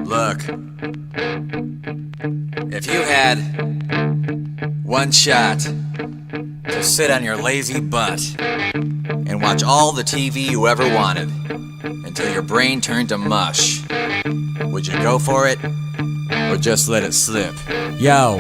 Look, if you had one shot to sit on your lazy butt and watch all the TV you ever wanted until your brain turned to mush, would you go for it or just let it slip? Yo,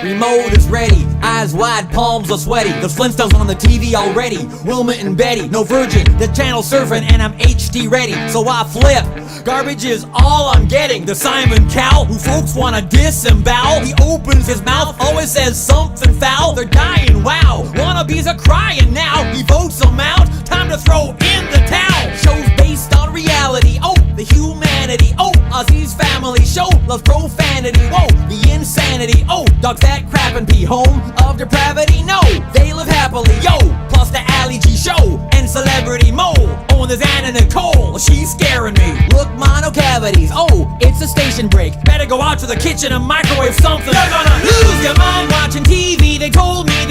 remote is ready, eyes wide, palms are sweaty. The Flintstones on the TV already, Wilma and Betty, no Virgin, the channel surfing and I'm HD ready. So I flip, garbage is all I'm getting. The Simon Cowell, who folks wanna disembowel. He opens his mouth, always says something foul. They're dying, wow, wannabes are crying now. He votes them out, time to throw in the towel. Shows based on reality, oh, the humanity, oh, Ozzy's family show loves profanity, whoa, the insanity, oh, dogs that crap and pee, home of depravity, no, they live happily, yo, plus the Ali G show, and celebrity Mo, oh, and there's Anna Nicole, she's scaring me, look, mono cavities, oh, it's a station break, better go out to the kitchen and microwave something. You're gonna lose your mind watching TV, they told me,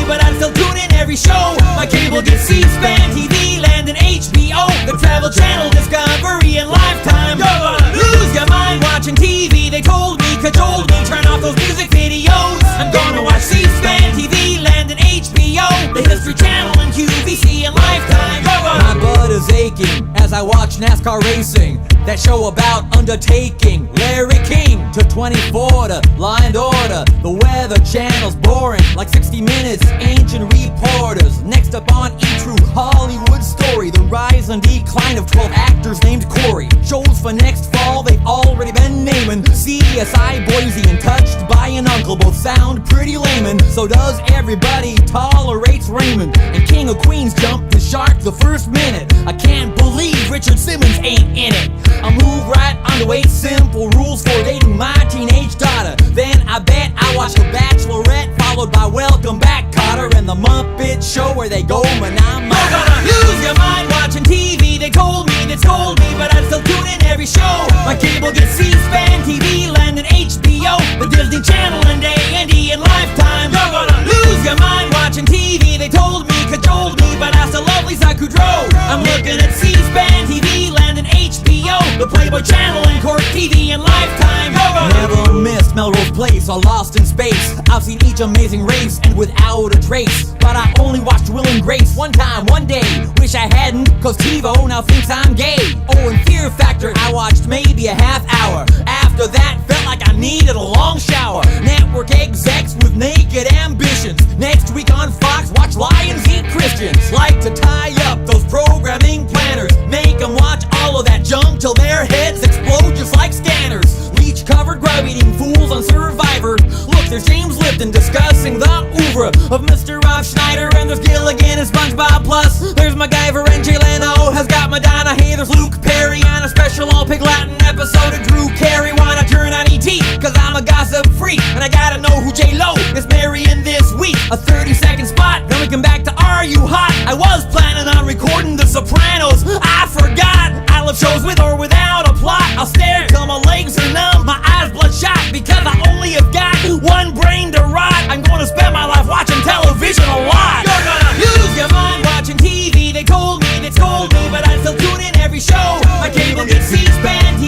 but I still tune in every show, my cable gets C-SPAN, TV Land and HBO, the Travel Channel, Discovery and Lifetime. You're gonna lose your mind watching TV, they told me, cajoled me, turn off those music videos. I'm gonna watch C-SPAN, TV Land and HBO, the History Channel and QVC and Lifetime. My butt is aching as I watch NASCAR racing, that show about undertaking, Larry King to 24 to Law and Order, the Weather Channel's boring like 60 Minutes, ancient reporters. Next up on E-True Hollywood Story, the rise and decline of 12 actors named Corey. Shows for next fall they've already been naming, CSI Boise and Touched by an Uncle, both sound pretty layman. So does Everybody Tolerates Raymond, and King of Queens jumped the shark the first minute. I can't believe Richard Simmons ain't in it. I'll move right on to 8 simple rules for dating my teenage daughter. Then I bet I watch The Bachelorette, followed by Welcome Back Kotter and The Muppet Show, where they go manama. You're gonna lose your mind watching TV, they told me, but I still tune in every show. My cable gets C-SPAN, TV Land and HBO, the Disney Channel and A&E and Lifetime. You're gonna lose your mind watching TV, they told me, cajoled me, but I still love Lisa Kudrow. I'm looking at C-SPAN, TV Land and HBO, the Playboy Channel and Court TV and Lifetime. Never missed Melrose Place or Lost in Space. I've seen each Amazing Race and Without a Trace, but I only watched Will and Grace one time, one day. Wish I hadn't, cause TiVo now thinks I'm gay. Oh, and Fear Factor I watched maybe a half hour. After that felt like I needed a long shower. Network execs with naked ambitions. Next week on Fox, watch Lions Eat Christians. Like to tie up those programming planners, make them watch all of that junk till their heads explode just like scanners. Leech covered grub eating fools on Survivor. Look, there's James Lipton discussing the oeuvre of Mr. Rob Schneider, and there's Gilligan and SpongeBob. Plus there's MacGyver and Jay Leno has got Madonna. Hey, there's Luke Perry on a special all Pig Latin episode of Drew Carey. Wanna turn on E.T. cause I'm a gossip freak, and I gotta know who J-Lo is marrying this week. A 30-second spot, then we come back to Are You Hot? I was planning on recording The Sopranos, I forgot. I love shows with or without a plot. I'll stare till my legs are numb, my eyes bloodshot, because I only have got one brain to rot. I'm gonna spend my life watching television a lot. You're gonna lose your mind watching TV, they told me, but I still tune in every show. My cable gets C-SPAN,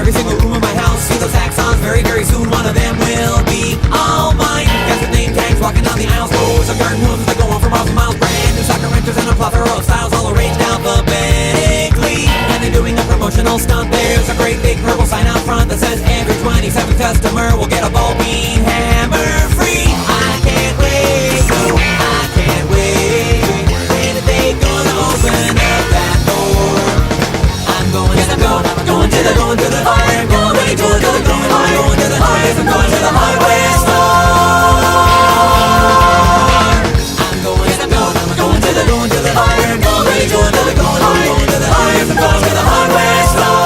every single room of my house. See those axons, very, very soon one of them will be all mine. Got some name tags walking down the aisles, rows of garden hoses that go on for miles and miles. Brand new soccer renters and a plethora of styles, all arranged alphabetically. And they're doing a promotional stunt. There's a great big purple sign out front that says every 27th customer will get a ball bean hammer free. I can't wait, no, I can't wait. When are they gonna open up that door? I'm going to the highway. I'm going to the highway. I'm going to the highway store. I'm going to the highway. I'm going to the highway. I'm going to the highway store.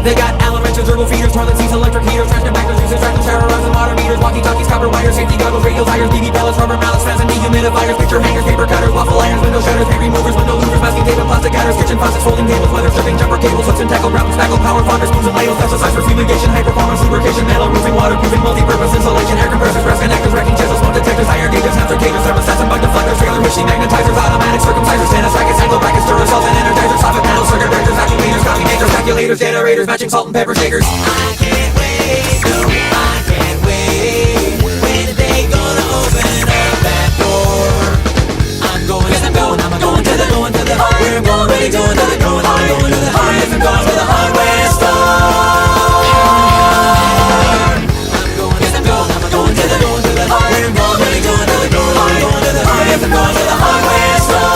They got Allen wrenches, turbo feeders, toilet seats, electric heaters, trash compactors, juices, tractors, shower rods, and water meters, walkie-talkies, copper wires, safety goggles, radial tires, BB pellets, rubber mallets, fans and dehumidifiers, picture hangers, paper cutters, waffle irons, window shutters, paint removers, window louvers, masking tape and plastic cutters, kitchen faucets, folding tables, weather stripping, jumper cables, hooks and tackle, ground spackle, power fonders, spoons and ladles, pesticides for fumigation, high performance lubrication, metal roofing, waterproofing, multi-purpose insulation, air compressors, brass connectors, wrecking chisels, smoke detectors, iron gauges, hamster cages, thermostats and bug deflectors, trailer machine magnetizers, automatic circumcisers, tennis rackets, angle brackets, Duracells and energizers, soffit panels, circuit breakers, vacuum cleaners, coffee makers, calculators, generators, matching salt and pepper shakers. I can't wait, no, I can't wait. When are they gonna open up that door? I'm going to the highway. I'm going to the highway. I'm going to the highway store. I'm going to the highway. I'm going to the highway. I'm going to the highway store.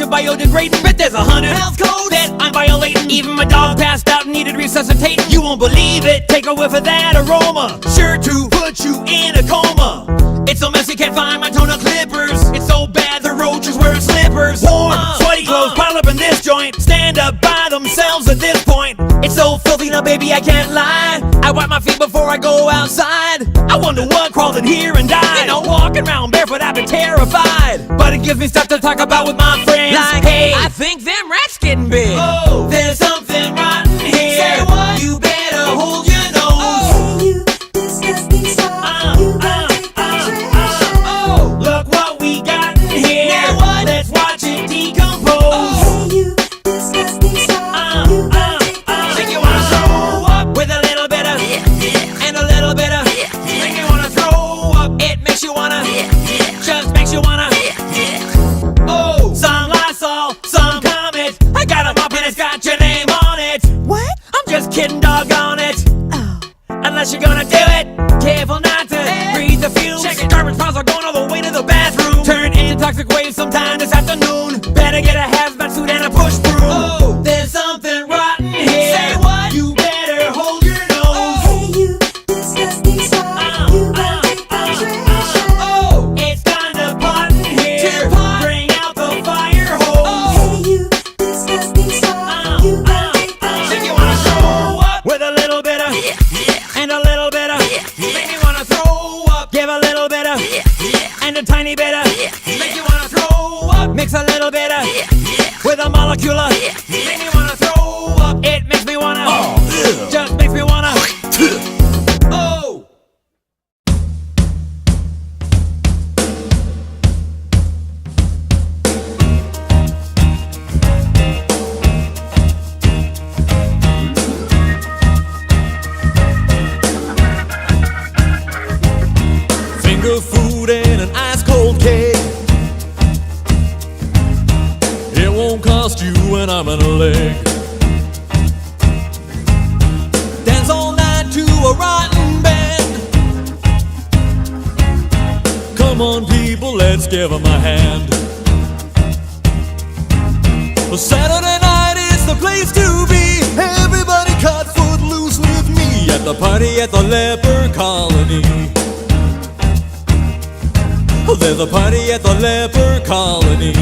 Biodegrading, but there's 100 health codes that I'm violating. Even my dog passed out and needed resuscitating. You won't believe it, take a whiff of that aroma, sure to put you in a coma. It's so messy, can't find my toner clippers. It's so bad the roaches wearing slippers. Warm, sweaty clothes piled up in this joint, stand up by themselves at this point. It's so filthy now, baby, I can't lie. I wipe my feet before I go outside. I wonder what crawled in here and died. You know, walking around barefoot, I've been terrified. But it gives me stuff to talk about with my friends. Like, hey, I think them rats getting big. Oh, there's something rotten here. Say what? You better hold your nose. Hey, you disgusting stuff. You gotta take the trash out. Oh, look what we got in here. Now what? Let's watch it decompose. Hey, you disgusting stuff. You gotta take the trash Think you wanna throw up with a little bit of and a little bit of think you wanna throw up. It makes you wanna just makes you wanna oh, some Lysol, some Comet. I got a mop and it's got your name on it. What? I'm just kidding, doggone it. Oh. Unless you're gonna do it, careful not to breathe the fumes. Check your garbage piles are going all the way to the bathroom. Turn into toxic waves sometime this afternoon. Better get a hazmat suit and a push broom. Oh, there's something rotten here. a tiny bit of make you wanna throw up. Mix a little bit of with a molecule of make me wanna throw up. It makes me wanna just makes me wanna oh. Finger food and an ice cold cake. It won't cost you an arm and a leg. Dance all night to a rotten band. Come on people, let's give 'em a hand. Well, Saturday night is the place to be. Everybody cut foot loose with me at the party at the leper colony. There's a party at the leper colony.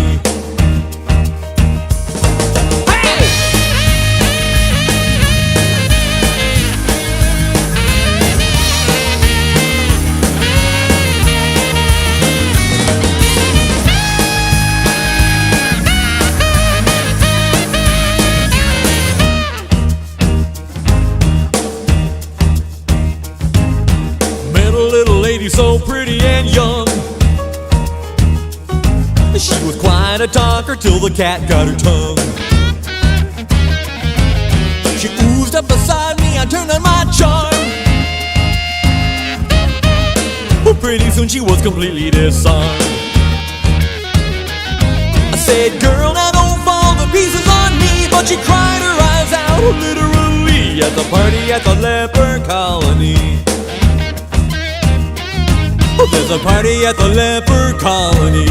Met a little lady so pretty and young. She was quite a talker till the cat got her tongue. She oozed up beside me, I turned on my charm. Well, pretty soon she was completely disarmed. I said, girl, now don't fall to pieces on me. But she cried her eyes out, literally, at the party at the leper colony. Oh, there's a party at the leper colony.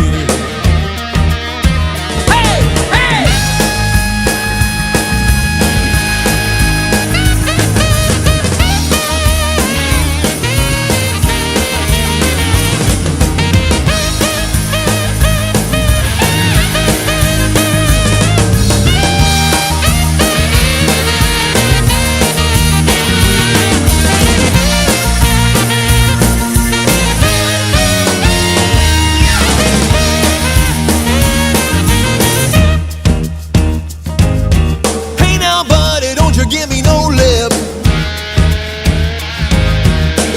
Give me no lip.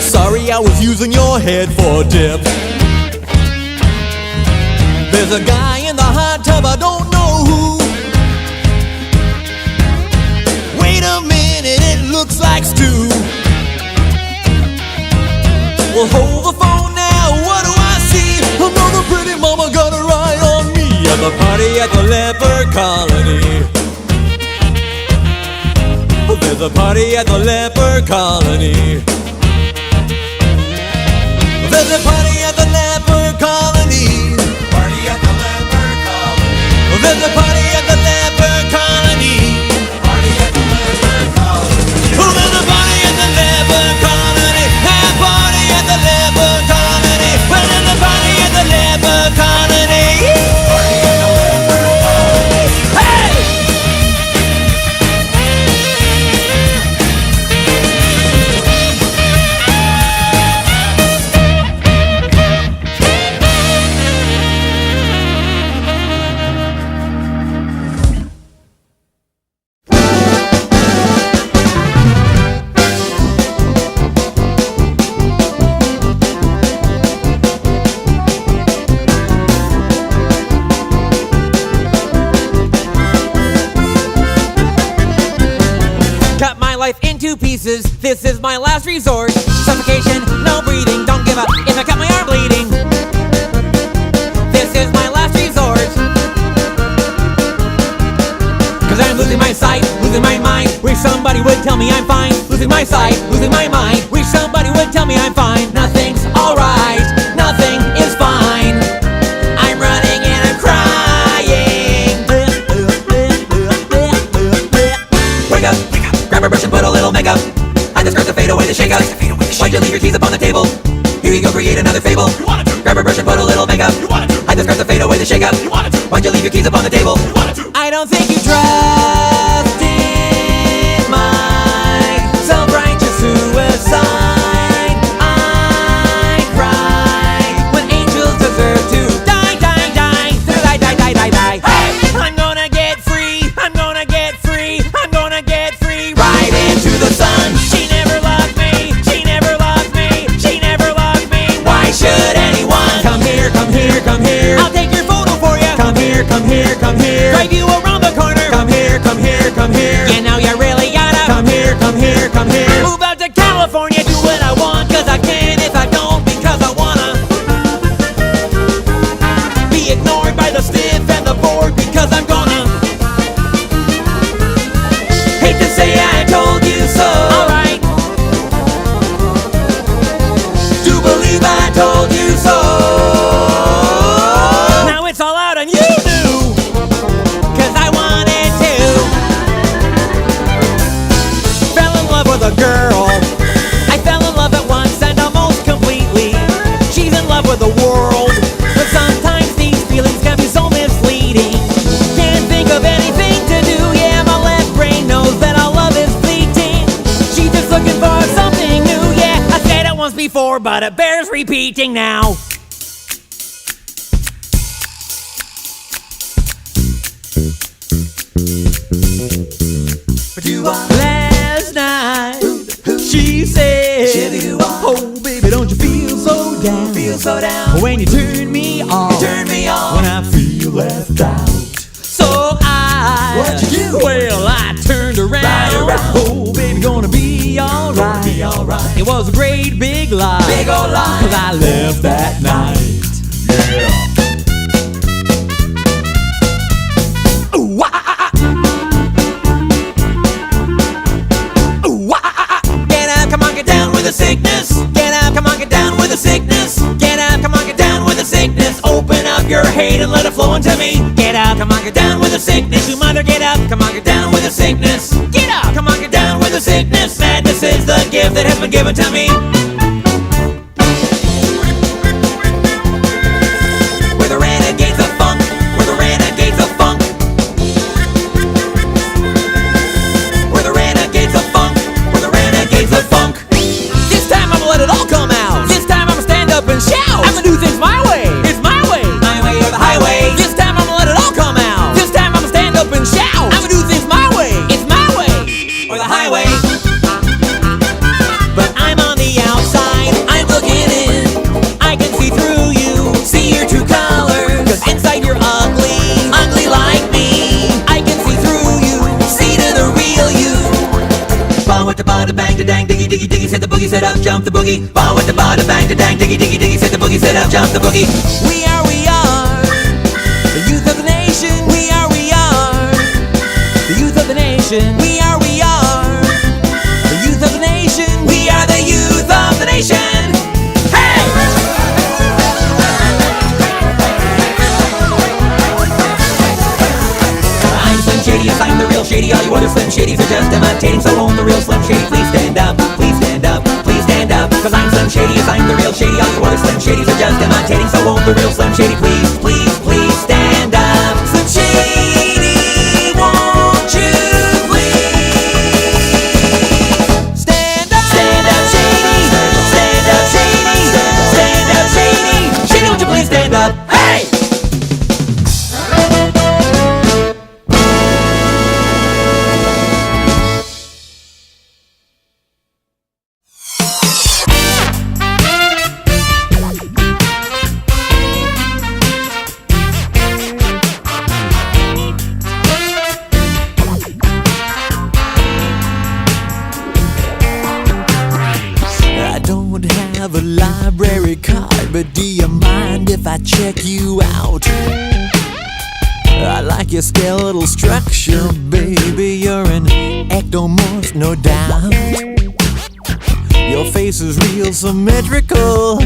Sorry I was using your head for a dip. There's a guy in the hot tub, I don't know who. Wait a minute, it looks like stew. Well, hold the phone now, what do I see? Another pretty mama got her eye on me at the party at the leper colony. There's a party at the leper colony. There's a party at the leper colony. Party at the leper colony. There's a party at the leper colony. Party at the leper colony. There's a party at the leper colony. A party at the leper colony. There's a party at the leper colony. Party at the leper colony. Hey! Into pieces, this is my last resort. Suffocation, no breathing, don't give up if I cut my arm bleeding. This is my last resort. Cause I'm losing my sight, losing my mind. Wish somebody would tell me I'm fine. Losing my sight, losing my mind. Wish somebody would tell me I'm fine. Nothing's alright, nothing is fine. I'm running and I'm crying. Wake up, grab a brush and put a little makeup. I just start to fade away the shake-up. Why'd you leave your keys upon the table? Here you go, create another fable. Grab a brush and put a little makeup. I just start to fade away the shake-up. Why'd you leave your keys upon the table? I don't think you trusted my self-righteous suicide. I cry when angels deserve told you so. Now it's all out and you knew, 'cause I wanted to. Fell in love with a girl. I fell in love at once and almost completely. She's in love with the world, but sometimes these feelings can be so misleading. Can't think of anything to do, yeah, my left brain knows that our love is fleeting. She's just looking for something new, yeah, I said it once before, but it bears repeating now. Last night, she said, oh baby, don't you feel so down? When you turn me on, when I feel left out. So what'd you do? Well, I turned around. Oh baby, gonna be alright. It was a great big lie, 'cause I left that night. Yeah. Ooh, ah, ah, ah. Get up, come on, get down with the sickness. Get up, come on, get down with the sickness. Get up, come on, get down with the sickness. Open up your hate and let it flow into me. Get up, come on, get down with the sickness. You mother, get up, come on, get down with the sickness. Get up, come on, get down with the sickness. Madness is the gift that has been given to me. We're the renegades of funk. We're the renegades of funk. We're the renegades of funk. We're the renegades of funk. This time I'ma let it all come out. This time I'ma stand up and shout. I'ma do things my way. It's my way. My way or the highway. This time I'ma let it all come out. This time I'ma stand up and shout. I'ma do things my way. It's my way or the highway. But I'm on the outside. I'm looking in. I can see through you. See your true colors. 'Cause inside you're ugly. Ugly like me. I can see through you. See to the real you. Ball with the bada bang, da dang, diggy, diggy, diggy, set the boogie, set up, jump the boogie. Ball with the bada bang, da dang, diggy, diggy, diggy, set the boogie, set up, jump the boogie. We are, the youth of the nation. We are, the youth of the nation. We are, the youth of the nation. We are the youth of the nation. Hey! I'm Slim Shady, yes, I'm the real Shady. All you other Slim Shadys are just imitating, so won't the real Slim Shady please stand up, please stand up, please stand up. 'Cause I'm Slim Shady, yes, I'm the real Shady. All you other Slim Shadys are just imitating, so won't the real Slim Shady please, please, please stand up. Slim Shady, won't you please stand up? Stand up, Shady. Stand up, Shady. Stand up, Shady. Shady, won't you please stand up? Hey! I don't have a library card, but do you mind if I check you out? I like your skeletal structure, baby. You're an ectomorph, no doubt. Your face is real symmetrical,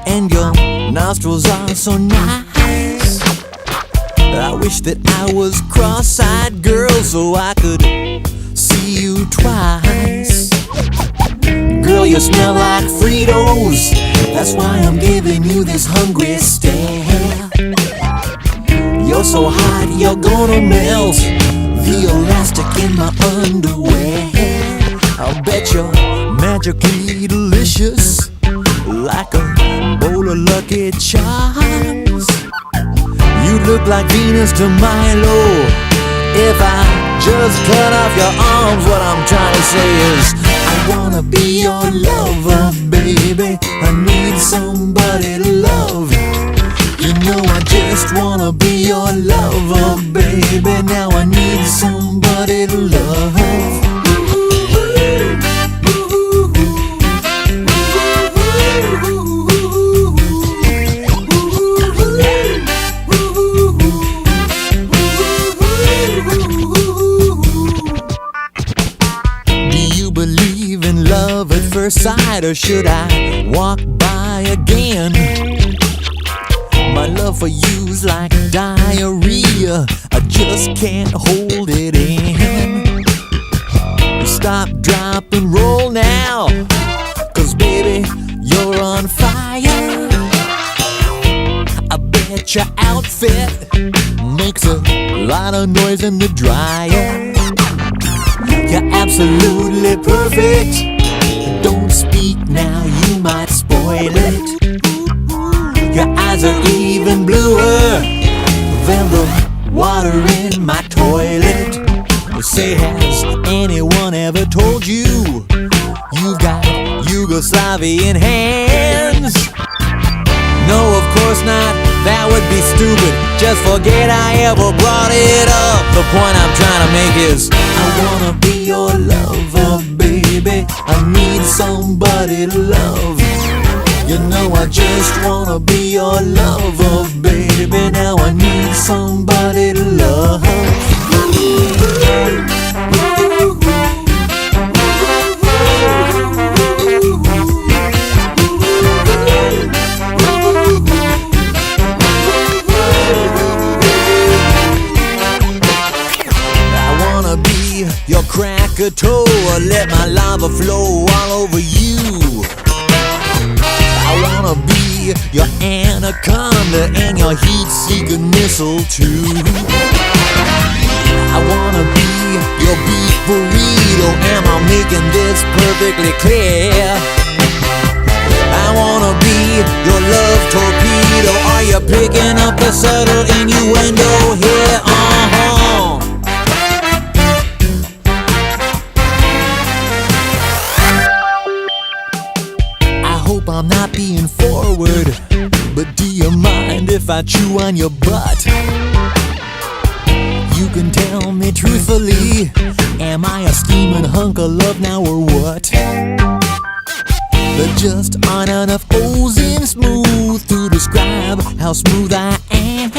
and your nostrils are so nice. I wish that I was cross-eyed, girl, so I could see you twice. Girl, you smell like Fritos. That's why I'm giving you this hungry stare. You're so hot, you're gonna melt the elastic in my underwear. I'll bet you're magically delicious, like a bowl of Lucky Charms. You look like Venus de Milo. If I just cut off your arms, what I'm trying to say is I wanna be your lover, baby. I need somebody to love. You know I just wanna be your lover, baby. Now I need somebody to love. Do you believe in love at first sight, or should I walk by again? man. My love for you's like diarrhea, I just can't hold it in. Stop, drop, and roll now, 'cause baby, you're on fire. I bet your outfit makes a lot of noise in the dryer. You're absolutely perfect. Don't speak now, you might spoil it. Your eyes are even bluer than the water in my toilet. Say, has anyone ever told you you've got Yugoslavian hands? No, of course not, that would be stupid. Just forget I ever brought it up. The point I'm trying to make is, I wanna be your lover, baby. I need somebody to love. You know I just wanna be your lover, baby. Now I need somebody to love. Your Krakatoa, let my lava flow all over you. I wanna be your anaconda and your heat-seeking missile too. I wanna be your beef burrito. Am I making this perfectly clear? I wanna be your love torpedo. Are you picking up the subtle innuendo here? I'm not being forward, but do you mind if I chew on your butt? You can tell me truthfully, am I a steaming hunk of love now or what? There just aren't enough O's in smooth to describe how smooth I am.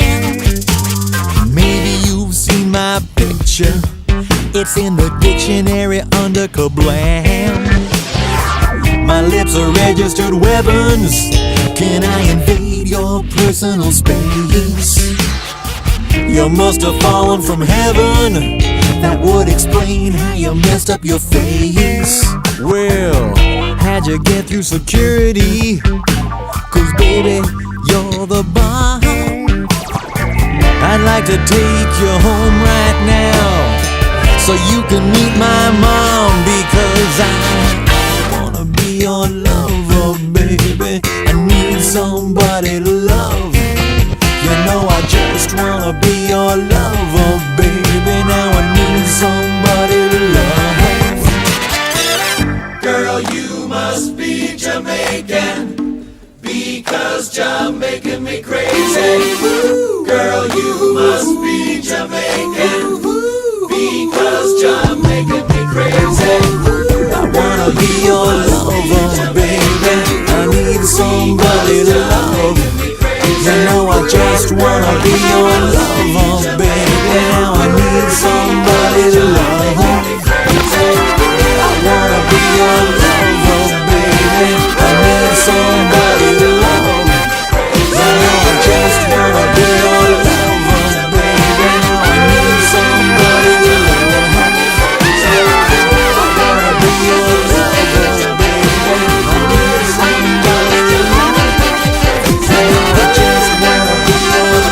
Maybe you've seen my picture, it's in the dictionary under kablam. My lips are registered weapons. Can I invade your personal space? You must have fallen from heaven. That would explain how you messed up your face. Well, how'd you get through security? 'Cause baby, you're the bomb. I'd like to take you home right now, so you can meet my mom. Because I wanna be your lover, baby. I need somebody to love. You know I just wanna be your lover, baby. Now I need somebody to love. Girl, you must be Jamaican, because Jamaican me crazy. Girl, you must be Jamaican, because Jamaican me crazy. I wanna be your lover, baby. I need somebody to love. You know I just wanna be your lover, baby. Now I need somebody to love. I wanna be your lover, baby. I need somebody to love. You know I just wanna be your lover, baby. Now I need somebody to love. I wanna be your lover, baby. I need somebody to love. I just wanna be your lover, baby. I need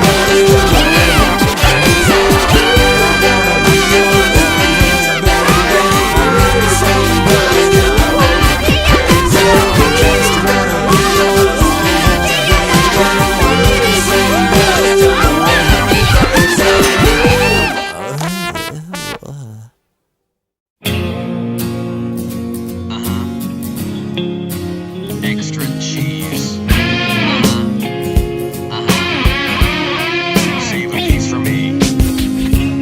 somebody to love. I wanna be your lover, baby. I need somebody to love. I just wanna be your lover, baby. I need somebody to Extra cheese. Save a piece for me.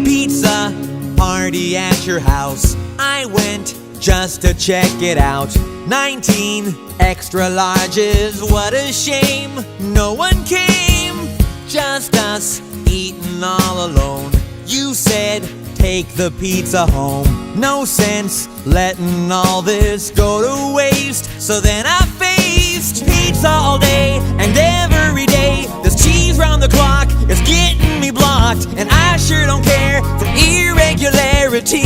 Pizza party at your house. I went just to check it out. 19 extra larges, what a shame. No one came, just us eating all alone. You said take the pizza home. No sense letting all this go to waste. So then I faced pizza all day and every day. This cheese round the clock is getting me blocked, and I sure don't care for irregularity.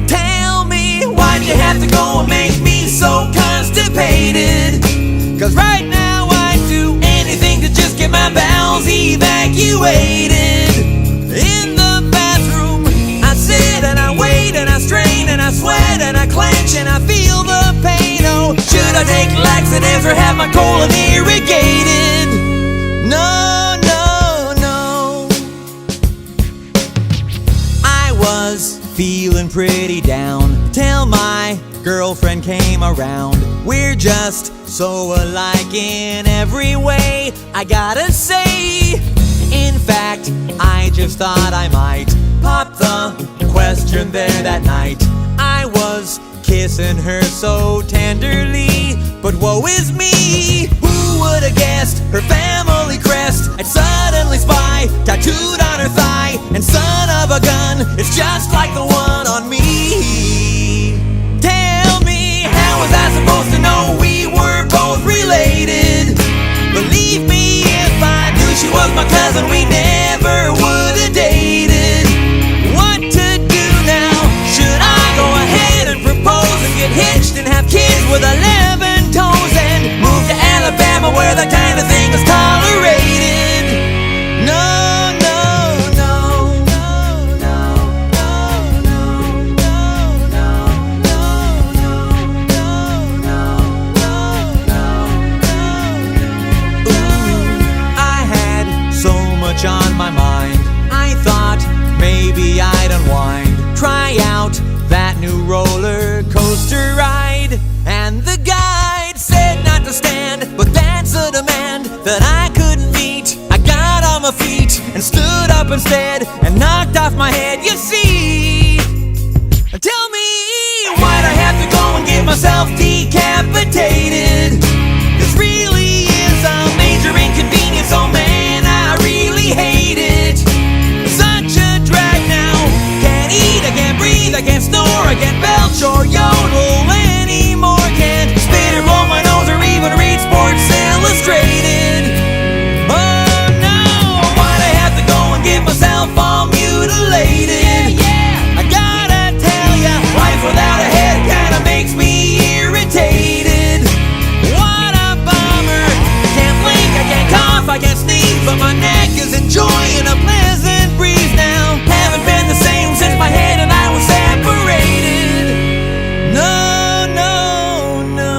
Tell me, why'd you have to go and make me so constipated? 'Cause right now I'd do anything to just get my bowels evacuated. In the bathroom I sit and I wait and I strain and I sweat and I clench and I feel the pain. Oh, should I take laxatives or have my colon irrigated? No, no, no. I was feeling pretty down till my girlfriend came around. We're just so alike in every way, I gotta say. In fact, I just thought I might pop the question there that night. I was kissing her so tenderly, but woe is me. Who would have guessed her family crest I'd suddenly spy tattooed on her thigh? And son of a gun, it's just like the one on me. Tell me, how was I supposed to know we were both related? Believe me, if I knew she was my cousin, we never would have dated. What to do now? Should I go ahead and propose and get hitched and have kids with 11 toes and move to Alabama where that kind of thing is tolerated? No, no, no, no, no, no, no, no, no, no, no, no, no, no. Ooh, I had so much on my mind. I thought maybe I'd unwind, try out that new roller coaster ride. And the guide said not to stand, but that's a demand that I couldn't meet. I got on my feet and stood up instead and knocked off my head. You see, tell me, why'd I have to go and get myself decapitated? This really is a major inconvenience, oh man, I really hate it. Such a drag now. Can't eat, I can't breathe, I can't snore, I can't belch or yodel anymore. Can't spit or blow my nose or even read Sports Illustrated. Oh no, why'd I have to go and get myself all mutilated? I gotta tell ya, life without a head kinda makes me irritated. What a bummer. I can't blink, I can't cough, I can't sneeze, but my neck is enjoying a pleasant breeze now. Haven't been the same since my head and I was separated. No, no, no.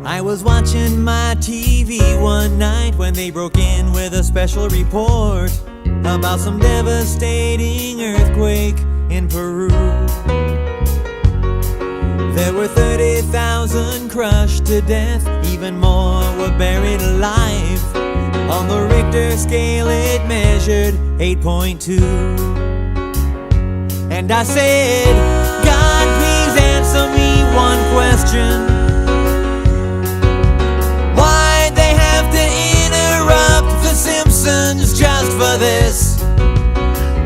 I was watching my TV one night when they broke in with a special report about some devastating earthquake in Peru. There were 30,000 crushed to death, even more were buried alive. On the Richter scale it measured 8.2. And I said, God, please answer me one question. Why'd they have to interrupt The Simpsons just for this?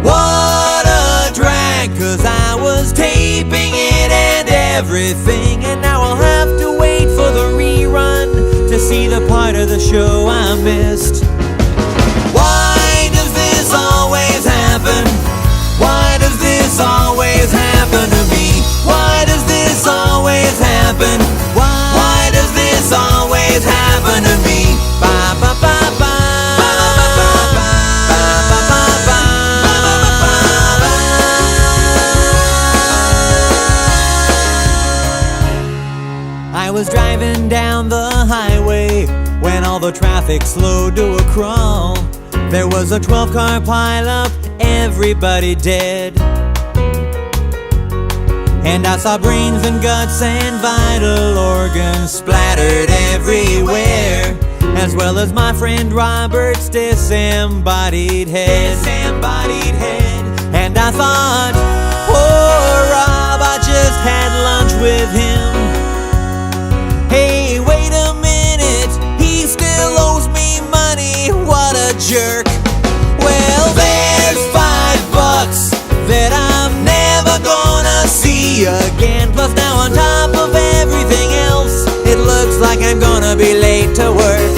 What a drag, 'cause I was taping it and everything, and now I'll have to wait for the rerun to see the part of the show I missed. Why does this always happen? Why does this always happen to me? Why does this always happen? Why does this always happen to me? Ba ba ba ba. I was driving down the highway when all the traffic slowed to a crawl. There was a 12-car pileup, everybody dead. And I saw brains and guts and vital organs splattered everywhere. as well as my friend Robert's disembodied head. And I thought, poor Rob, I just had lunch with him. Hey, wait a minute, he still owes me money, what a jerk. Well, there's $5 that I'm never gonna see again. Plus now on top of everything else, it looks like I'm gonna be late to work.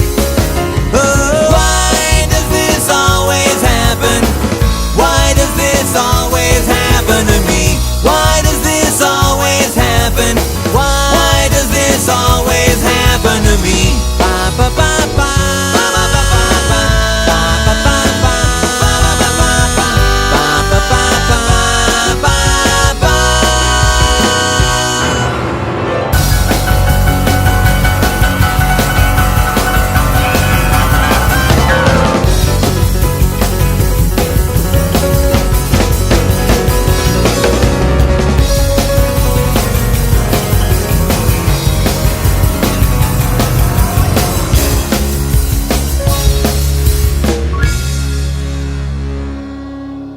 Oh, why does this always happen? Why does this always happen to me? Why does this always happen? Why does this always happen to me? Ba ba ba ba.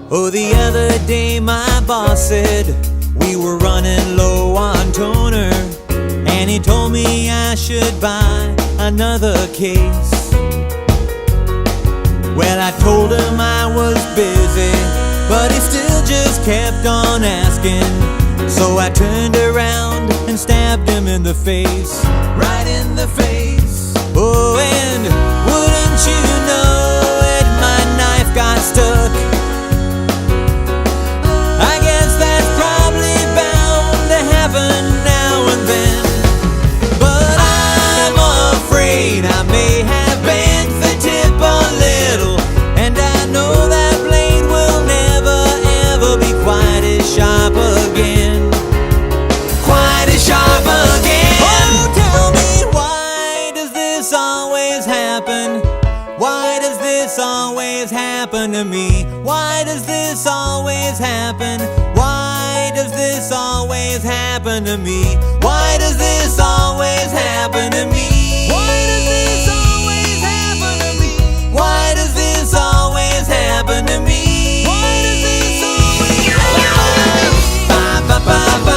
Oh, the other day my boss said we were running low on toner, and he told me I should buy another case. Well, I told him I was busy, but he still just kept on asking. So I turned around and stabbed him in the face, right in the face. Oh, and wouldn't you know it, my knife got stuck. I guess that's probably bound to happen now and then. But I'm afraid I may have bent the tip a little, and I know that blade will never ever be quite as sharp again. Quite as sharp again. Oh, tell me, why does this always happen? Why does this always happen to me? Why does this always happen? Why does this always happen to me? Why does this always happen to me? Why does this always happen to me? Why does this always happen to me? Why does this always happen to me? Ba ba ba ba.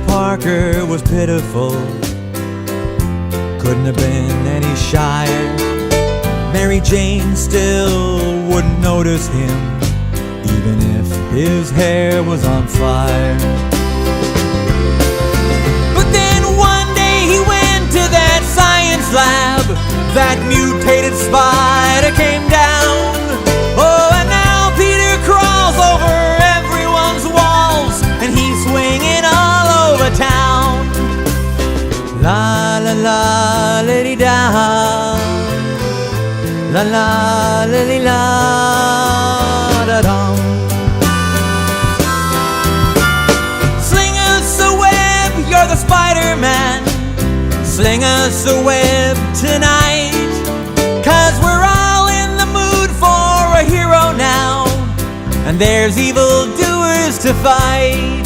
Parker was pitiful, couldn't have been any shyer. Mary Jane still wouldn't notice him, even if his hair was on fire. But then one day he went to that science lab, that mutated spider came down. Oh, and now Peter crawls over everyone's walls, and he's swinging all over town. La la la lady da, la la lily la da dum. Sling us a web, you're the Spider-Man. Sling us a web tonight, 'cause we're all in the mood for a hero now, and there's evil doers to fight.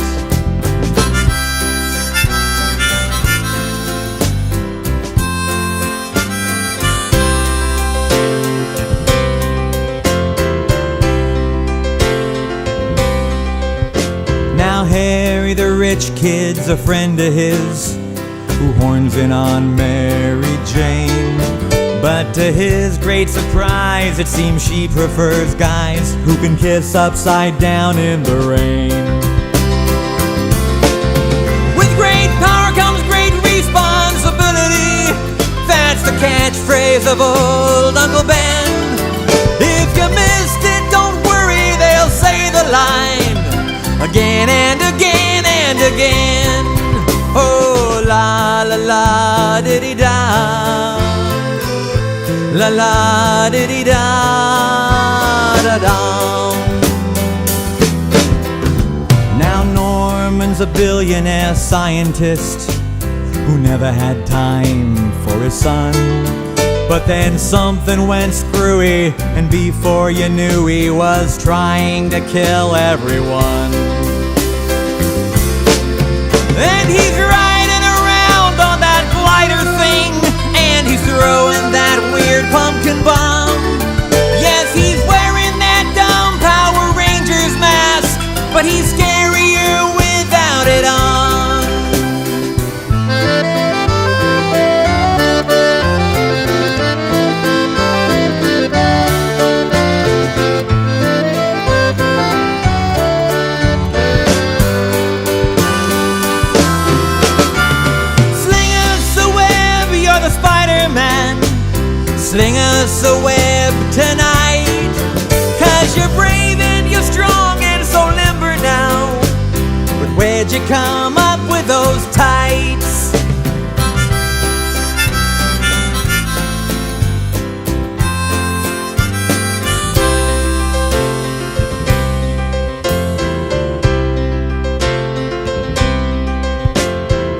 Now Harry the rich kid's a friend of his, who horns in on Mary Jane. But to his great surprise, it seems she prefers guys who can kiss upside down in the rain. With great power comes great responsibility. That's the catchphrase of old Uncle Ben. If you missed it, don't worry, they'll say the line. la diddy da, la la diddy da da da. Now Norman's a billionaire scientist who never had time for his son. But then something went screwy, and before you knew, he was trying to kill everyone. And he's riding around on that glider thing, and he's throwing that weird pumpkin bomb. Yes, he's wearing that dumb Power Rangers mask, but he's scarier without it on. Sling us a web tonight, 'cause you're brave and you're strong and so limber now. But where'd you come up with those tights?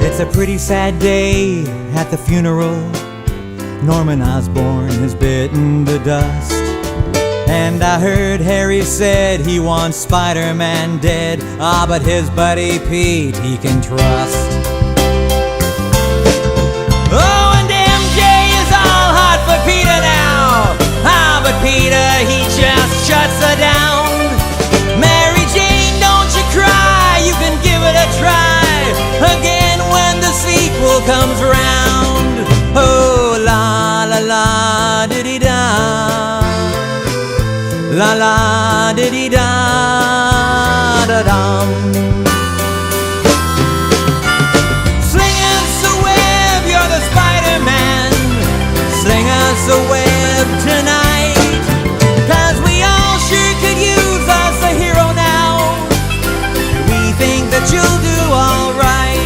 It's a pretty sad day at the funeral. Norman Osborn has bitten the dust, and I heard Harry said he wants Spider-Man dead. Ah, but his buddy Pete he can trust. Oh, and MJ is all hot for Peter now. Ah, but Peter he just shuts her down. Mary Jane, don't you cry, you can give it a try again when the sequel comes round. Oh, la la la diddy da, la la diddy da da dum. Sling us a web, you're the Spider-Man. Sling us a web tonight, 'cause we all sure could use us a hero now. We think that you'll do all right.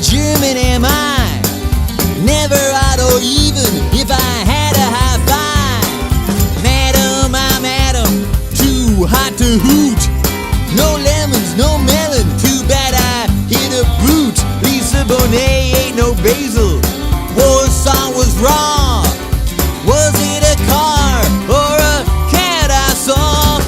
German am I, never odd or even if I had a high five. Madam, I'm Adam, too hot to hoot. No lemons, no melon, too bad I hit a boot. Lisa Bonet ain't no basil, Warsaw was raw. Was it a car or a cat I saw?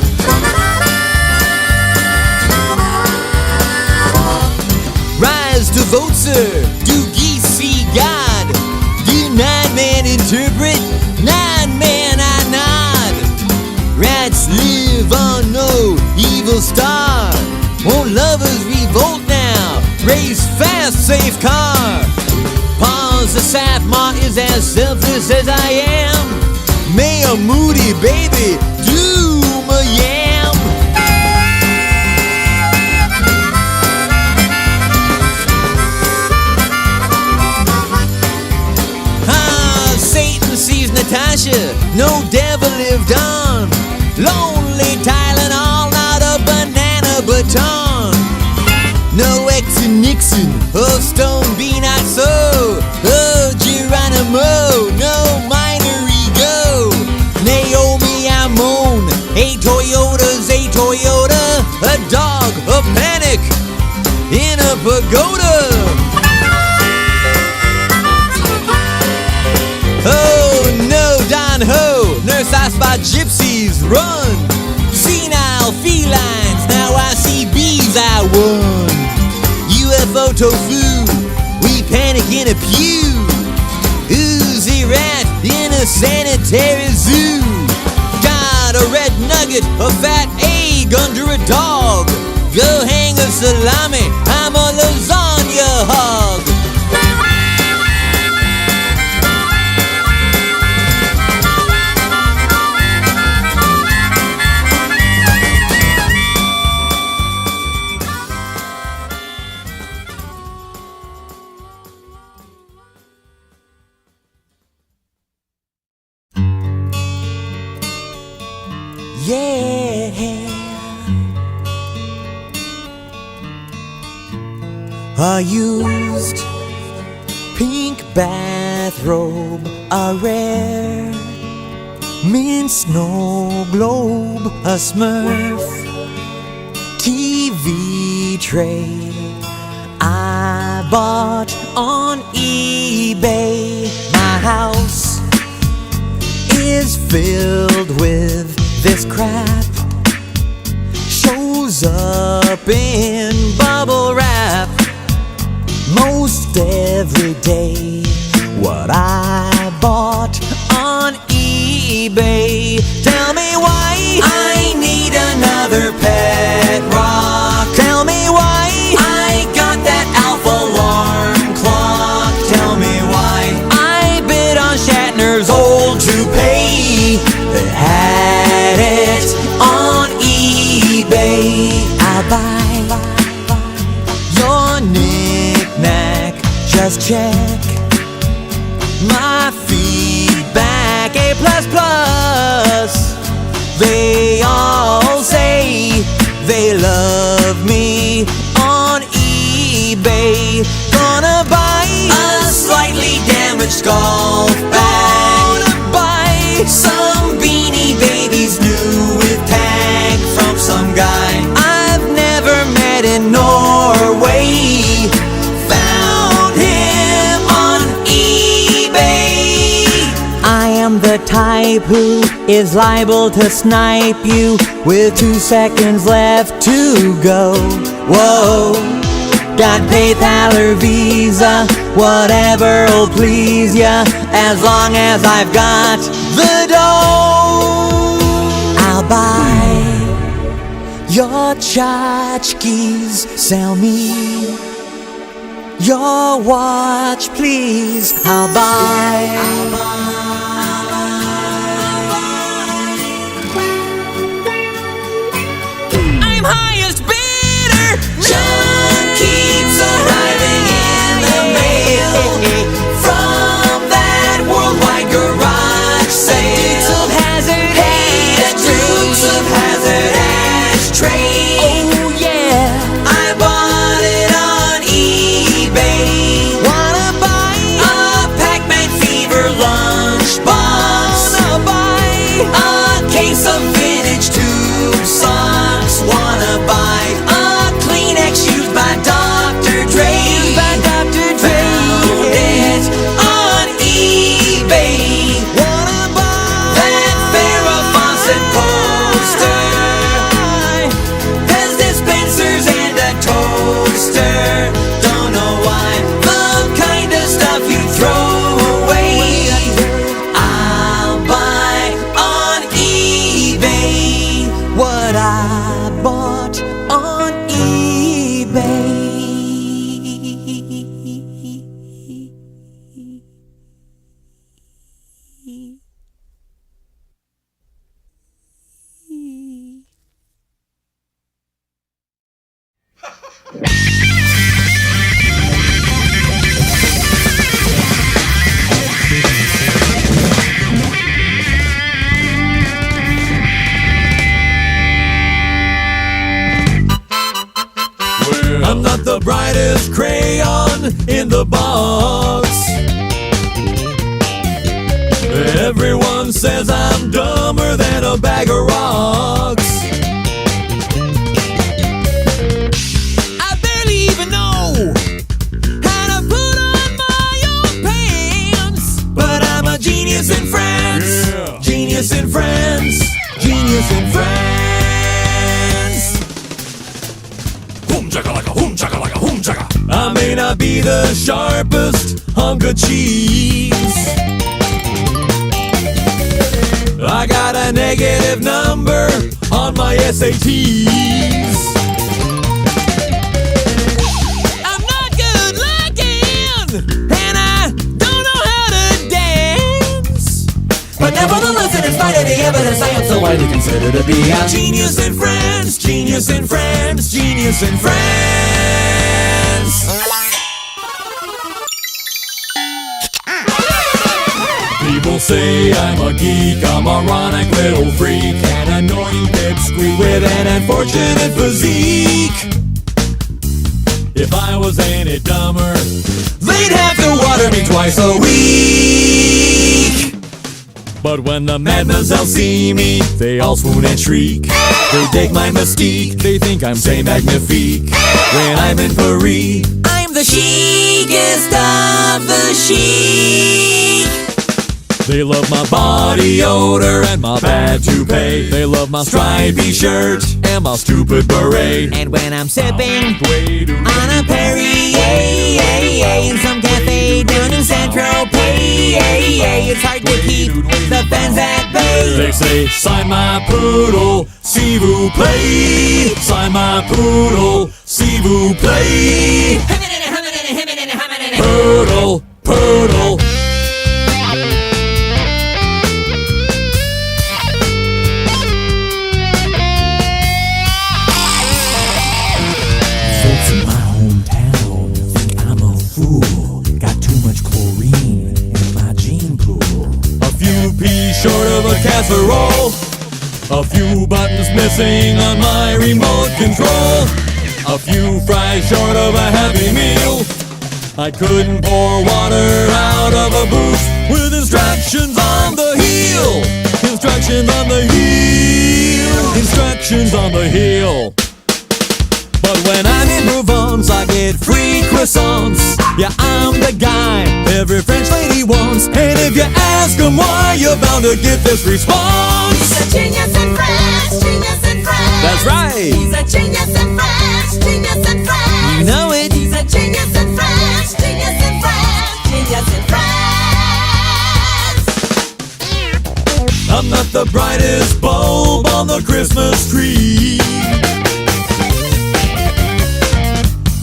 Rise to vote, sir. Do geese see God? Do 9 men interpret? 9 men I nod. Rats live on no evil star. Won't lovers revolt now? Race fast, safe car. Pause the Saffmont is as selfless as I am. Mayor Moody, baby, do my yam. Natasha, no devil lived on. Lonely Tylenol, not a banana baton. No X and Nixon, oh Stone B not so. Oh Geronimo, no minor ego. Naomi Amon, a Toyota's a Toyota. A dog, a panic, in a pagoda. Oh no, Don Ho, nurse I spot gypsies, run. Senile felines, now I see bees I won. UFO tofu, we panic in a pew. Oozy rat in a sanitary zoo. Got a red nugget, a fat egg under a dog. Go hang a salami, I'm a lasagna a hug. Yeah, a used pink bathrobe, a rare mint snow globe, a Smurf TV tray I bought on eBay. My house is filled with this crap, shows up in bubble wrap most every day. What I bought on eBay. Tell me why I need another pet rock. Tell me why I got that Alpha alarm clock. Tell me why I bid on Shatner's old toupee. They had it on eBay. I'll buy your knick-knack. Just check my feedback. A++. They all say they love me on eBay. Gonna buy a slightly damaged golf bag. Gonna buy some Beanie Babies new with tag from some guy I've never met in Norway. Found him on eBay. I am the type who is liable to snipe you with 2 seconds left to go. Whoa, got PayPal or Visa, whatever'll please ya, as long as I've got the dough. I'll buy your tchotchkes, sell me your watch, please. I'll buy. I'm highest bidder. John keeps arriving in the mail from that worldwide garage sale. Dukes of Hazzard, hey, the Dukes of Hazzard ashtray. Oh yeah, I bought it on eBay. Wanna buy a Pac-Man Fever lunchbox? Wanna buy a case of vintage tube socks? Wanna buy a Kleenex used by Dr. Dre? Found it on eBay. Wanna buy that Farrah Fawcett poster? Has dispensers and a toaster. Don't know why, the kind of stuff you throw away. I'll buy on eBay what I bought on eBay. I'm not the brightest crayon in the box. Everyone says I'm dumber than a bag of rocks. I barely even know how to put on my own pants. But I'm a genius in France. Yeah. Genius in France. Genius in France. Boom chakalaka, boom chakalaka, boom chaka. I may not be the sharpest hunk of cheese. I got a negative number on my SATs. I'm not good consider to be a Genius and friends, genius and friends, genius and friends. People say I'm a geek, a moronic little freak, an annoying pipsqueak with an unfortunate physique. If I was any dumber, they'd have to water me twice a week. But when the mademoiselles see me, they all swoon and shriek. They dig my mystique, they think I'm Saint Magnifique. When I'm in Paris, I'm the chicest of the chic. They love my body odor and my bad toupee. They love my stripy shirt and my stupid beret. And when I'm sipping on a Perrier in some cafe down in Saint-Tropez, it's hard to keep the fans at bay. They say, sign my poodle, s'il vous plaît. Sign my poodle, s'il vous plaît. Poodle, poodle. Folks in my hometown think I'm a fool. Got too much chlorine in my gene pool. A few peas short of a casserole. A few buttons missing on my remote control. A few fries short of a Happy Meal. I couldn't pour water out of a booth with instructions on the heel. Instructions on the heel. Instructions on the heel. But when I'm in Provence, I get free croissants. Yeah, I'm the guy every French lady wants. And if you ask them why, you're bound to get this response. He's a genius in France, genius in France. That's right. He's a genius in France, genius in France. You know it. He's a genius in France, genius in France, genius in France. I'm not the brightest bulb on the Christmas tree,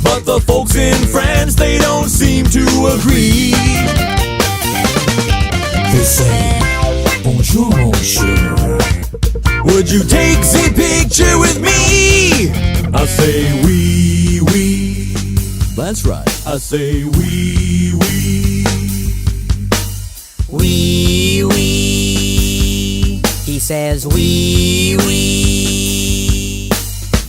but the folks in France, they don't seem to agree. They say, bonjour, monsieur. Would you take the picture with me? I say, oui, oui. That's right. I say, oui, oui. Wee wee. He says wee wee.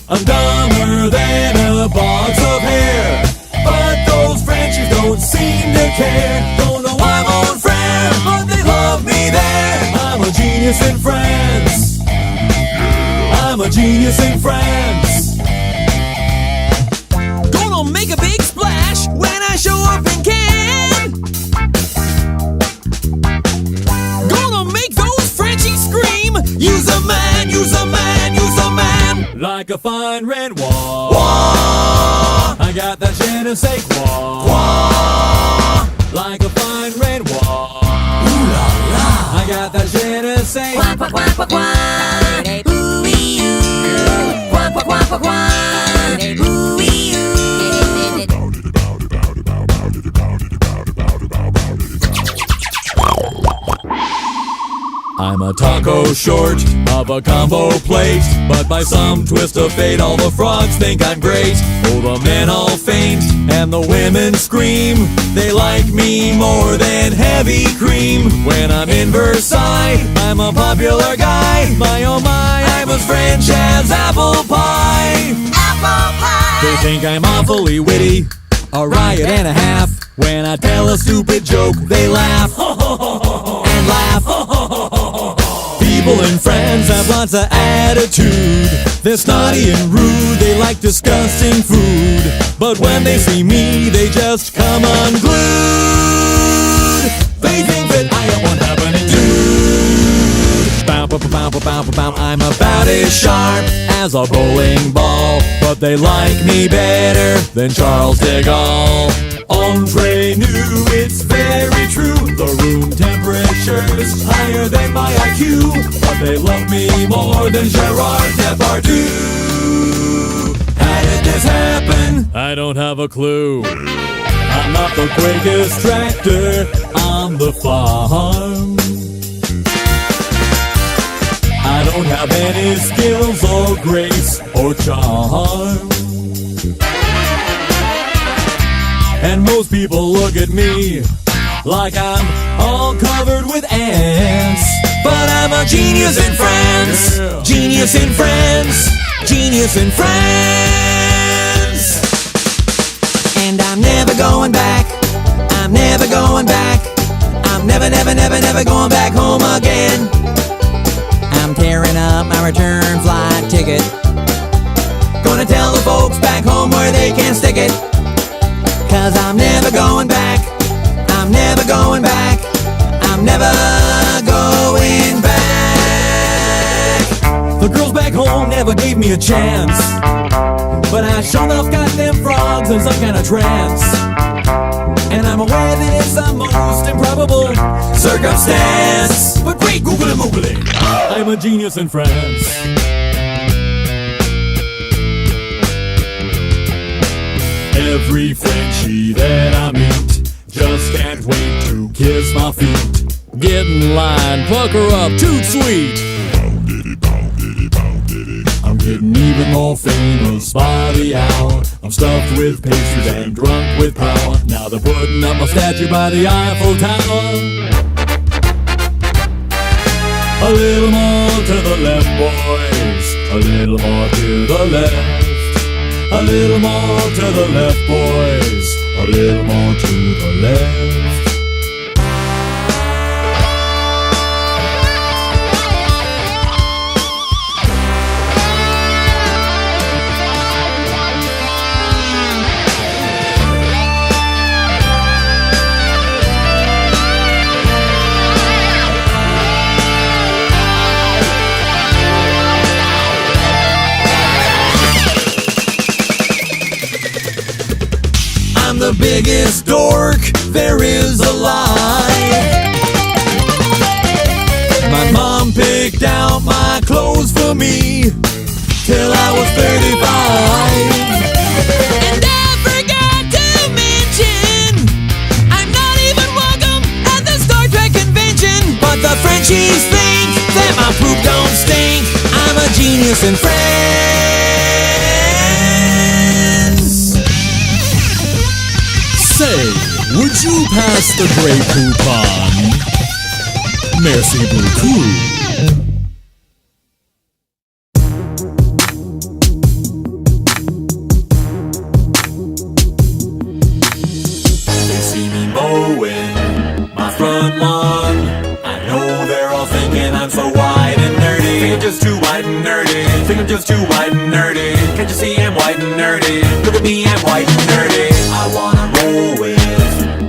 I'm dumber than a box of hair, but those Frenchies don't seem to care. Don't know I'm on France, but they love me there. I'm a genius in France. I'm a genius in France. Gonna make a big splash when I show up in Cannes. Gonna make those Frenchies scream. Use a man, use a man, use a man. Like a fine red wall. I got that je ne sais quoi. Like a fine red wall. Ooh la la. I got that je ne sais Quack, quack, quack, quack, quack. Ooh-wee-oo. Quack, quack, quack, quack, quack. Ooh-wee-oo. I'm a taco short of a combo plate, but by some twist of fate all the frogs think I'm great. Oh, the men all faint and the women scream. They like me more than heavy cream. When I'm in Versailles, I'm a popular guy. My oh my, I'm as French as apple pie. Apple pie. They think I'm awfully witty, a riot and a half. When I tell a stupid joke, they laugh and laugh. People in France have lots of attitude. They're snotty and rude, they like disgusting food. But when they see me, they just come unglued. They think that I am one happening dude. Bow, bow, bow, bow, bow, bow. I'm about as sharp as a bowling ball, but they like me better than Charles de Gaulle. Entre nous, it's very true. The room temperature's higher than my IQ, but they love me more than Gerard Depardieu. How did this happen? I don't have a clue. I'm not the quickest tractor on the farm. I don't don't have any skills or grace or charm. And most people look at me like I'm all covered with ants. But I'm a genius in France, genius in France, genius in France. And I'm never going back, I'm never going back, I'm never going back home again. I'm tearing up my return flight ticket, gonna tell the folks back home where they can stick it. 'Cause I'm never going back, I'm never going back, I'm never going back. The girls back home never gave me a chance, but I sure enough got them frogs in some kind of trance. And I'm aware that it's the most improbable circumstance, but wait, googly moogly, I'm a genius in France. Every Frenchie that I meet just can't wait to kiss my feet. Get in line, pucker up, toot sweet. I'm getting even more famous by the hour. I'm stuffed with pastries and drunk with power. Now they're putting up my statue by the Eiffel Tower. A little more to the left, boys. A little more to the left. A little more to the left, boys. A little more to the left. I'm the biggest dork there is alive. My mom picked out my clothes for me till I was 35. And I forgot to mention, I'm not even welcome at the Star Trek convention. But the Frenchies think that my poop don't stink. I'm a genius in France. Say, would you pass the Grey Poupon? Merci beaucoup. They see me mowing my front lawn. I know they're all thinking I'm so white and nerdy. Think I'm just too white and nerdy. Think I'm just too white and nerdy. Can't you see I'm white and nerdy? Look at me, I'm white and nerdy. I wanna roll with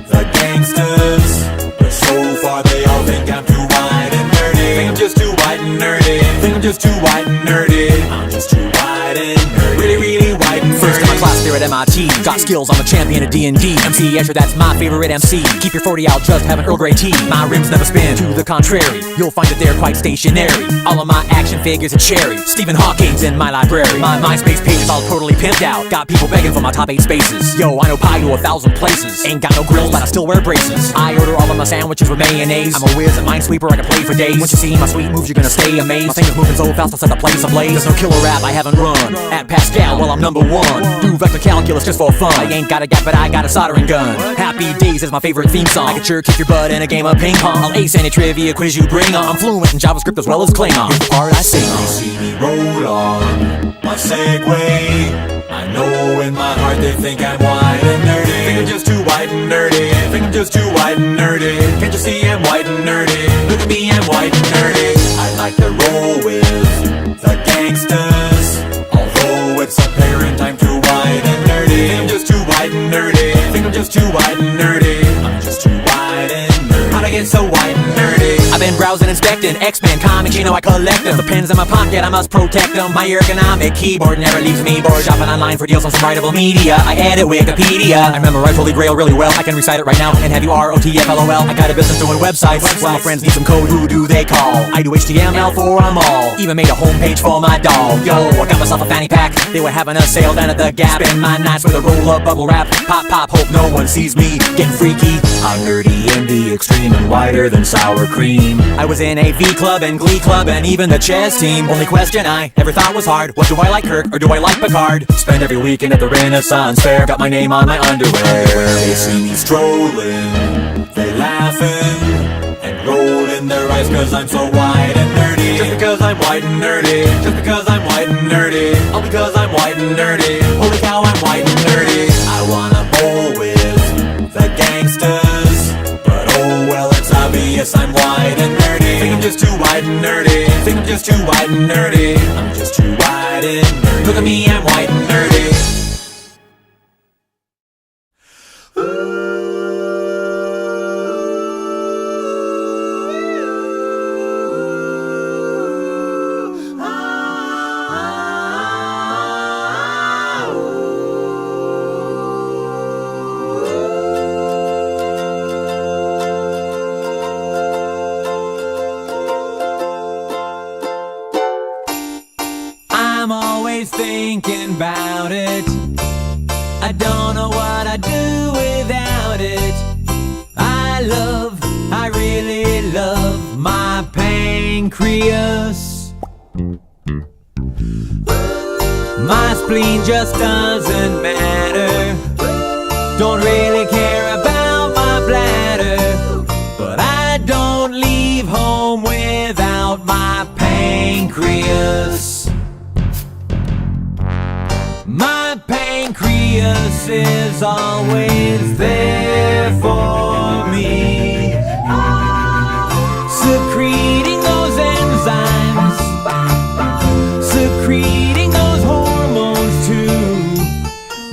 the gangsters, but so far they all think I'm too white and nerdy. Think I'm just too white and nerdy. Think I'm just too white and nerdy. I'm just too white and nerdy. Really, really white and nerdy. First in my class there at MIT. Got skills, I'm a champion of D&D. MC Escher, that's my favorite MC. Keep your 40 out, just have an Earl Grey tea. My rims never spin, to the contrary. You'll find that they're quite stationary. All of my action figures are cherry. Stephen Hawking's in my library. My MySpace page is all totally pimped out. Got people begging for my top 8 spaces. Yo, I know pie to 1,000 places. Ain't got no grills, but I still wear braces. I order all of my sandwiches with mayonnaise. I'm a whiz at Minesweeper, I can play for days. Once you see my sweet moves, you're gonna stay amazed. My fingers moving so fast, I'll set the place ablaze. There's no killer rap I haven't run. At Pascal, well, I'm number 1. Do vector calculus just for fun. I ain't got a gap, but I got a soldering gun. Happy Days is my favorite theme song. I can sure kick your butt in a game of ping pong. I'll ace any trivia quiz you bring on. I'm fluent in JavaScript as well as Klingon. Here's the part I sing on. They see me roll on my Segway. I know in my heart they think I'm white and nerdy. Think I'm just too white and nerdy. Think I'm just too white and nerdy. Can't you see I'm white and nerdy? Look at me, I'm white and nerdy. I like to roll with the gangsters, although it's apparent I'm too white and nerdy. Think I'm just too white and nerdy. Think I'm just too white and nerdy. I'm just too white and nerdy. How'd I get so white and nerdy? I've been browsing, inspecting X-Men comics, you know I collect them. The pens in my pocket, I must protect them. My ergonomic keyboard never leaves me bored. Shopping online for deals on some writable media. I edit Wikipedia. I memorize Holy Grail really well. I can recite it right now and have you ROTFLOL. I got a business doing websites. Well, my friends need some code, who do they call? I do HTML for them all. Even made a homepage for my dog. Yo, I got myself a fanny pack. They were having a sale down at the Gap. Spend my nights with a roll-up bubble wrap. Pop, pop, hope no one sees me getting freaky. I'm nerdy in the the extreme and whiter than sour cream. I was in a V club and Glee club and even the chess team. Only question I ever thought was hard, what do I like, Kirk or do I like Picard? Spend every weekend at the Renaissance Fair, got my name on my underwear. They see me strolling, they laughing and rolling their eyes cause I'm so white and nerdy. Just because I'm white and nerdy, just because I'm white and nerdy, all because I'm white and nerdy. Holy cow, I'm white and nerdy. I wanna bowl with the gangsters, but oh well, it's obvious I'm white and nerdy. Think I'm just too white and nerdy, think I'm just too white and nerdy. I'm just too white and nerdy. Look at me, I'm white and nerdy. I'm always thinking about it. I don't know what I'd do without it. I really love my pancreas. My spleen just doesn't matter. Don't really care about my bladder. But I don't leave home without my pancreas. My pancreas is always there for me, secreting those enzymes, secreting those hormones too,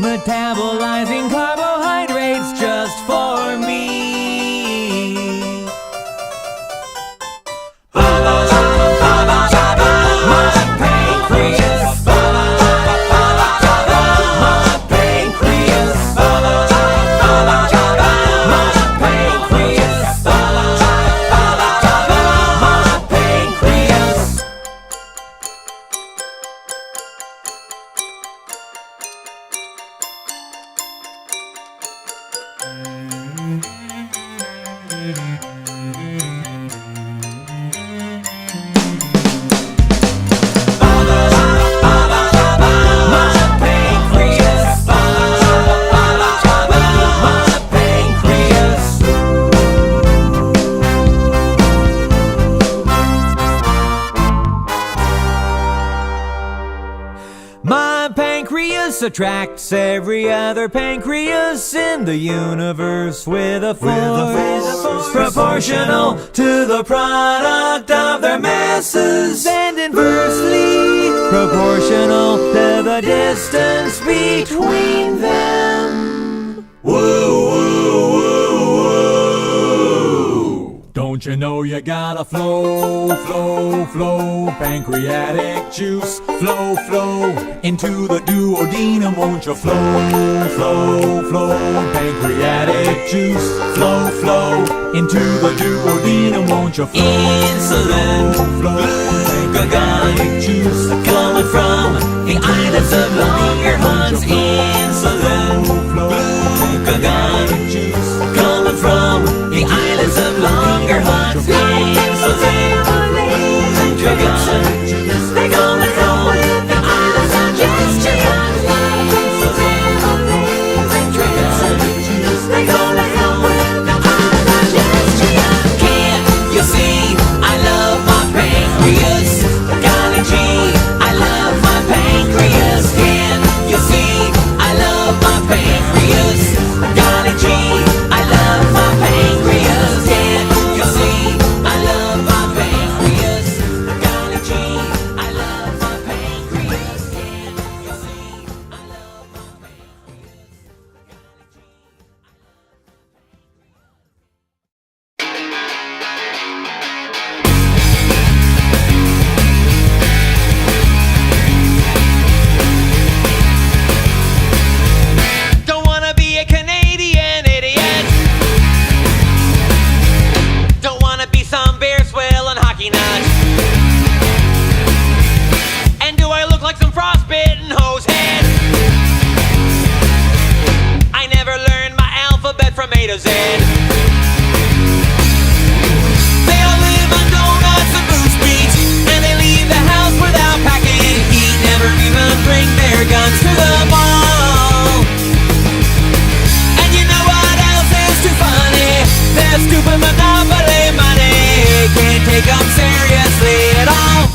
metabolizing carbohydrates just for me. My pancreas attracts every other pancreas in the universe with a force proportional to the product of their masses, and inversely proportional to the distance between them. Woo, woo, woo, woo. Don't you know you gotta flow, flow, flow, pancreatic juice, flow, flow, into the duodenum, won't you flow, flow, flow, pancreatic juice, flow, flow, into the duodenum, won't you flow, Insulin, flow, pancreatic juice, coming from the islands of Langerhans. Insulin, flow, glucagon, juice, coming from the islands of Langerhans. Insulin, glucagon, they coming from the islands of Gestian. Insulin, glucagon, they coming from the islands of Gestian. Can't you see I love my pancreas? Golly gee, I love my pancreas. Can't you see I love my pancreas? Golly gee, I love my pancreas. Can't you see I love my pancreas? Golly gee, I love my pancreas. Can't you see I love my pancreas? Don't wanna be a Canadian idiot. Don't wanna be some beer swill and hockey nut. And do I look like some frostbitten hose head? I never learned my alphabet from A to Z. stupid monopoly money. Can't take them seriously at all.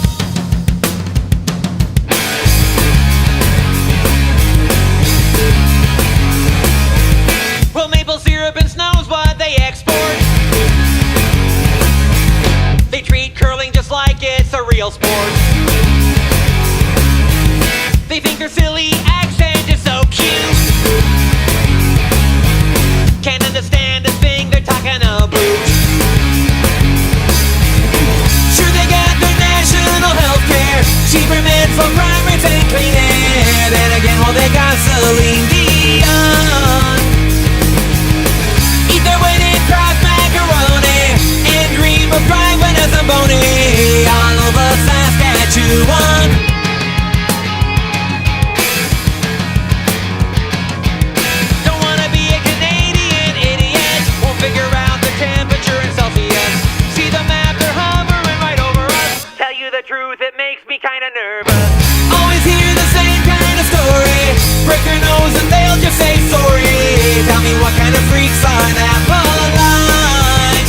Well, maple syrup and snow's what they export. They treat curling just like it's a real sport. They think their silly accent is so cute. Can't understand a thing they're talking about. Sure, they got their national health care, cheaper men for crime rates and clean air. Then again, well, they got Celine Dion. Eat their weight in Kraft macaroni and dream of driving a Zamboni all over Saskatchewan. Kinda nervous. Always hear the same kind of story. Break your nose and they'll just say sorry. Tell me what kind of freaks are that polite.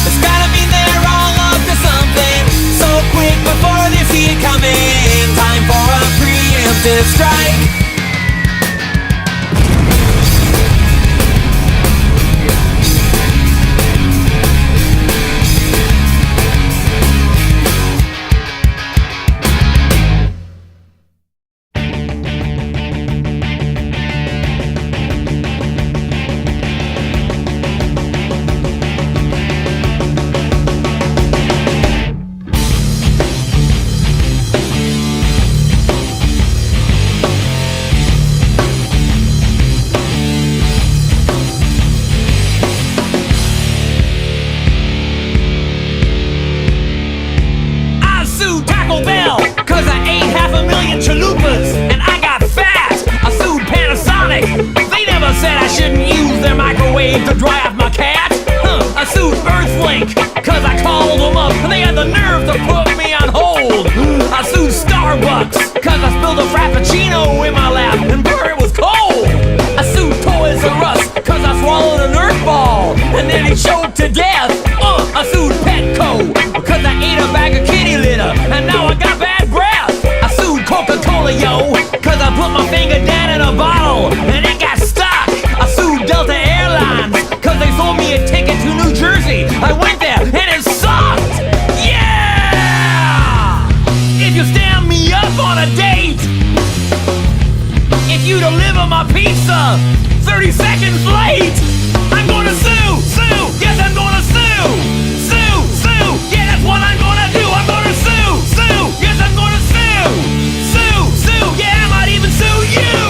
It's gotta mean they're all up to something. So quick before they see it coming. Time for a preemptive strike. Cause I ate 500,000 chalupas and I got fat. I sued Panasonic. They never said I shouldn't use their microwave to dry off my cat. I sued Earthlink cause I called them up and they had the nerve to put me on hold. I sued Starbucks cause I spilled a frappuccino in my lap and brr, it was cold. I sued Toys R Us cause I swallowed an earth ball and then he choked to death. I sued Petco cause I ate a bag of kitty litter and now I got bad breath. I sued Coca-Cola, yo, cause I put my finger down in a bottle and it got stuck. I sued Delta Airlines cause they sold me a ticket to New Jersey. I went there and it sucked. Yeah! If you stand me up on a date, if you deliver my pizza 30 seconds late, I'm gonna sue, sue, yes I'm gonna sue, sue, sue, yeah that's what I'm gonna do, I'm gonna sue, sue, yes I'm gonna sue, sue, sue, yeah I might even sue you,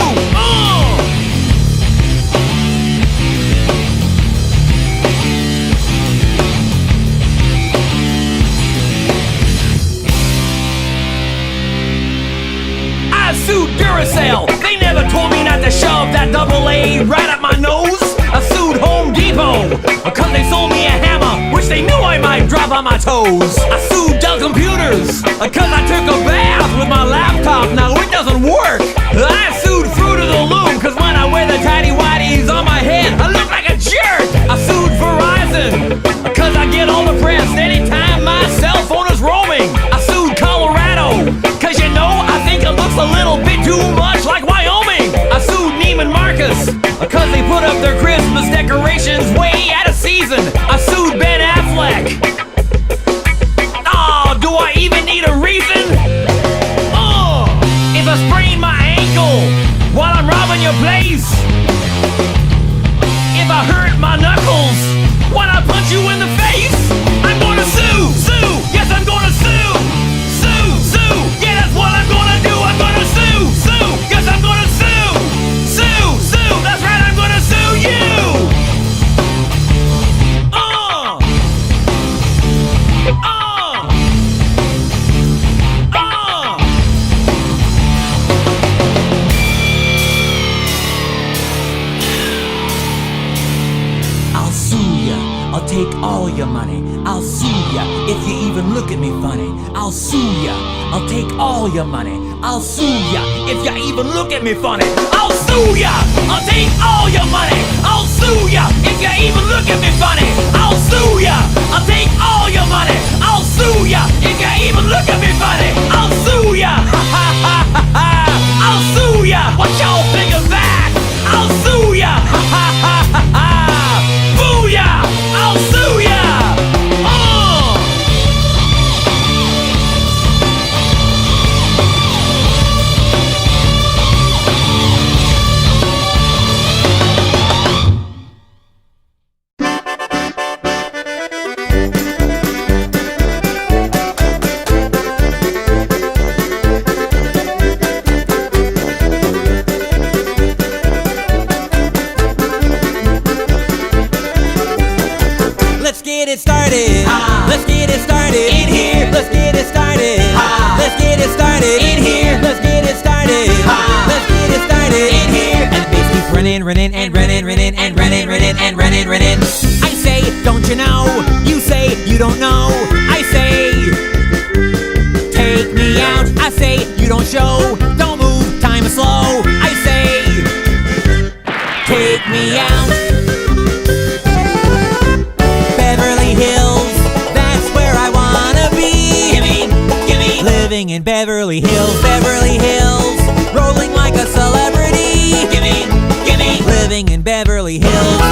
I sued Duracell, they never told me not to shove that AA right up my nose. I sued Home Depot because they sold me a hammer, which they knew I might drop on my toes. I sued Dell Computers because I took a bath with my laptop, now it doesn't work. I sued Fruit of the Loom because when I wear the tidy whities on my head, I look like a jerk. I sued Verizon because I get all the press anytime my cell phone is roaming. I sued Colorado because you know I think it looks a little bit too much like Wyoming. I sued Neiman Marcus because they put up their Christmas decorations way out of season. I sued Ben Affleck. Oh, do I even need a reason? Oh, if I sprain my ankle while I'm robbing your place, if I hurt my knuckles when I punch you in the face, I'm gonna sue, sue, yes I'm gonna sue, sue, sue, yeah that's what I'm gonna do, I'm gonna sue, sue, yes I'm gonna sue, sue, sue, that's right I'm gonna sue you. I'll sue ya, I'll take all your money. I'll sue ya if you even look at me funny. I'll sue ya, I'll take all your money. I'll sue ya if you even look at me funny. I'll sue ya, I'll take all your money. I'll sue ya if you even look at me funny, I'll sue ya. I'll take all your money, I'll sue ya. If you even look at me funny, I'll sue ya. Ha ha ha ha ha. I'll sue ya. What y'all think of that? I'll sue ya. Ha ha ha ha ha. Boo ya. I'll sue ya. Let's get it started. Let's get it started in here. Let's get it started. Let's get it started in here. Let's get it started. Let's get it started in here. And the bass keeps running, running, and running, running, and running, running, and running, running. I say, don't you know? You say, you don't know. I say, take me out. I say, you don't show. Don't move, time is slow. I say, take me out. Living in Beverly Hills, Beverly Hills, rolling like a celebrity. Gimme, living in Beverly Hills.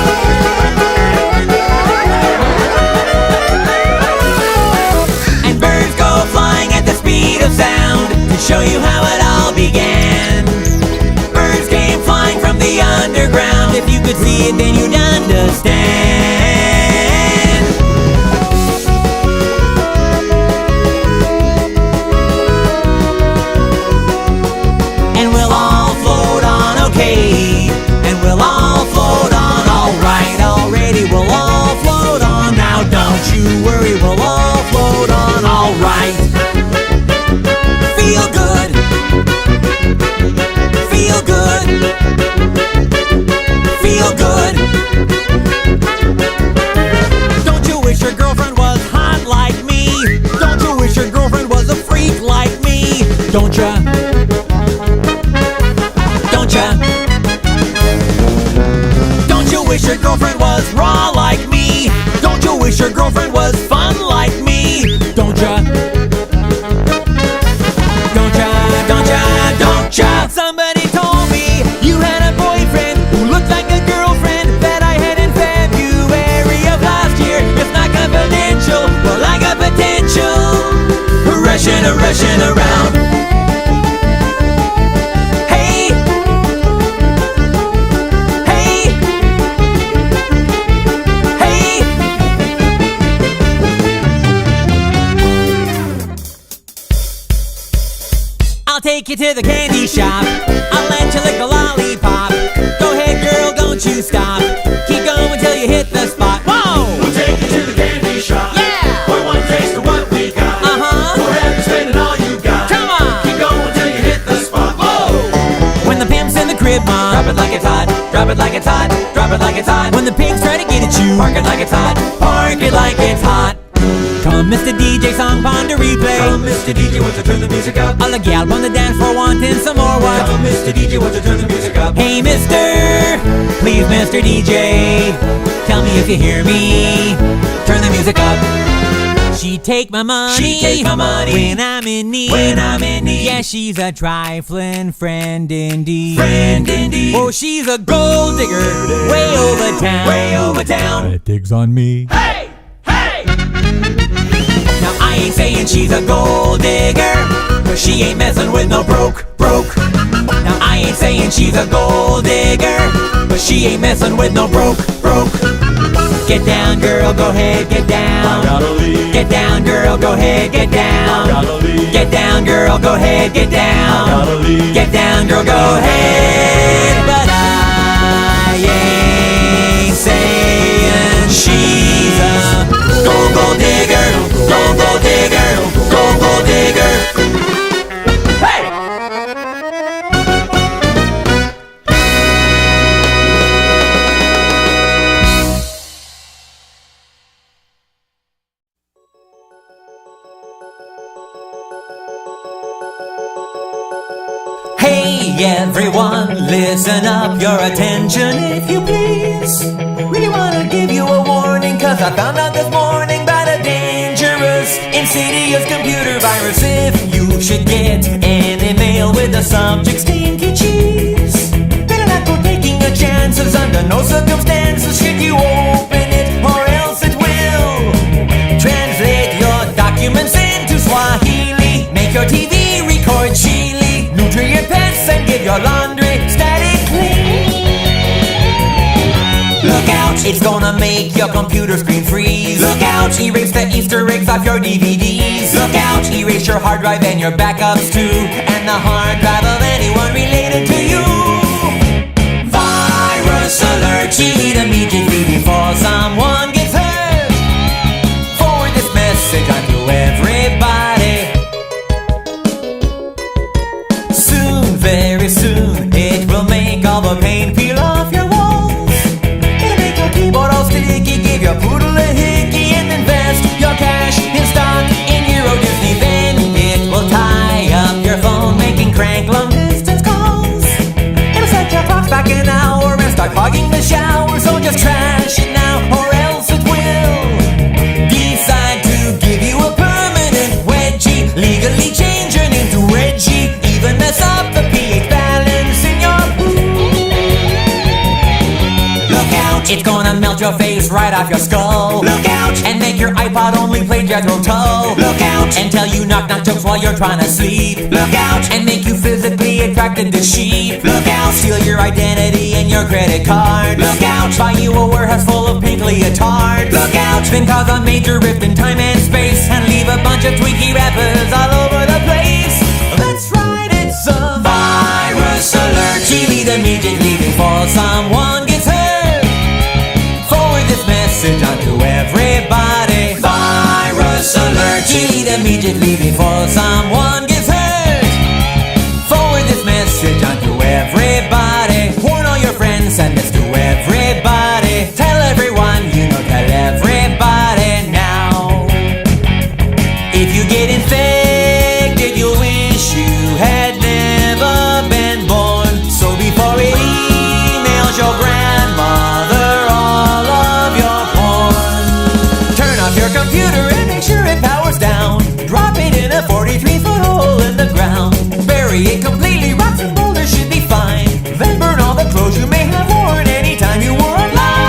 And birds go flying at the speed of sound to show you how it all began. Birds came flying from the underground. If you could see it, then you'd understand. And we'll all float on, alright, already, we'll all float on. Now don't you worry, we'll all float on, alright. Feel good. Feel good. Feel good. Don't you wish your girlfriend was hot like me? Don't you wish your girlfriend was a freak like me? Don't ya? Don't ya? Don't you wish your girlfriend was raw like me? Don't you wish your girlfriend was fun like me? Don't ya? Don't ya? Don't ya? Don't ya? Somebody told me you had a boyfriend who looked like a girlfriend that I had in February of last year. It's not confidential, but I got potential. Rushing around. I'll take you to the candy shop. I'll let you lick the lollipop. Go ahead, girl, don't you stop. Keep going till you hit the spot. Whoa! We'll take you to the candy shop. Yeah! For one taste of what we got. Uh-huh. Go ahead and spend it all you got. Come on! Keep going till you hit the spot. Whoa! When the pimp's in the crib, mom, Drop it like it's hot, drop it like it's hot, drop it like it's hot. when the pigs try to get at you, Park it like it's hot, park it like it's hot. come Mr. DJ, song pond to replay. Come, Mr. DJ, wants to turn the music up. All the gal on the dance floor wanting some more what? Come, Mr. DJ, wants to turn the music up. Hey mister, please Mr. DJ, tell me if you hear me, turn the music up. She take my money, She take my money when I'm in need. when I'm in need. Yeah, she's a trifling friend indeed. Friend indeed. Oh, she's a gold digger, way over town. Way over town. It digs on me. Hey! Hey! Now I ain't saying she's a gold digger, cause she ain't messing with no broke. Now I ain't saying she's a gold digger, but she ain't messing with no broke. Get down, girl, go ahead, get down. I gotta leave. Get down, girl, go ahead, get down. I gotta leave. Get down, girl, go ahead, get down. I gotta leave. Get down, girl, go ahead. But I ain't saying she's a gold digger, gold digger, gold digger. Hey! Hey everyone, listen up, your attention if you please. Really wanna give you a warning. 'cause I found out this morning about a dangerous, insidious computer virus. If you should get an email with the subject stinky cheese, better not go taking a chances. Under no circumstances should you open it, or else it will translate your documents into Swahili, make your TV record Chile, neuter your pets and give your laundry static clean. Look out, it's gonna make your computer screen freeze. Look out, erase the Easter eggs off your DVDs. Look out, erase your hard drive and your backups too, and the hard drive of anyone related to you. Virus alert, delete immediately before someone gets hurt. Forward this message onto everybody. Soon, very soon, it will make all the paint peel off your walls. It'll make your keyboard all sticky, give your poodle a hickey, and invest your cash in stock in Euro Disney. Then it will tie up your phone, making crank long distance calls. It'll set your clocks back an hour and start clogging the shower. So just trash it now, or else it will decide to give you a permanent wedgie. Legally change your name to Reggie, even mess up the pH balance in your pool. Look out, it's gonna melt your face right off your skull. Look out, and make your iPod only play Jethro Tull. Look out, and tell you knock-knock jokes while you're trying to sleep. Look out, and make you physically attracted to sheep. Look out, steal your identity and your credit card. Look out, buy you a warehouse full of pink leotards. Look out, then cause a major rift in time and space, and leave a bunch of tweaky rappers all over the place. That's right, it's a virus alert. Delete immediately before someone gets hurt. Forward this message onto everybody. Virus alert. Delete immediately before someone gets hurt. Forward this message onto everybody. Warn all your friends, send this to everybody. Tell everyone you know, tell everybody now. If you get infected, you'll wish you had never been born. So before it emails your grandmother all of your porn, turn off your computer and make sure it powers down. Drop it in a 43-foot hole in the ground. Bury it completely, rocks and boulders should be fine. Then burn all the clothes you may have worn anytime you were alive.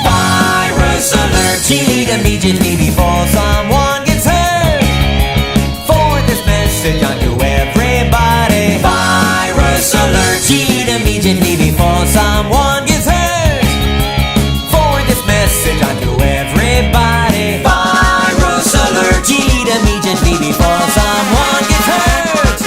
Virus alert. Delete immediately before someone gets hurt. Forward this message onto everybody. Virus alert. Delete immediately before someone gets hurt. Forward this message onto everybody. Virus alert. Delete immediately before someone gets hurt.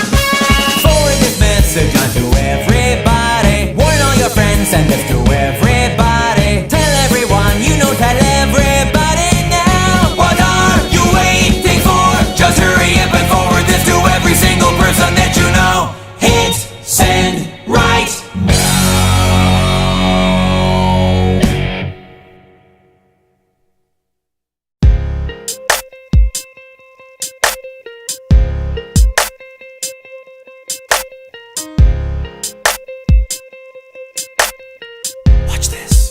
Forward this message onto everybody. Warn all your friends, send this to everybody. Tell everyone you know, tell everybody now. What are you waiting for? Just hurry up and forward this to every single person that you know. Hit send right now. Watch this.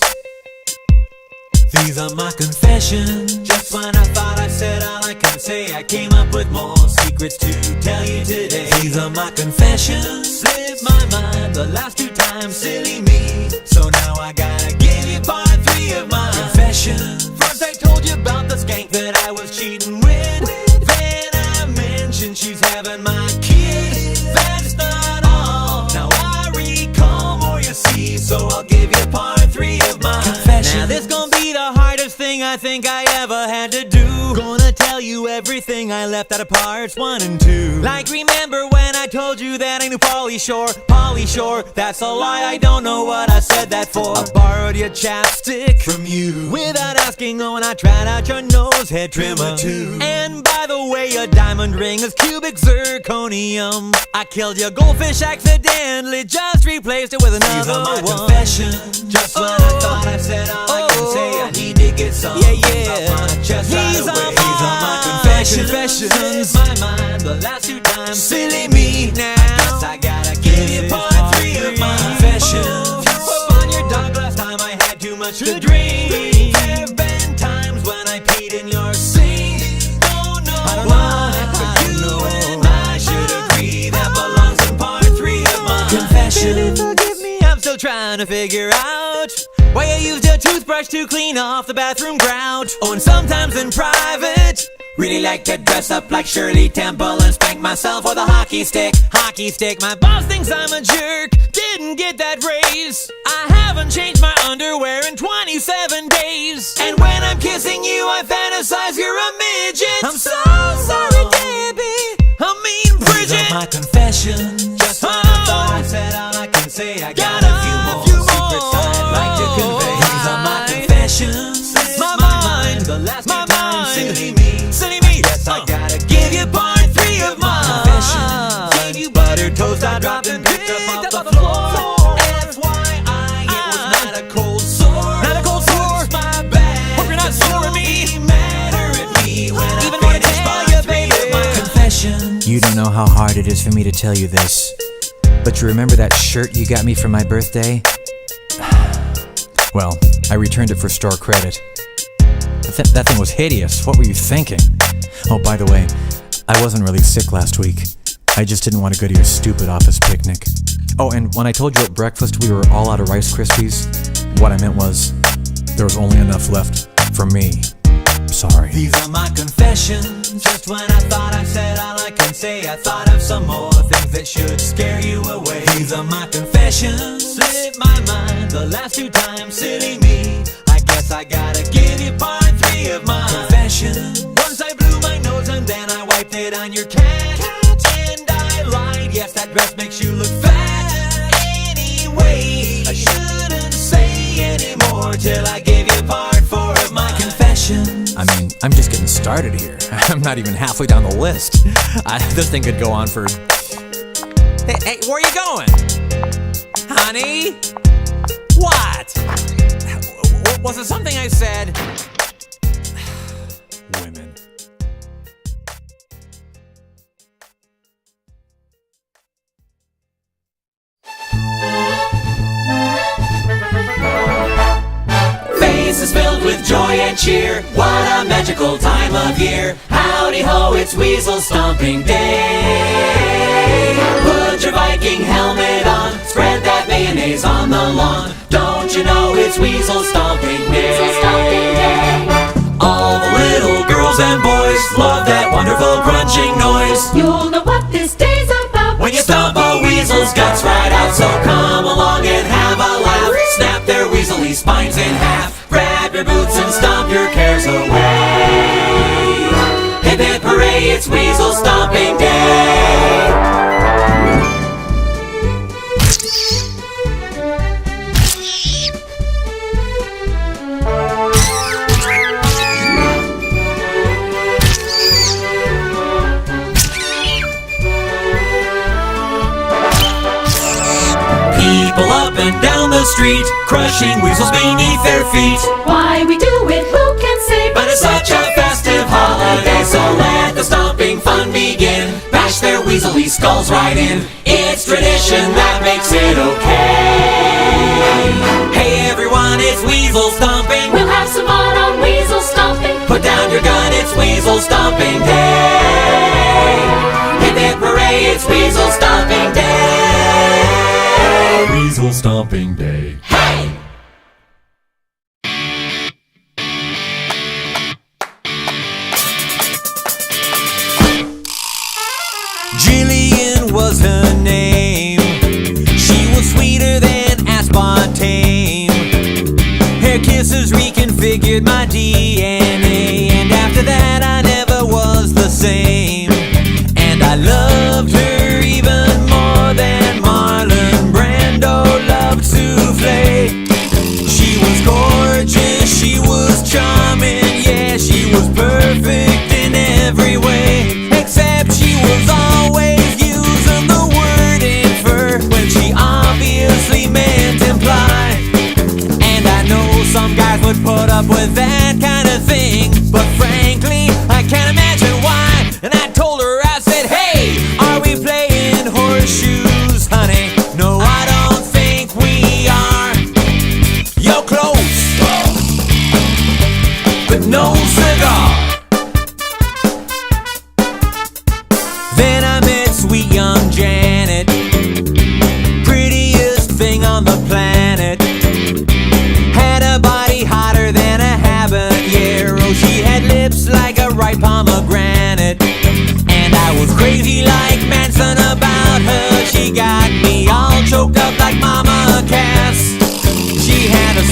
These are my confessions. Just when I thought I said all I can say, I came up with more secrets to tell you today. These are my confessions. Slipped my mind the last two times, silly me. So now I gotta give you part 3 of my confessions. First I told you about the skank that I was cheating with. Then I mentioned she's having my kid. That's not all. Now I recall more, you see. So I'll give you part 3 of my confessions. Now this gonna be the hardest thing I think I ever had to do. Gonna tell you everything I left out of parts 1 and 2. Like remember when I told you that I knew Pauly Shore? Pauly Shore, that's a lie, I don't know what I said that for. I borrowed your chapstick from you without asking, oh, and I tried out your nose hair trimmer too. And by the way, your diamond ring is cubic zirconium. I killed your goldfish accidentally, just replaced it with another one. These are my confessions. Just when I thought I said all I can say, I need to get some off my chest right away. These are my confessions. My mind the last 2 times, silly me. Now I guess I gotta give you part 3 of my confessions. Up on your dog last time I had too much much to drink. There've been times when I peed in your sink. Don't know why, but you and I should agree that belongs in part 3 of my confession. Baby, forgive me, I'm still trying to figure out why you used a toothbrush to clean off the bathroom grout. Oh, and sometimes in private, really like to dress up like Shirley Temple and spank myself with a hockey stick. Hockey stick, my boss thinks I'm a jerk. Didn't get that raise. I haven't changed my underwear in 27 days. And when I'm kissing you, I fantasize you're a midget. I'm so sorry, Debbie. I mean, Bridget. These are my confessions. Just when I thought I said all I can say, I got a few more secrets I'd like to convey. These are my confessions. My mind, the last few times, silly me. Silly me. Yes, I gotta give you part 3 of my confessions. Gave you buttered toast I dropped and picked up off the floor. FYI, it was not a cold sore. Not a cold sore. It's my bad. Hope you're not sore at me. Matter at me when even I finish part 3 of my confessions. You don't know how hard it is for me to tell you this, but you remember that shirt you got me for my birthday? Well, I returned it for store credit. That thing was hideous. What were you thinking? Oh, by the way, I wasn't really sick last week. I just didn't want to go to your stupid office picnic. Oh, and when I told you at breakfast we were all out of Rice Krispies, what I meant was there was only enough left for me. Sorry. These are my confessions. Just when I thought I said all I can say, I thought of some more things that should scare you away. These are my confessions. Slipped my mind the last 2 times, silly me. I guess I gotta give you part 3 of my confession. Once I blew my nose and then I wiped it on your cat. And I lied, yes, that dress makes you look fat. Anyway, I shouldn't say anymore till I give you part 4 of my confession. I mean, I'm just getting started here. I'm not even halfway down the list. This thing could go on for... Hey, where are you going? Honey? What? Was it something I said? Women. Faces filled with joy and cheer. What a magical time of year. Howdy ho, it's Weasel Stomping Day. Put your Viking helmet on. Spread that mayonnaise on the lawn. Don't you know it's Weasel Stomping Day? All the little girls and boys love that wonderful crunching noise. You'll know what this day's about When you stomp a weasel's guts right out. So come along and have a laugh. Snap their weaselly spines in half. Grab your boots and stomp your cares away. Hip hip hooray, it's Weasel Stomping Day. People up and down the street, crushing weasels beneath their feet. Why we do it, who can say? But it's such a festive holiday, so let the stomping fun begin. Bash their weaselly skulls right in. It's tradition that makes it okay. Hey everyone, it's Weasel Stomping. We'll have some fun on Weasel Stomping. Put down your gun, it's Weasel Stomping Day. Hip hip hooray, it's Weasel Stomping Day. Weasel Stomping Day. Hey! Jillian was her name. She was sweeter than aspartame. Her kisses reconfigured my DNA. And after that I never was the same. And I loved her even more than Marlon Brando loved souffle. She was gorgeous, she was charming, yeah, she was perfect in every way. Except she was always using the word infer when she obviously meant imply. And I know some guys would put up with that kind of thing, but frankly, I can't imagine why. And I told her, I said, hey, are we playing horseshoes, honey? No, I don't think we are. You're close,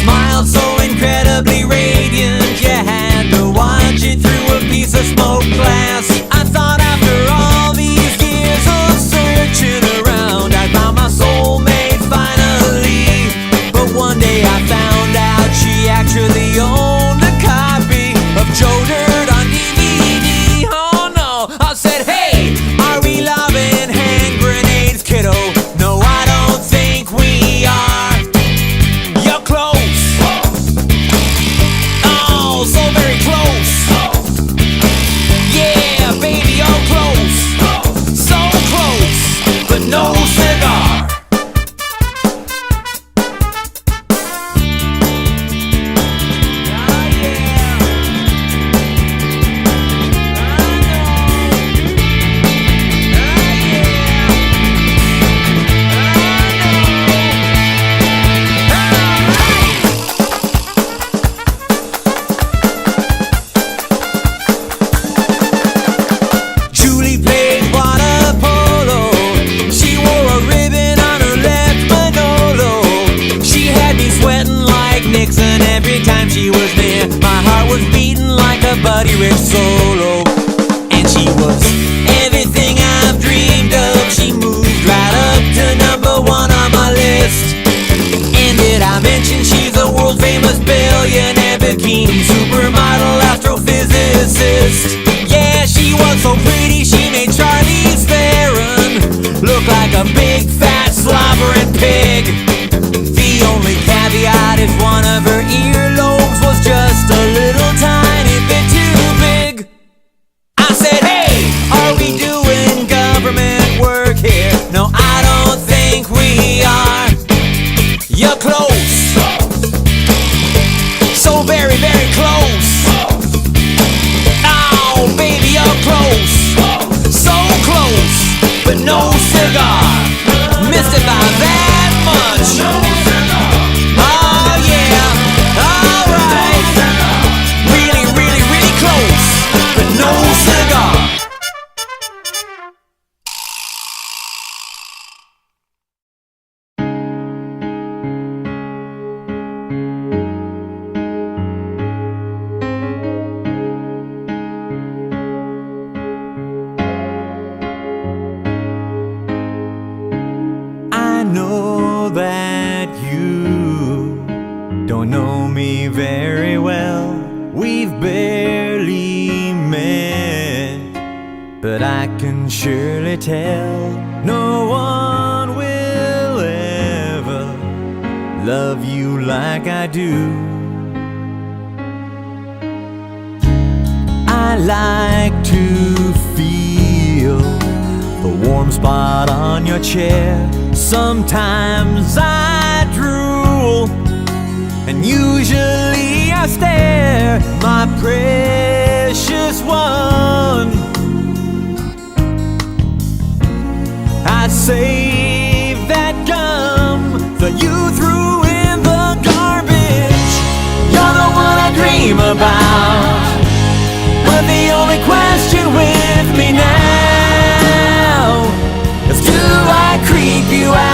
smile so incredibly radiant, you had to watch it through a piece of smoke glass. I thought after all these years of searching around, I found my soulmate finally. But one day I found out she actually owned a copy of Joe Dirt on DVD. Oh no, I said, hey, are we loving hand grenades, kiddo? No, I don't think we are. You're close. Oh, so very close. Yeah, baby, you're close. So close, but no cigar. Julie played water polo. She wore a ribbon on her left manolo. She had me sweating like Nixon every time she was near. My heart was beating like a Buddy Rich solo. And she was everything I've dreamed of. She moved right up to #1 on my list. And did I mention she's a world famous billionaire, bikini supermodel, astrophysicist? Yeah, she was so pretty she made Charlize Theron look like a big fat slobbering pig. The only caveat is one of her earlobes was just a little tiny bit too big. I said, hey, are we doing government work here? No, I don't think we are. You're close. So very, very close. Oh, baby, you're close. So close, but no cigar. Missed it by that much. Oh, yeah. All right. Really, really, really close, but no cigar. I know that you don't know me very well. We've barely met, but I can surely tell no one will ever love you like I do. I like to feel the warm spot on your chair. Sometimes I drool, and usually I stare. My precious one, I'd save that gum that you threw in the garbage. You're the one I dream about, but the only question with me now is, do I creep you out?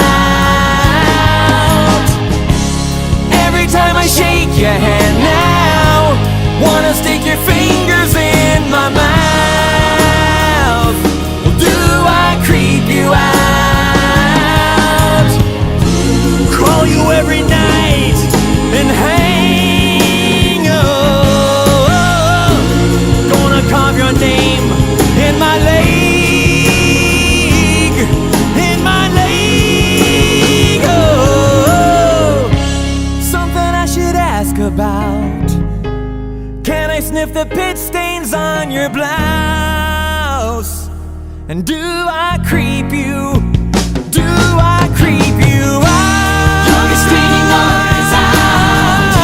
Every time I shake your hand now, wanna stick your fingers in my mouth. Well, do I creep you out? Call you every night and hang up. Gonna carve your name in my leg, in my leg. Oh, something I should ask about. Can I sniff the pit stains on your blouse? And do I creep you? Do I creep you out? You're just streaming on his eyes.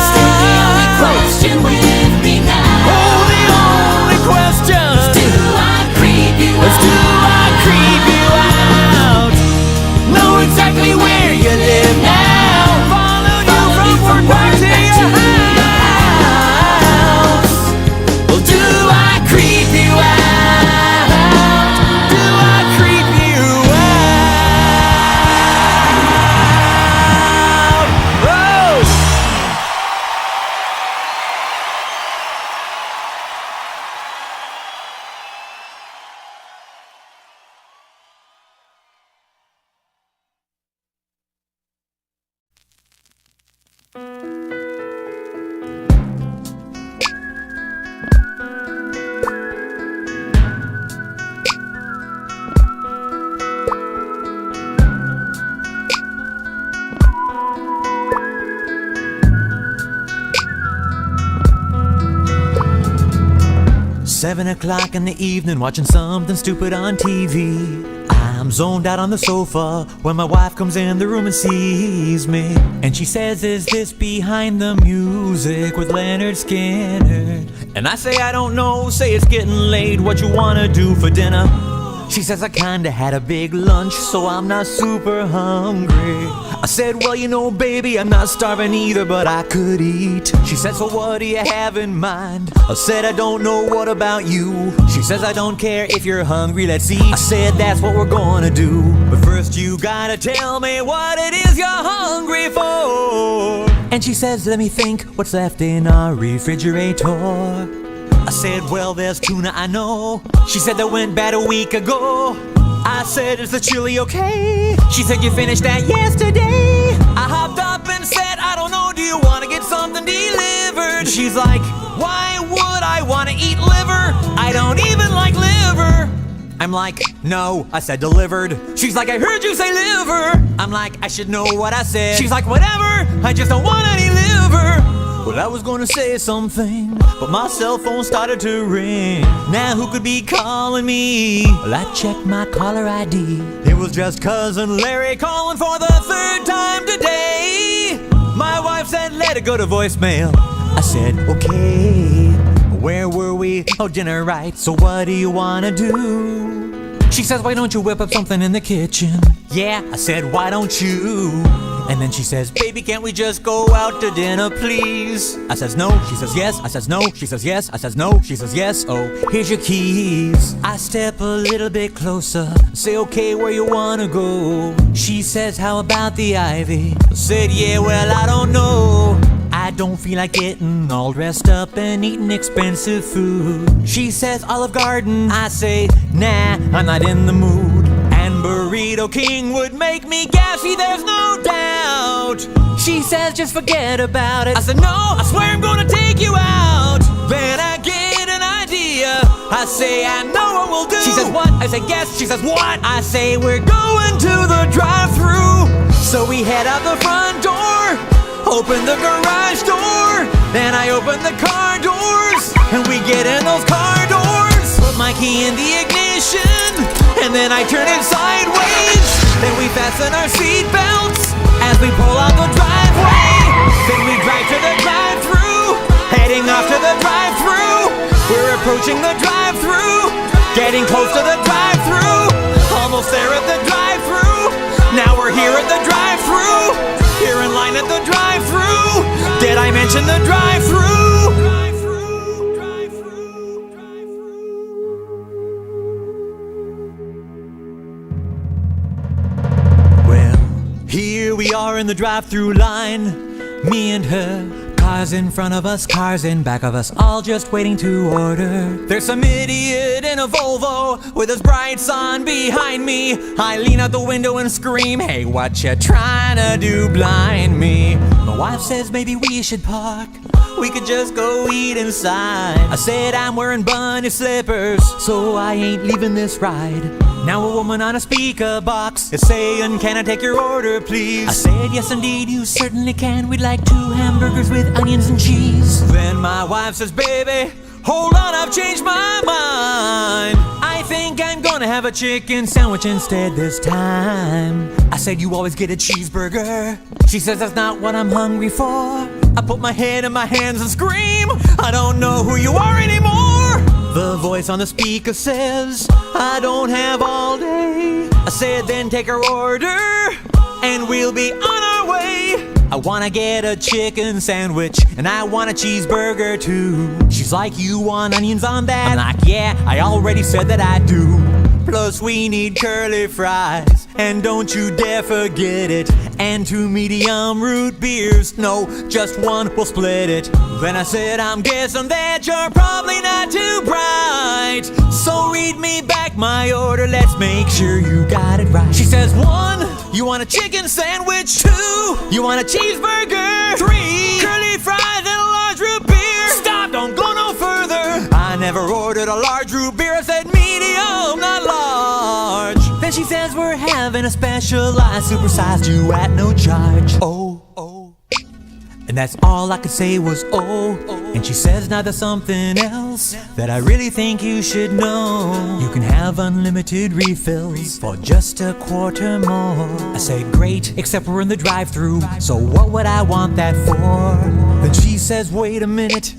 Still the only question with me now. Oh, the only question is, do I creep you is, do I out? creep you out? Know exactly where you live now. Follow you from work to your house. Well, do I creep you out? Do I creep you 7 o'clock in the evening, watching something stupid on TV. I'm zoned out on the sofa when my wife comes in the room and sees me. And she says, "Is this Behind the Music with Leonard Skinner?" And I say, "I don't know." Say, "It's getting late, what you wanna do for dinner?" She says, "I kinda had a big lunch, so I'm not super hungry." I said, "Well, you know, baby, I'm not starving either, but I could eat." She said, "So what do you have in mind?" I said, "I don't know, what about you?" She says, "I don't care if you're hungry, let's eat." I said, "That's what we're gonna do. But first you gotta tell me what it is you're hungry for." And she says, "Let me think, what's left in our refrigerator?" I said, "Well, there's tuna, I know." She said, "That went bad a week ago." I said, "Is the chili okay?" She said, "You finished that yesterday." I hopped up and said, "I don't know, do you want to get something delivered?" She's like, "Why would I want to eat liver? I don't even like liver." I'm like, "No," I said, "delivered." She's like, "I heard you say liver." I'm like, "I should know what I said." She's like, "Whatever, I just don't want any liver." Well, I was gonna say something, but my cell phone started to ring. Now who could be calling me? Well, I checked my caller ID. It was just Cousin Larry calling for the 3rd time today. My wife said, "Let it go to voicemail." I said, "Okay." Where were we? Oh, dinner, right. So what do you wanna do? She says, "Why don't you whip up something in the kitchen?" Yeah, I said, "Why don't you?" And then she says, "Baby, can't we just go out to dinner, please?" I says, "No." She says, "Yes." I says, "No." She says, "Yes." I says, "No." She says, "Yes." "Oh, here's your keys." I step a little bit closer, say, "Okay, where you wanna go?" She says, "How about the Ivy?" I said, "Yeah, well, I don't know. I don't feel like getting all dressed up and eating expensive food." She says, "Olive Garden." I say, "Nah, I'm not in the mood." And Burrito King would make me gassy, there's no doubt. She says, "Just forget about it." I said, "No, I swear I'm gonna take you out." Then I get an idea. I say, "I know what we'll do." She says, "What?" I say, "Guess." She says, "What?" I say, "We're going to the drive-thru." So we head out the front door, open the garage door, then I open the car doors, and we get in those car doors. Put my key in the ignition, and then I turn it sideways. Then we fasten our seat belts as we pull out the driveway. Then we drive to the drive-thru, heading off to the drive-thru. We're approaching the drive-thru, getting close to the drive-thru. Almost there at the drive-thru. Now we're here at the drive-thru. Here in line at the drive-thru. Did I mention the drive-thru? Well, here we are in the drive-thru line, me and her. Cars in front of us, cars in back of us, all just waiting to order. There's some idiot in a Volvo with his brights on behind me. I lean out the window and scream, "Hey, what you trying to do, blind me?" My wife says maybe we should park, we could just go eat inside. I said, "I'm wearing bunny slippers, so I ain't leaving this ride." Now a woman on a speaker box is saying, "Can I take your order, please?" I said, "Yes, indeed, you certainly can. We'd like 2 hamburgers with onions and cheese." Then my wife says, "Baby, hold on, I've changed my mind. I think I'm gonna have a chicken sandwich instead this time." I said, "You always get a cheeseburger." She says, "That's not what I'm hungry for." I put my head in my hands and scream, "I don't know who you are anymore." The voice on the speaker says, "I don't have all day." I said, "Then take our order, and we'll be on our way." I wanna get a chicken sandwich, and I want a cheeseburger too. She's like, "You want onions on that?" I'm like, "Yeah, I already said that I do." Plus we need curly fries, and don't you dare forget it. And 2 medium root beers, no, just one, we'll split it. Then I said, "I'm guessing that you're probably not too bright, so read me back my order, let's make sure you got it right." She says, 1, you want a chicken sandwich? 2, you want a cheeseburger? 3, curly fries and a large root beer. Stop, don't go no further. I never ordered a large root beer, I said medium, not large. Then she says, "We're having a special, I supersized you at no charge." Oh, oh. And that's all I could say was, oh, oh. And she says, now there's something else that I really think you should know. You can have unlimited refills for just a quarter more. I say, great, except we're in the drive-thru, so what would I want that for? Then she says, wait a minute,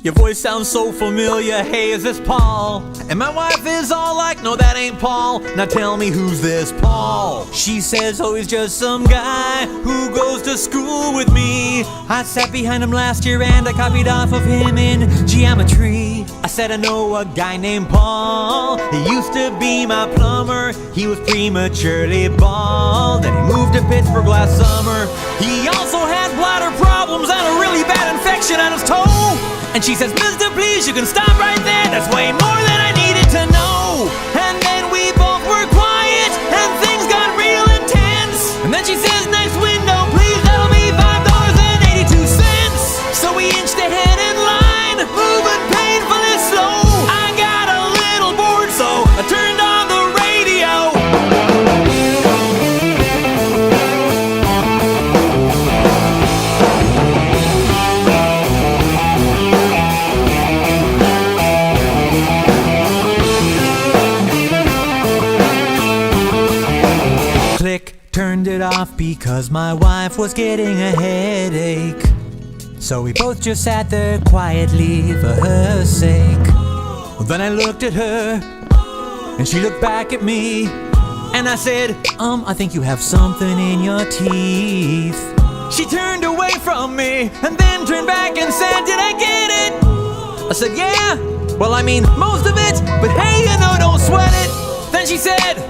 your voice sounds so familiar. Hey, is this Paul? And my wife is all like, no, that ain't Paul. Now tell me, who's this Paul? She says, oh, he's just some guy who goes to school with me. I sat behind him last year and I copied off of him in geometry. I said, I know a guy named Paul. He used to be my plumber. He was prematurely bald, and he moved to Pittsburgh last summer. He also had bladder problems and a really bad infection on his toe. And she says, mister, please, you can stop right there. That's way more than I needed to know. And then we both were quiet and things got real intense. And then she says, next window, please, that'll be $5.82. So we inched ahead in line, moving painfully slow. I got a little bored, so I turned on the radio. Click, turned it off because my wife was getting a headache. So we both just sat there quietly for her sake. Well, then I looked at her and she looked back at me, and I said, I think you have something in your teeth. She turned away from me and then turned back and said, did I get it? I said, yeah, well, I mean, most of it, but hey, you know, don't sweat it. Then she said,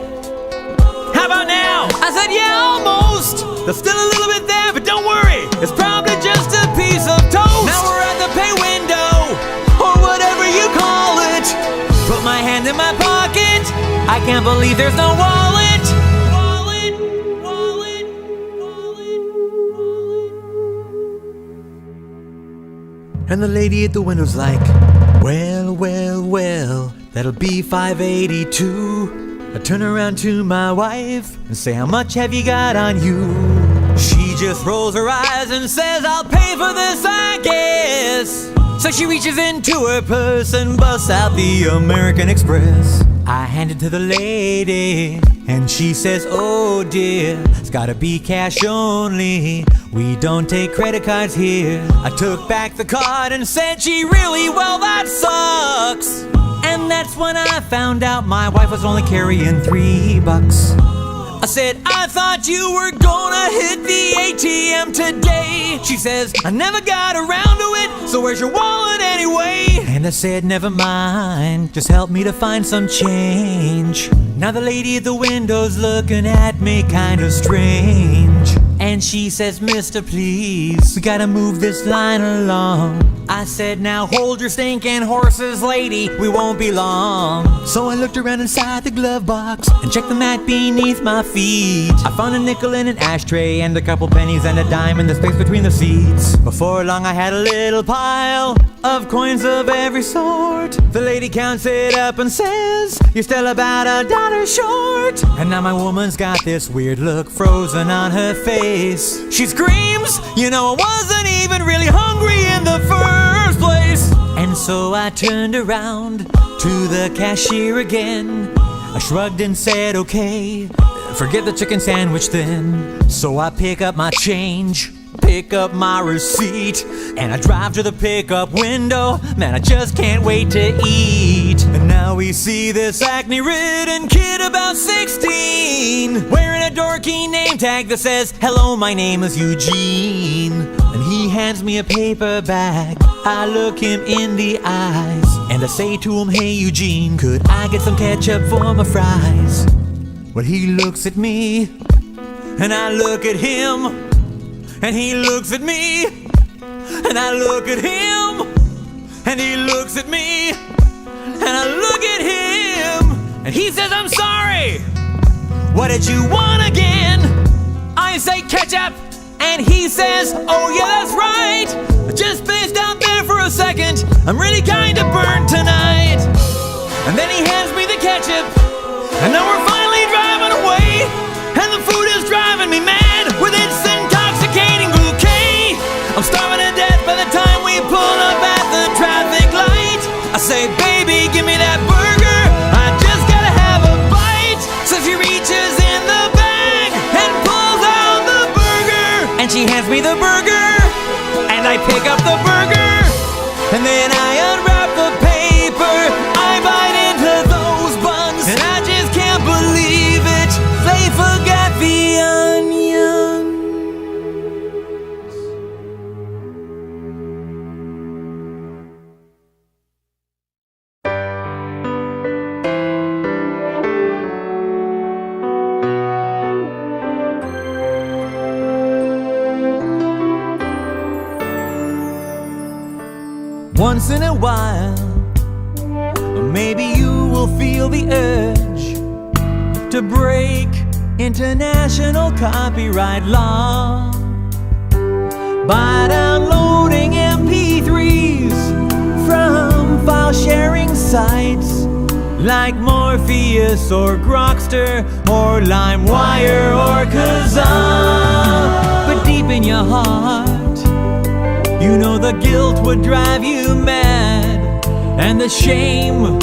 how about now? I said, yeah, almost. There's still a little bit there, but don't worry, it's probably just a piece of toast. Now we're at the pay window, or whatever you call it. Put my hand in my pocket, I can't believe there's no wallet. And the lady at the window's like, well, well, well, that'll be $5.82. I turn around to my wife and say, how much have you got on you? She just rolls her eyes and says, I'll pay for this, I guess. So she reaches into her purse and busts out the American Express. I hand it to the lady and she says, oh dear, it's gotta be cash only. We don't take credit cards here. I took back the card and said, gee, really? Well, that sucks. And that's when I found out my wife was only carrying $3. I said, I thought you were gonna hit the ATM today. She says, I never got around to it, so where's your wallet anyway? And I said, never mind, just help me to find some change. Now the lady at the window's looking at me kinda strange. And she says, mister, please, we gotta move this line along. I said, now hold your stinking horses, lady, we won't be long. So I looked around inside the glove box and checked the mat beneath my feet. I found a nickel in an ashtray and a couple pennies and a dime in the space between the seats. Before long I had a little pile of coins of every sort. The lady counts it up and says, you're still about $1 short. And now my woman's got this weird look frozen on her face. She screams, you know, I wasn't even really hungry in the first place. And so I turned around to the cashier again. I shrugged and said, okay, forget the chicken sandwich then. So I pick up my change, pick up my receipt, and I drive to the pickup window. Man, I just can't wait to eat. And now we see this acne-ridden kid about 16, wearing a dorky name tag that says, hello, my name is Eugene. And he hands me a paper bag. I look him in the eyes and I say to him, hey Eugene, could I get some ketchup for my fries? Well, he looks at me and I look at him, and he looks at me, and I look at him, and he looks at me, and I look at him, and he says, I'm sorry, what did you want again? I say ketchup, and he says, oh yeah, that's right, I just spaced out there for a second, I'm really kinda burned tonight. And then he hands me the ketchup, and now we're finally driving away, and the food is driving me mad with its intoxicating bouquet. I'm starving to death by the time we pull up I pick up the burger, and then I unwrap the paper. I bite into those buns, and I just can't believe it. They forgot the onions. Once in a while, maybe you will feel the urge to break international copyright law by downloading MP3s from file sharing sites like Morpheus or Grokster or LimeWire or Kazaa. But deep in your heart, you know the guilt would drive you mad, and the shame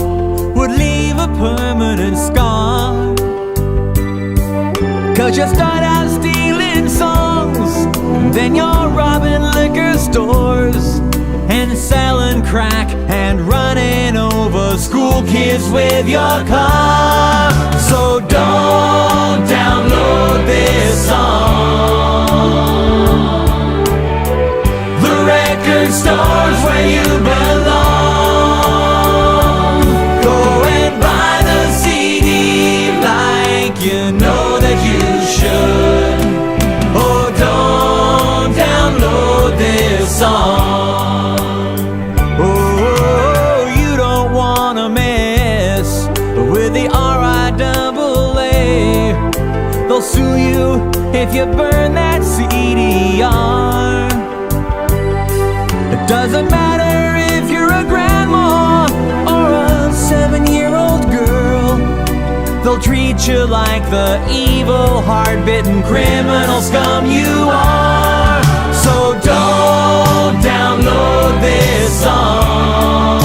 would leave a permanent scar. 'Cause you start out stealing songs, and then you're robbing liquor stores and selling crack and running over school kids with your car. So don't download this song. Record stores where you belong. Go and buy the CD like you know that you should. Oh, don't download this song. Oh, you don't wanna mess with the RIAA. They'll sue you if you burn that CDR. It doesn't matter if you're a grandma or a 7-year-old girl. They'll treat you like the evil, hard-bitten criminal scum you are. So don't download this song.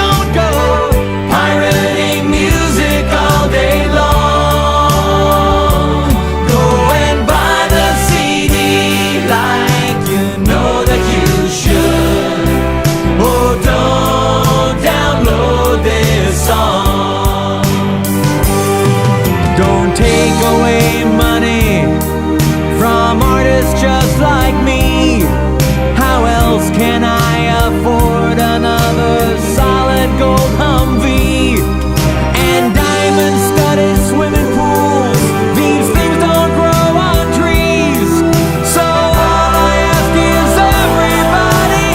Don't go pirating music all day long. Go and buy the CD like you know that you should. Oh, don't download this song. Don't take away money from artists just like me. How else can I afford another solid gold Humvee and diamond-studded swimming pools? These things don't grow on trees. So all I ask is everybody,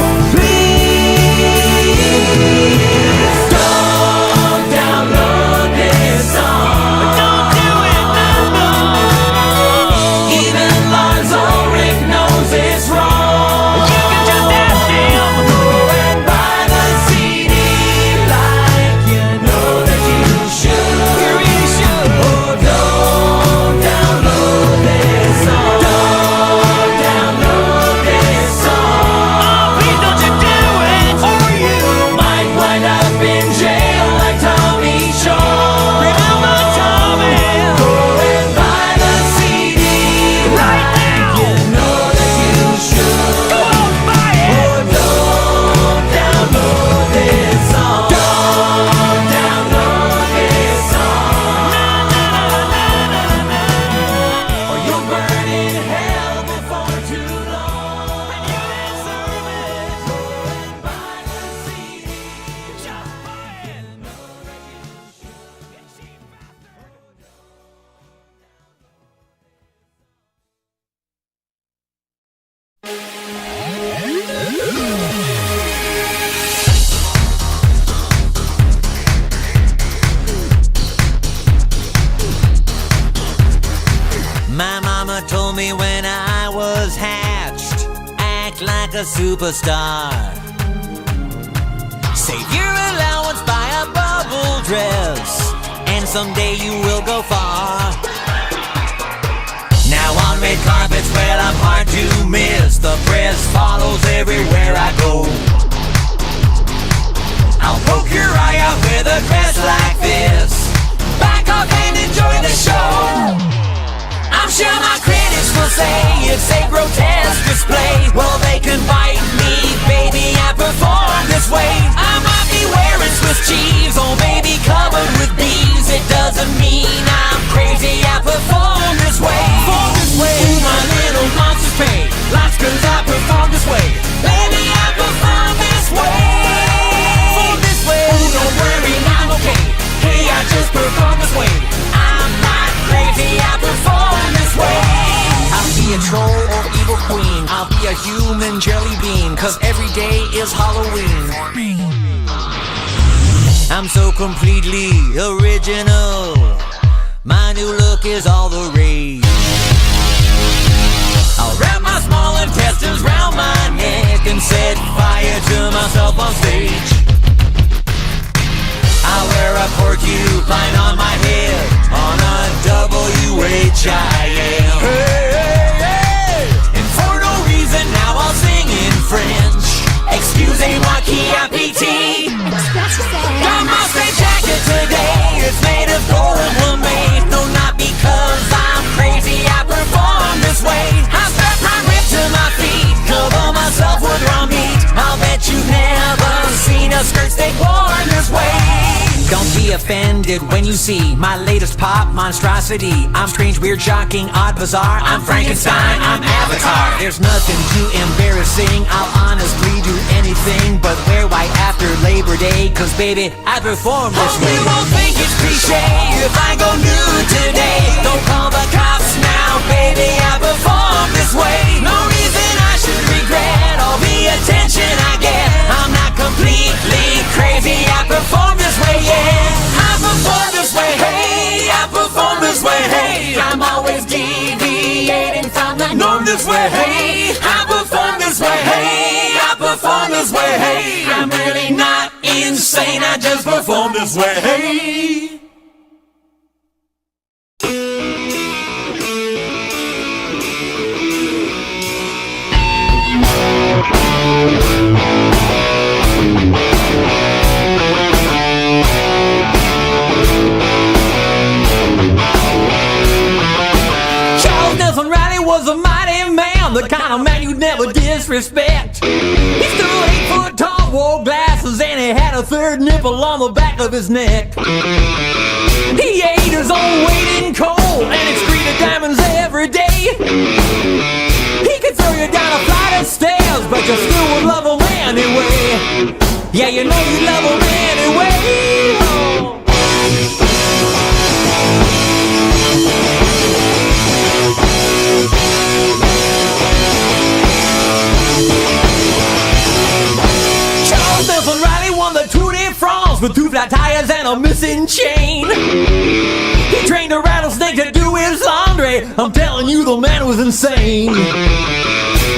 please don't download this song. Don't do it, no. Even Lars Ulrich knows it's wrong. You can just ask him. Go and buy the CD like you know that you should. You really should. Oh, don't download this song. Don't download this song. Oh, please don't you do it, or you might wind up in jail like Tommy Shaw. Remember Tommy? Go and buy the CD right now. You know that you should. Go on, buy it. Oh, don't download this song. Don't download this song. Or you'll burn in hell before too long. And you deserve it. Go and buy the CD. Just buy it. You know that you should. You cheap bastard. My mama told me when I was hatched, act like a superstar. Save your allowance, buy a bubble dress, and someday you will go far. Now on red carpets, well, I'm hard to miss. The press follows everywhere I go. I'll poke your eye out with a dress like this. Back off and enjoy the show. I'm sure my critics will say it's a grotesque display. Well, they Swiss cheese, oh baby, covered with bees. It doesn't mean I'm crazy, I perform this way. Ooh, my little monsters pay lots 'cause I perform this way. Baby, I perform this way. Ooh, don't worry, I'm okay. Hey, I just perform this way. I'm not crazy, I perform this way. I'll be a troll or evil queen, I'll be a human jelly bean, 'cause every day is Halloween for me. I'm so completely original, my new look is all the rage. I'll wrap my small intestines round my neck and set fire to myself on stage. I'll wear a porcupine on my head on a WHIM. And for no reason now I'll sing in French. Excusez-moi qui appétit. Got my straight jacket today, it's made of gold lame. No, not because I'm crazy, I perform this way. I strap my grip to my feet, cover myself with raw meat. I'll bet you've never seen a skirt stay worn this way. Don't be offended when you see my latest pop monstrosity. I'm strange, weird, shocking, odd, bizarre. I'm Frankenstein, I'm Avatar. There's nothing too embarrassing, I'll honestly do anything but wear white after Labor Day, 'cause baby, I perform this way. You won't think it's cliche if I go nude today. Don't call the cops now, baby, I perform this way. No reason I should regret all the attention I get. I'm not completely crazy, I perform this way, yeah. I perform this way, hey, I perform this way, hey. I'm always deviating from the norm this way, hey. I perform this way, hey, I perform this way, hey. I'm really not insane, I just perform this way, hey. Was a mighty man, the kind of man you'd never disrespect. He stood 8 foot tall, wore glasses, and he had a third nipple on the back of his neck. He ate his own weight in coal and excreted diamonds every day. He could throw you down a flight of stairs, but you still would love him anyway. Yeah, you know you love him anyway. Oh. Charles Nelson Riley won the Tour de France with 2 flat tires and a missing chain. He trained a rattlesnake to do his laundry. I'm telling you, the man was insane.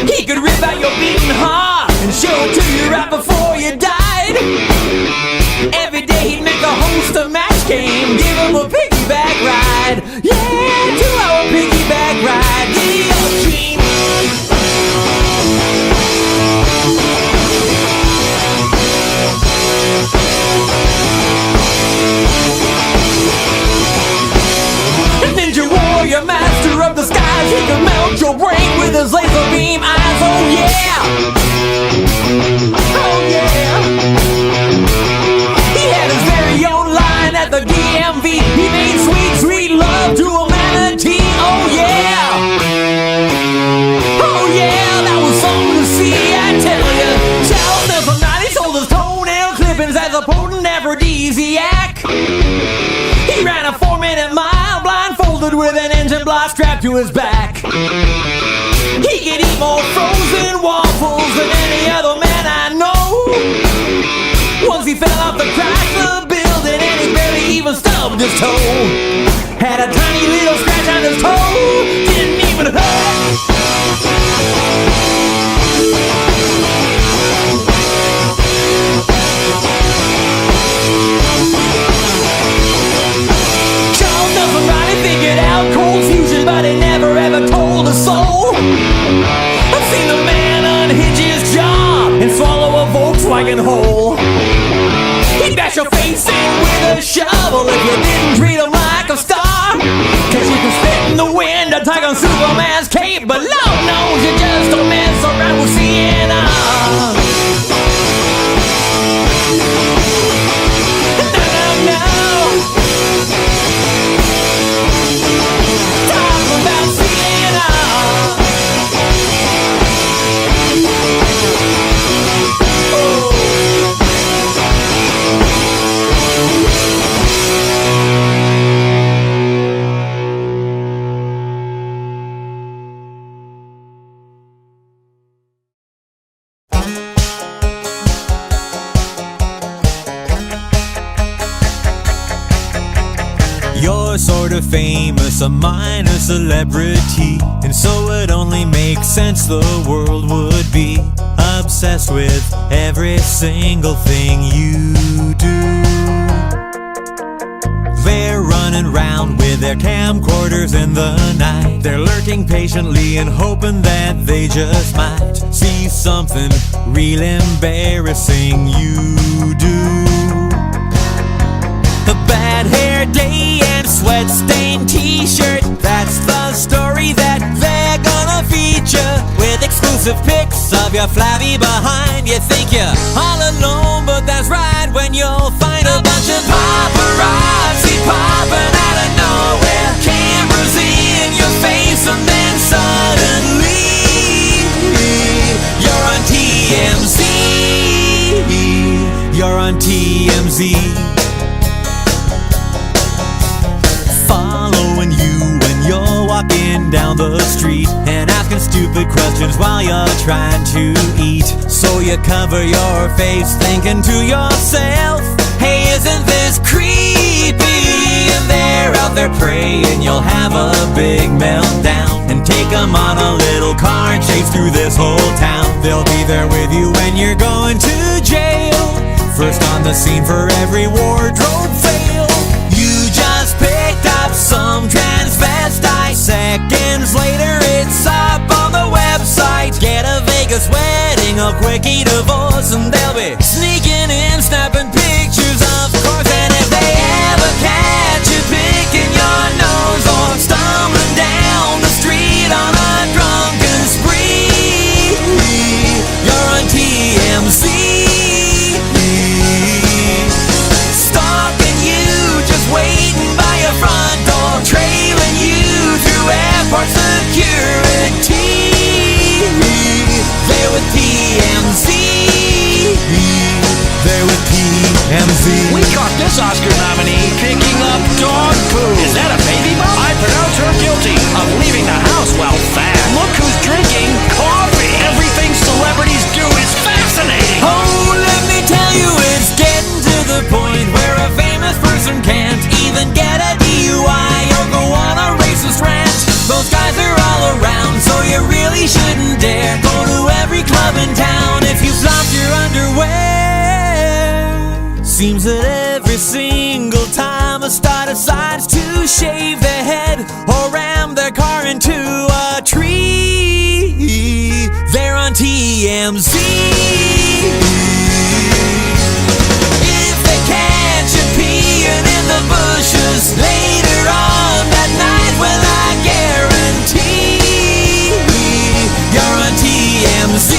He could rip out your beating heart and show it to you right before you died. Every day he'd make a host a match game, give him a piggyback ride. Yeah, 2-hour piggyback ride. The dream. Ninja warrior, master of the skies, he can melt your brain with his laser beam eyes. Oh yeah, oh yeah. He had his very own line at the DMV. He made sweet, sweet love to a manatee. Oh yeah, oh yeah, that was something to see, I tell ya. Charles Nelson Riley sold his toenail clippings as a potent aphrodisiac. He ran a 4-minute mile blindfolded with an engine block strapped to his back. He could eat more frozen waffles than any other man I know. Once he fell off the Chrysler building and he barely even stubbed his toe. Had a tiny little scratch on his toe, didn't even hurt. Charles Nelson Riley figured out cold fusion, but he never ever told a soul. I've seen a man unhinge his jaw and swallow a Volkswagen whole. He'd bash your face in with a shovel if you didn't treat him like a star. 'Cause you can spit in the wind, attack on Superman's cape, but Lord knows you just don't mess around with CNR. a famous, a minor celebrity. And so it only makes sense the world would be obsessed with every single thing you do. They're running round with their camcorders in the night. They're lurking patiently and hoping that they just might see something real embarrassing you do. A bad-haired day and sweat-stained t-shirt, that's the story that they're gonna feature. With exclusive pics of your flabby behind. You think you're all alone, but that's right, when you'll find a bunch of paparazzi popping out of nowhere. Cameras in your face, and then suddenly you're on TMZ. You're on TMZ. Following you when you're walking down the street, and asking stupid questions while you're trying to eat. So you cover your face thinking to yourself, hey, isn't this creepy? And they're out there praying you'll have a big meltdown, and take them on a little car chase through this whole town. They'll be there with you when you're going to jail, first on the scene for every wardrobe fail. You just picked up some transvestite, seconds later it's up on the website. Get a Vegas wedding, a quickie divorce, and they'll be sneaking in, snapping pictures, of course. And if they ever catch you picking your nose or stumbling down the street on a drunken spree, you're on TMZ. Stalking you, just waiting by your front door, trailing you through airport security. They're with TMZ. They're with TMZ. We caught this Oscar nominee picking up dog poo. Is that a baby bump? I pronounce her guilty of leaving the house while fat. Look who's drinking coffee. Everything celebrities do is fascinating. Oh, let me tell you, it's getting to the point where a famous person can't even get a DUI or go on a racist rant. Those guys are all around, so you really shouldn't dare go to every club in town if you flopped your underwear. Seems that every single time a star decides to shave their head or ram their car into a tree, they're on TMZ. If they catch you peeing in the bushes later on that night, well, I guarantee you're on TMZ.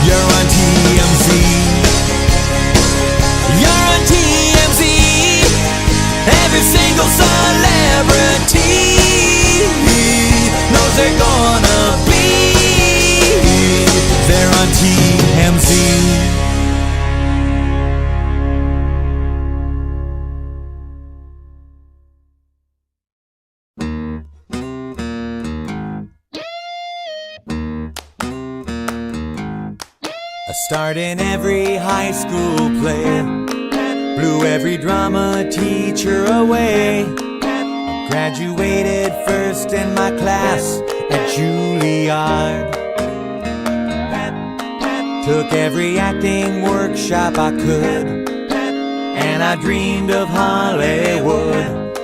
You're on TMZ. You're on TMZ. Every single celebrity knows they're gonna be. They're on TMZ. A start in every high school play blew every drama teacher away. I graduated first in my class at Juilliard. Took every acting workshop I could, and I dreamed of Hollywood,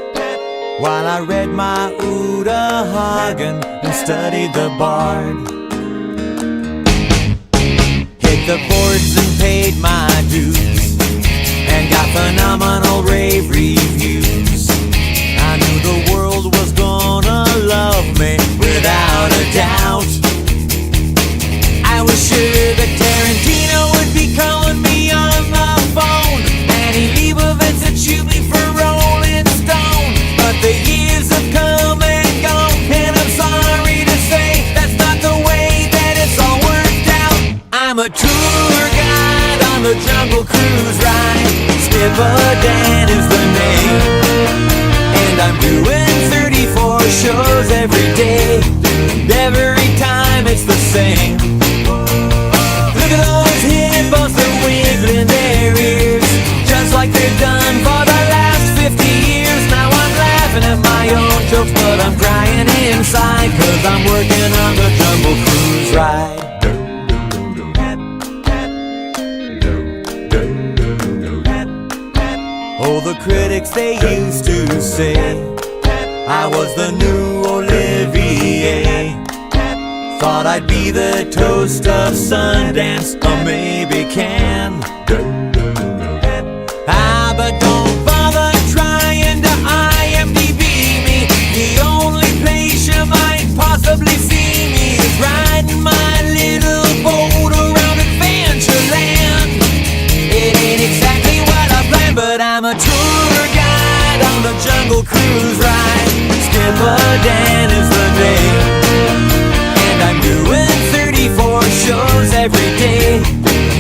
while I read my Uta Hagen and studied the Bard. Hit the boards and paid my dues, and got phenomenal rave reviews. I knew the world was gonna love me without a doubt. I was sure that Tarantino would be calling me on the phone, Annie Leibovitz would shoot me for Rolling Stone. But the years have come and gone, and I'm sorry to say that's not the way that it's all worked out. I'm a tour guide on the Jungle Cruise ride. Skipper Dan is the name, and I'm doing 34 shows every day. Every time it's the same. Look at those hippos, they're wiggling their ears, just like they've done for the last 50 years. Now inside, 'cause I'm working on the Jungle Cruise ride. Oh, the critics, they used to say I was the new Olivier. Thought I'd be the toast of Sundance, or maybe Cannes. But don't bother trying to IMDb me. The only place you might possibly see me is riding my little boat around Adventureland. It ain't exactly what I planned, but I'm a tour guide on the Jungle Cruise ride. Skipper Dan is the name, and I'm doing 34 shows every day,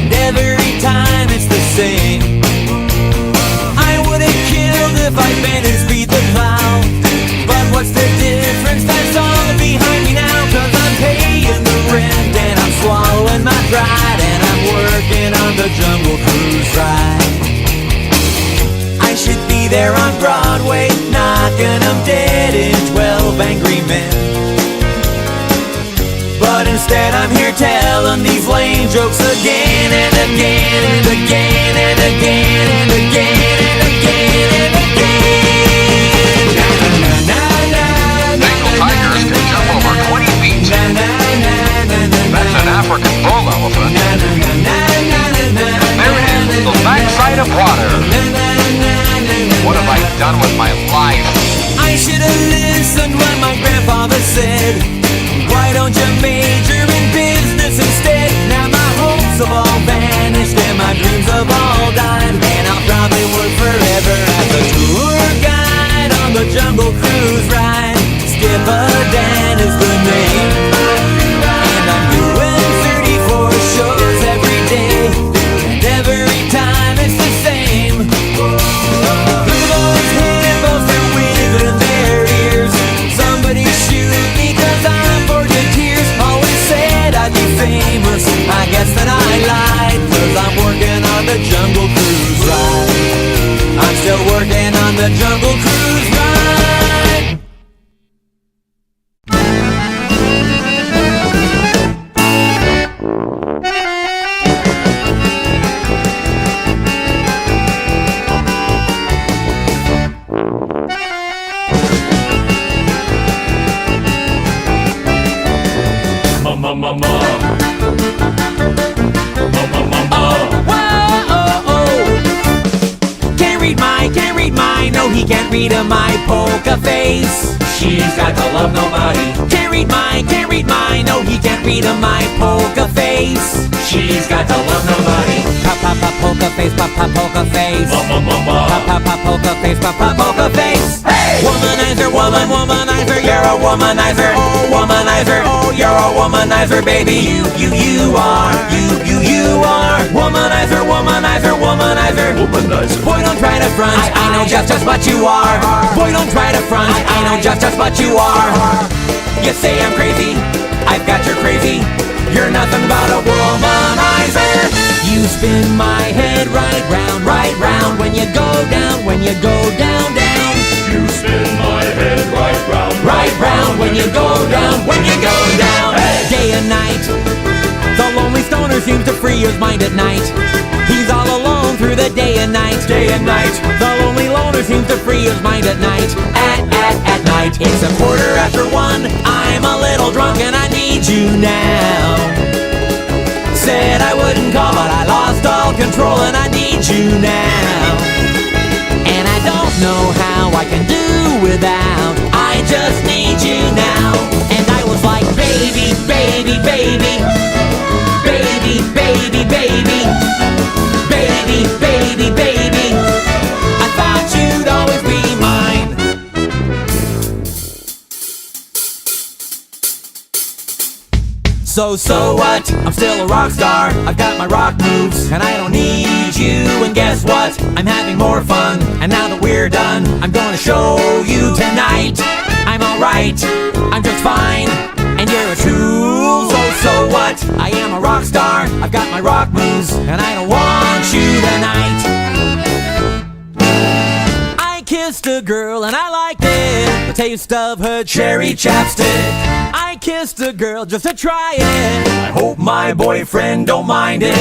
and every time it's the same. If I bend and speed the cloud, but what's the difference? That's all behind me now, 'cause I'm paying the rent and I'm swallowing my pride, and I'm working on the Jungle Cruise ride. I should be there on Broadway, knocking them dead in 12 Angry Men, but instead I'm here telling these lame jokes again and again and again and again and again and again and again. Tigers can jump over 20 feet. That's an African bull elephant. There it is, the backside of water. What have I done with my life? I should have listened when my grandfather said, why don't you major in business instead? Now my hopes have all vanished and my dreams have all died, and I'll probably work forever as a tour guide on the Jungle Cruise ride. Skipper Dan is the name, and I'm doing 34 shows every day, and every time it's the same. Look at those hippos, they're wiggling their ears. Somebody shoot me 'cause I'm bored to tears. Always said I'd be famous, I guess that I lied, 'cause I'm working on the Jungle Cruise ride. I'm still working on the Jungle Cruise ride. No, he can't read my poker face. She's got to love nobody. Can't read mine. No, he can't read my poker face. She's got to love nobody. Pop, pop, pop, poker face, pop, pop, poker face. Pop, pop, pop, poker face, pop, pop, poker face. Hey! Womanizer, woman, womanizer, you're a womanizer. Oh, womanizer, oh, you're a womanizer, baby. You are. You are. Womanizer, womanizer, womanizer. Boy, don't try to front. I know just what you are. Boy, don't try to front. I know just what you are. You say I'm crazy, I've got you crazy. You're nothing but a womanizer. You spin my head right round when you go down, down. You spin my head right Round when you go down, Hey! Day and night, the lonely stoner seems to free his mind at night. He's all alone through the day and night. The lonely loner seems to free his mind at night. At night. It's 1:15. I'm a little drunk and I need you now. Said I wouldn't call, but I lost all control and I need you now. And I don't know how I can do without. I just need you now. And I was like, baby, baby, baby. Baby, baby, baby. Baby, baby, baby. I thought you'd always be mine. So what? I'm still a rock star. I've got my rock moves, and I don't need you. And guess what? I'm having more fun. And now that we're done, I'm gonna show you tonight. I'm alright. I'm just fine. And you're a tool. So what? I am a rock star. I've got my rock moves, and I don't want you tonight. I kissed a girl and I liked it, the taste of her cherry chapstick. I kissed a girl just to try it. I hope my boyfriend don't mind it.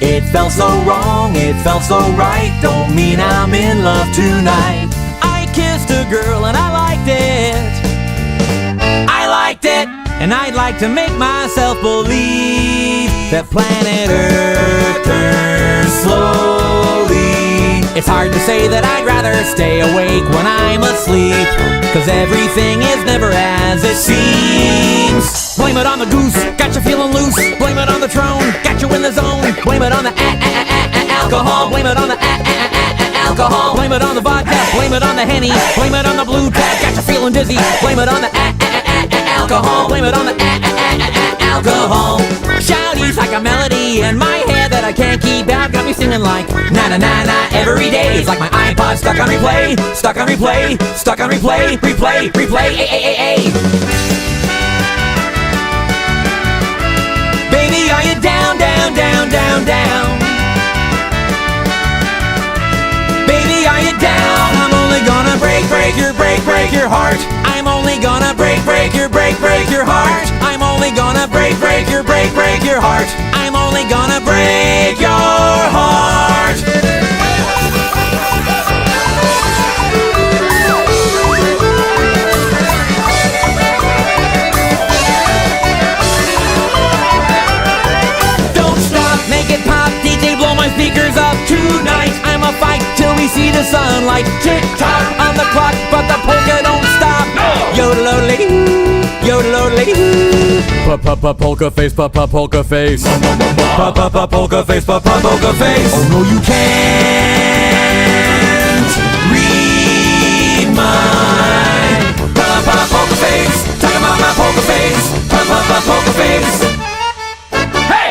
It felt so wrong, it felt so right. Don't mean I'm in love tonight. I kissed a girl and I liked it. I liked it. And I'd like to make myself believe that planet Earth turns slowly. It's hard to say that I'd rather stay awake when I'm asleep, 'cause everything is never as it seems. Blame it on the goose, got you feeling loose. Blame it on the throne, got you in the zone. Blame it on the alcohol. Blame it on the alcohol. Blame it on the vodka, blame it on the Henny. Blame it on the blue tag, got you feeling dizzy. Blame it on the alcohol. Blame it on the alcohol. Shouties like a melody in my head that I can't keep out. Got me singing like na na na na every day. It's like my iPod stuck on replay, stuck on replay, stuck on replay, replay, replay, ay. Baby, are you down, down, down, down, down? Baby, are you down? I'm only gonna break your heart. I'm only gonna break your heart. I'm only gonna break your heart. I'm only gonna break your heart. Don't stop, make it pop, DJ blow my speakers up tonight. I'ma fight till we see the sunlight. Tick tock on the clock, but the polka don't stop. Yodel lady, yodel lady. Polka face, polka face. Polka face, polka face. Oh no, you can't read my polka face. Talk about my polka face, polka face. Hey!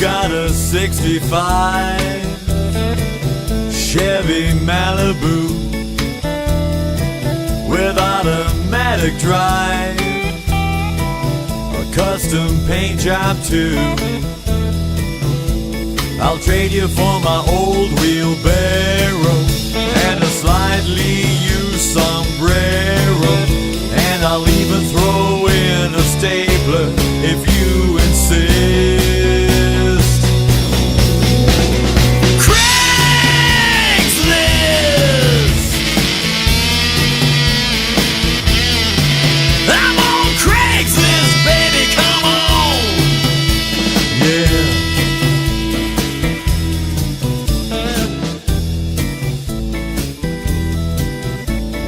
Got a 65 Chevy Malibu with automatic drive, a custom paint job too. I'll trade you for my old wheelbarrow and a slightly used sombrero, and I'll even throw in a stapler if you insist.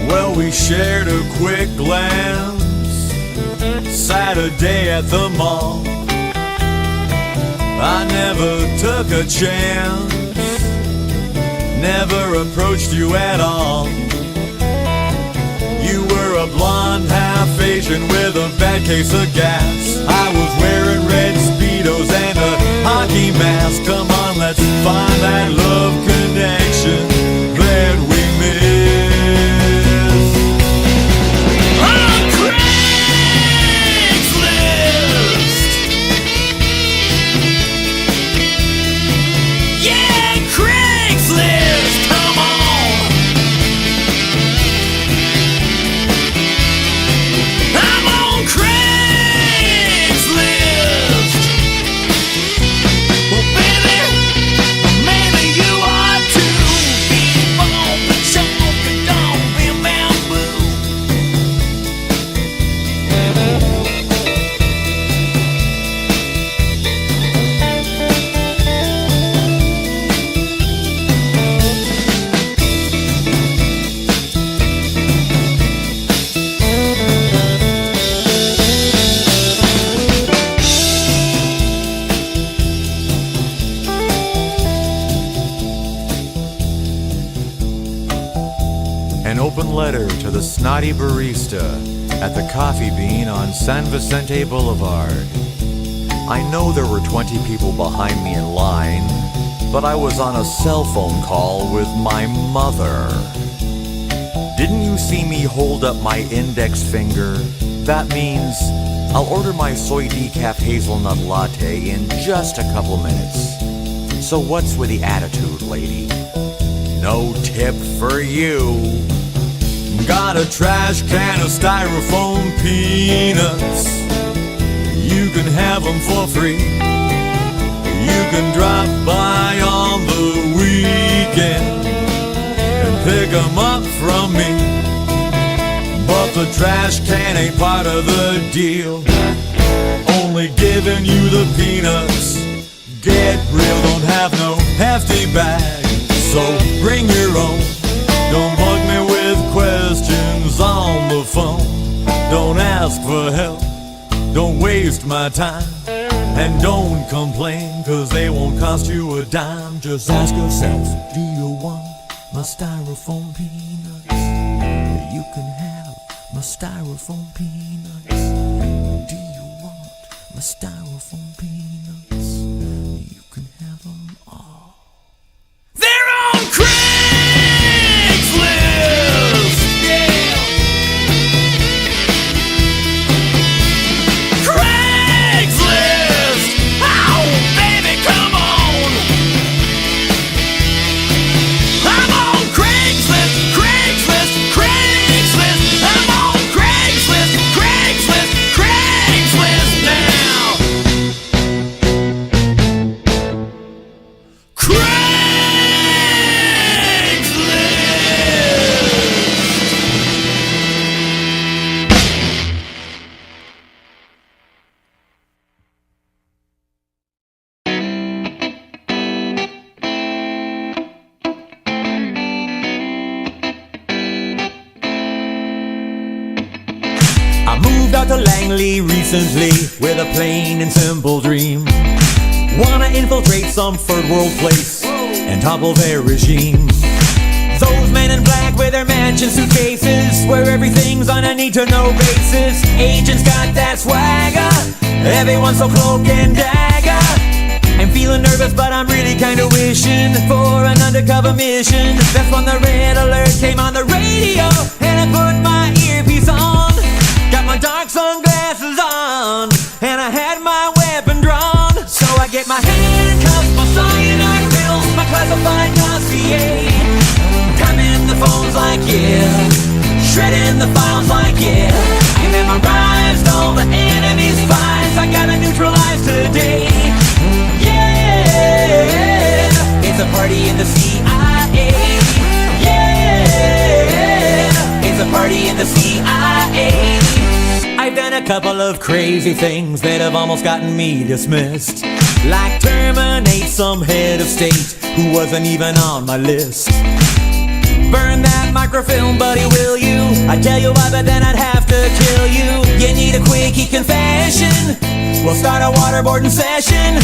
Well, we shared a quick glance Saturday at the mall. I never took a chance, never approached you at all. You were a blonde half-Asian with a bad case of gas. I was wearing red Speedos and a hockey mask. Come on, let's find that love connection that we missed. Maybe you the snotty barista at the Coffee Bean on San Vicente Boulevard. I know there were 20 people behind me in line, but I was on a cell phone call with my mother. Didn't you see me hold up my index finger? That means I'll order my soy decaf hazelnut latte in just a couple minutes. So what's with the attitude, lady? No tip for you. Got a trash can of styrofoam peanuts. You can have them for free. You can drop by on the weekend and pick them up from me. But the trash can ain't part of the deal. Only giving you the peanuts. Get real, don't have no hefty bag, so bring your own. Don't bug me with questions on the phone. Don't ask for help, don't waste my time. And don't complain, cause they won't cost you a dime. Just ask yourself, do you want my styrofoam peanuts? You can have my styrofoam peanuts. Do you want my styrofoam peanuts? You can have them all. They're on Craigslist! Yeah! Craigslist! Oh, baby, come on! I'm on Craigslist, Craigslist, Craigslist! I'm on Craigslist, Craigslist, Craigslist now! I moved out to Langley recently with a plain and simple dream. Wanna infiltrate some third world place and topple their regime. Those men in black with their mansion suitcases, where everything's on a need-to-know basis. Agents got that swagger, everyone's so cloak and dagger. I'm feeling nervous, but I'm really kinda wishing for an undercover mission. That's when the red alert came on the radio, and I put my earpiece on. Got my dark sunglasses on, and I had my weapon drawn. So I get my handcuffs, my cyanide pills, my classified dossier. Timing the phones like yeah, shredding the files like yeah. I memorized all the enemy's spies, I gotta neutralize today. Yeah, it's a party in the CIA. Yeah, it's a party in the CIA. I've done a couple of crazy things that have almost gotten me dismissed, like terminate some head of state who wasn't even on my list. Burn that microfilm, buddy, will you? I'd tell you why, but then I'd have to kill you. You need a quickie confession, we'll start a waterboarding session.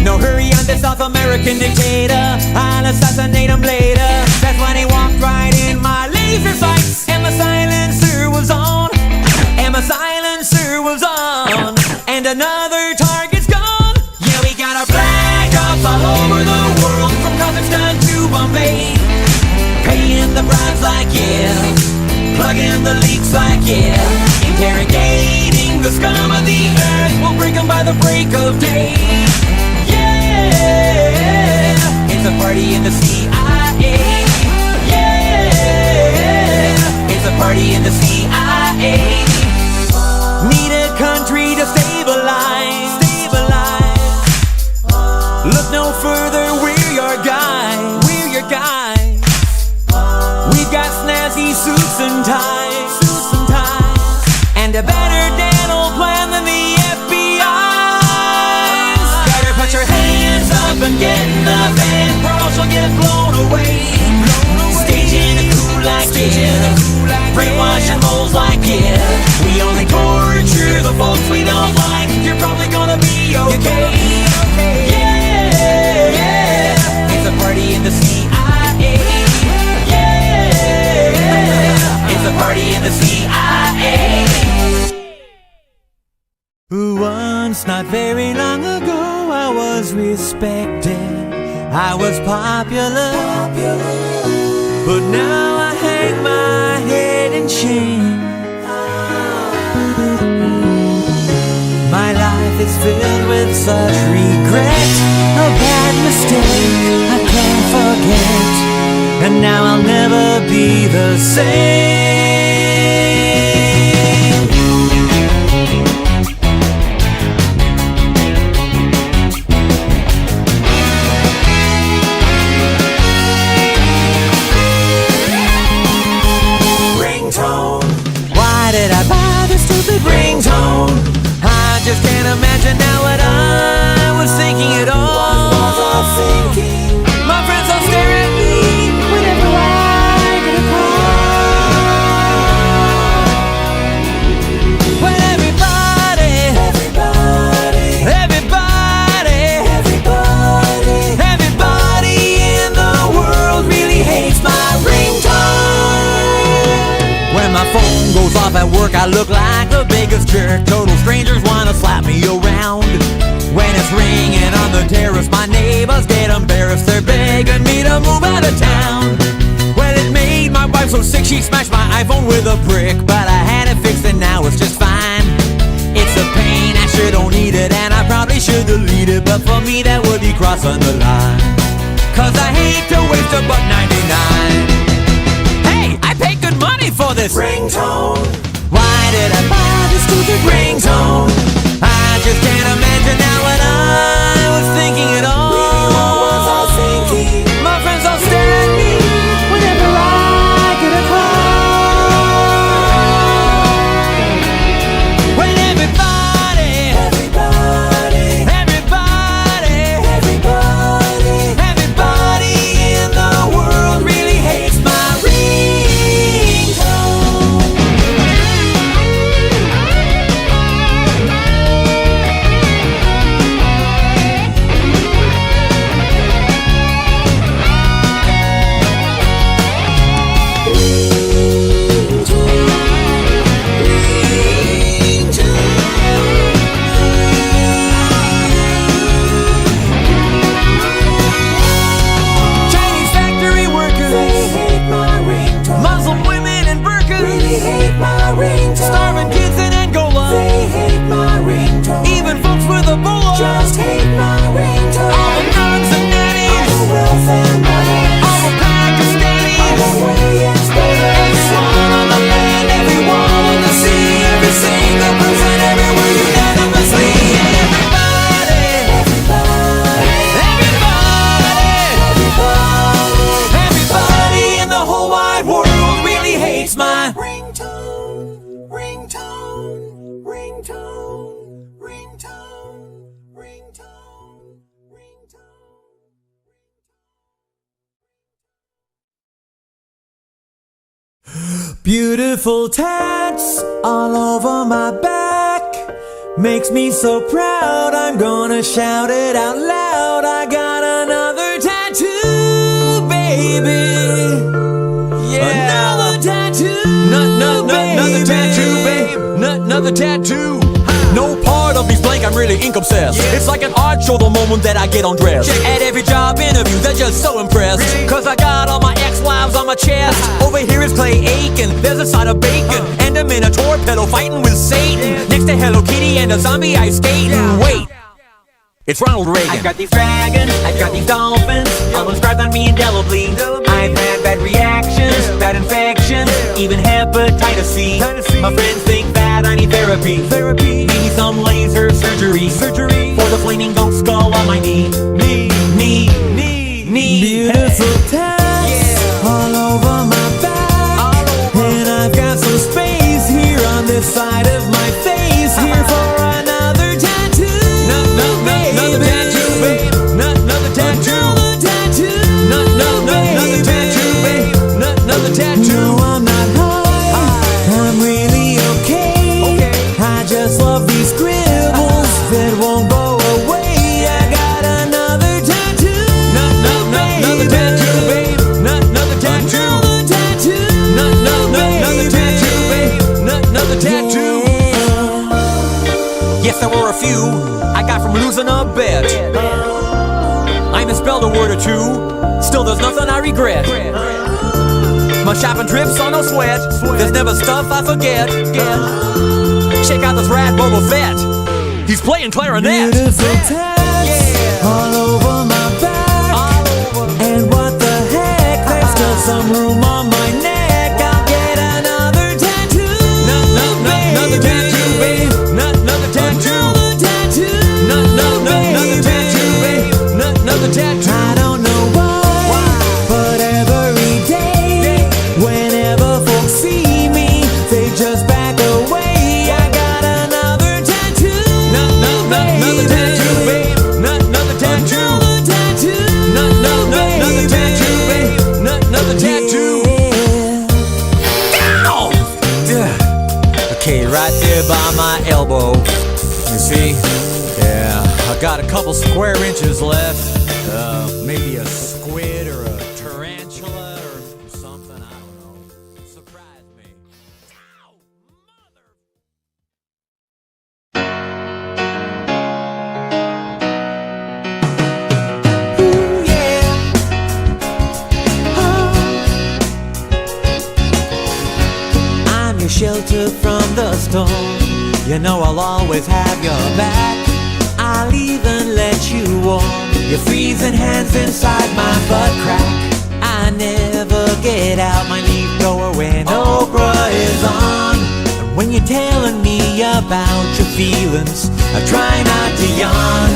No hurry on this South American dictator, I'll assassinate him later. That's when he walked right in my laser sights, and my silencer was on. And my silencer was on, and another target's gone. Yeah, we got our flag ops all over the world, from Kazakhstan to Bombay. Paying the bribes like yeah, plugging the leaks like yeah. Interrogating the scum of the earth, we'll break them by the break of day. Yeah, it's a party in the CIA. Yeah, it's a party in the CIA. Need a country to stabilize. Look no further, we're your guy. We've got snazzy suits and ties, and a better dental plan than the FBI's. Better put your hands up and get in the van, or else you'll get blown away. Staging a coup like yeah, brainwashing moles like yeah. We only torture the folks we don't like. You're probably gonna be okay. Yeah, it's a party in the CIA. Yeah, it's a party once, not very long ago, I was respected, I was popular. But now I hang my head in shame. My life is filled with such regret, a bad mistake I can't forget, and now I'll never be the same. Why did I buy this stupid ringtone? I just can't imagine now what I was thinking at all. What was I thinking? My friends all stare at me whenever I get a call. When everybody in the world really hates my ringtone. When my phone goes off at work, I look like the biggest jerk. Total strangers wanna slap me around. When it's ringing on the terrace, my neighbors get embarrassed. They're begging me to move out of town. Well, it made my wife so sick she smashed my iPhone with a brick. But I had it fixed and now it's just fine. It's a pain, I sure don't need it, and I probably should delete it, but for me that would be crossing the line. Cause I hate to waste a buck 99. Hey, I paid good money for this ringtone. Why did I buy this stupid ringtone? I just can't imagine now what I was thinking at all. What was I thinking? My friends all stare at me whenever I get a call. When everybody in the world really hates my starving kids in Angola, they hate my ringtone. Even folks with Ebola just hate my ringtone. All the nuns and nannies, all the welfare money, all the Pakistanis, all the way exporters, everyone on the land, everyone on the sea, every single person everywhere unanimously. Everybody in the whole wide world really hates my beautiful tats all over my back, makes me so proud, I'm gonna shout it out loud. I got another tattoo, baby. Yeah, another tattoo, another tattoo, babe. Another tattoo. No part of me's blank, I'm really ink obsessed. It's like an art show the moment that I get undressed. At every job interview, they're just so impressed. Cause I got all my ex-wives on my chest. Over here is Clay Aiken, there's a side of bacon, and a Minotaur pedal fighting with Satan. Next to Hello Kitty and a zombie ice skating. Wait, it's Ronald Reagan. I've got these dragons, I've got these dolphins, all inscribed on me indelibly. I've had bad reactions, bad infections, even hepatitis C. My friends think that I need therapy. Maybe some laser surgery for the flaming goat skull on my knee. Beautiful tats all over my back, and I've got some space here on this side of my face here for another tattoo. Another tattoo, babe. Another tattoo. Another tattoo, babe. Another tattoo. No, I'm not high. I'm really okay. I just love these scribbles that won't go away. I got another tattoo. Another tattoo, babe. Another tattoo. Another tattoo, babe. Another tattoo. Yes, there were a few I got from losing a bet. I misspelled a word or two, still there's nothing I regret. My shopping trips are no sweat, there's never stuff I forget. Check out this rat Boba Fett, he's playing clarinet. Beautiful tats all over my back. And what the heck, there's still some room on my neck. I'll get another tattoo. Another tattoo, babe. Another tattoo. Another tattoo, babe. Another tattoo. I don't know why, but every day, whenever folks see me, they just back away. I got another tattoo. Another tattoo, babe. Another tattoo. Another tattoo, babe. Another tattoo. Okay, right there by my elbow. You see? Yeah, I got a couple square inches left. Maybe a squid or a tarantula or something. I don't know. Surprise me. Ow, mother. Ooh, yeah. I'm your shelter from the storm. You know I'll always have your back. I'll even let you warm your freezing hands inside my butt crack. I never get out my leaf blower when Oprah is on. And when you're telling me about your feelings, I try not to yawn.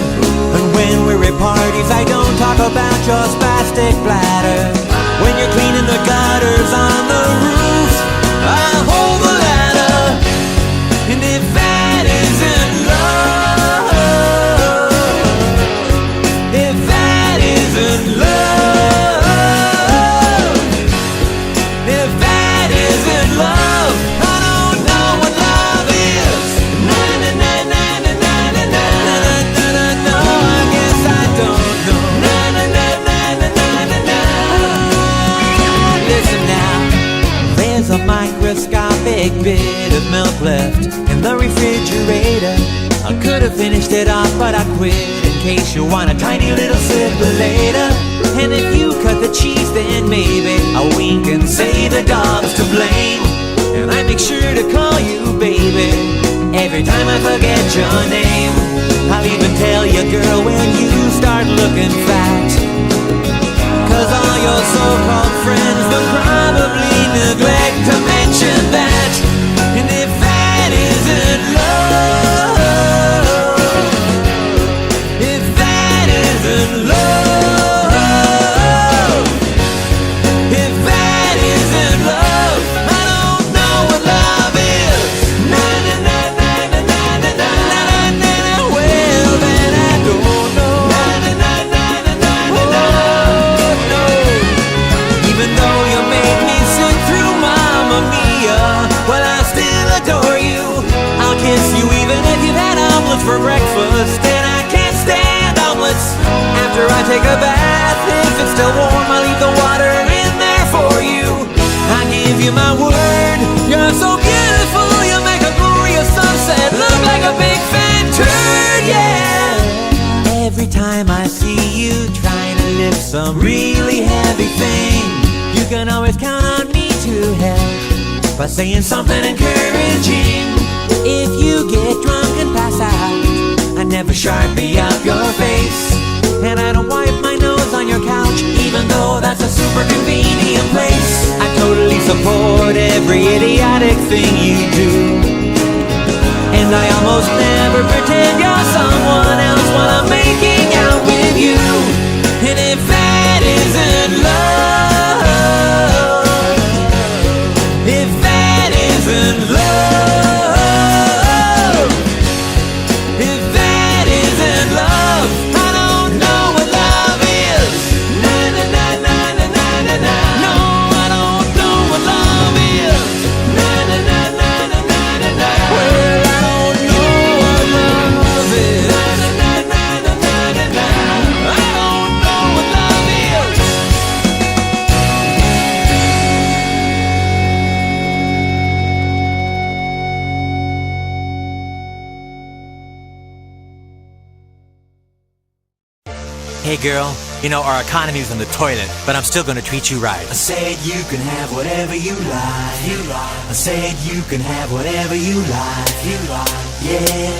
And when we're at parties, I don't talk about your spastic bladder. When you're cleaning the gutters on the roof, I hold the ladder. And if that isn't love, if that isn't love, if that isn't love, I don't know what love is. Na na na na na na na na na na na. No, I guess I don't know. Na na na na na na na na. Listen now, there's a microscopic bit of milk left in the refrigerator. I could have finished it off, but I quit in case you want a tiny little sip later. And if you cut the cheese, then maybe I wink and say the dog's to blame. And I make sure to call you baby every time I forget your name. I'll even tell you, girl, when you start looking fat, 'cause all your so-called friends will probably neglect to mention that. And if that isn't love, if that isn't love, if that isn't love, I don't know what love is. Na na na na na na na na na na. Well, then I don't know. Na na na na na na na na. Even though you made me sit through Mamma Mia, well, I still adore you. I'll kiss you even if you've had omelets for breakfast. And I can't stand omelets after I take a bath. If it's still warm, I leave the water in there for you. I give you my word, you're so beautiful. You make a glorious sunset look like a big fat turd, yeah. Every time I see you trying to lift some really heavy thing, you can always count on me to help by saying something encouraging. If you get drunk and pass out, I never sharpie up your face. And I don't wipe my nose on your couch, even though that's a super convenient place. I totally support every idiotic thing you do. And I almost never pretend you're someone else when I'm making out with you. And if that isn't love, if that isn't love, if that isn't love, I don't know what love is. Na na na na na na na na. No, I don't know what love is. Na na na na na na na na. Well, I don't know what love is. Na na na na na na na. I don't Hey girl, you know our economy's in the toilet, but I'm still gonna treat you right. I said you can have whatever you like. I said you can have whatever you like. Yeah.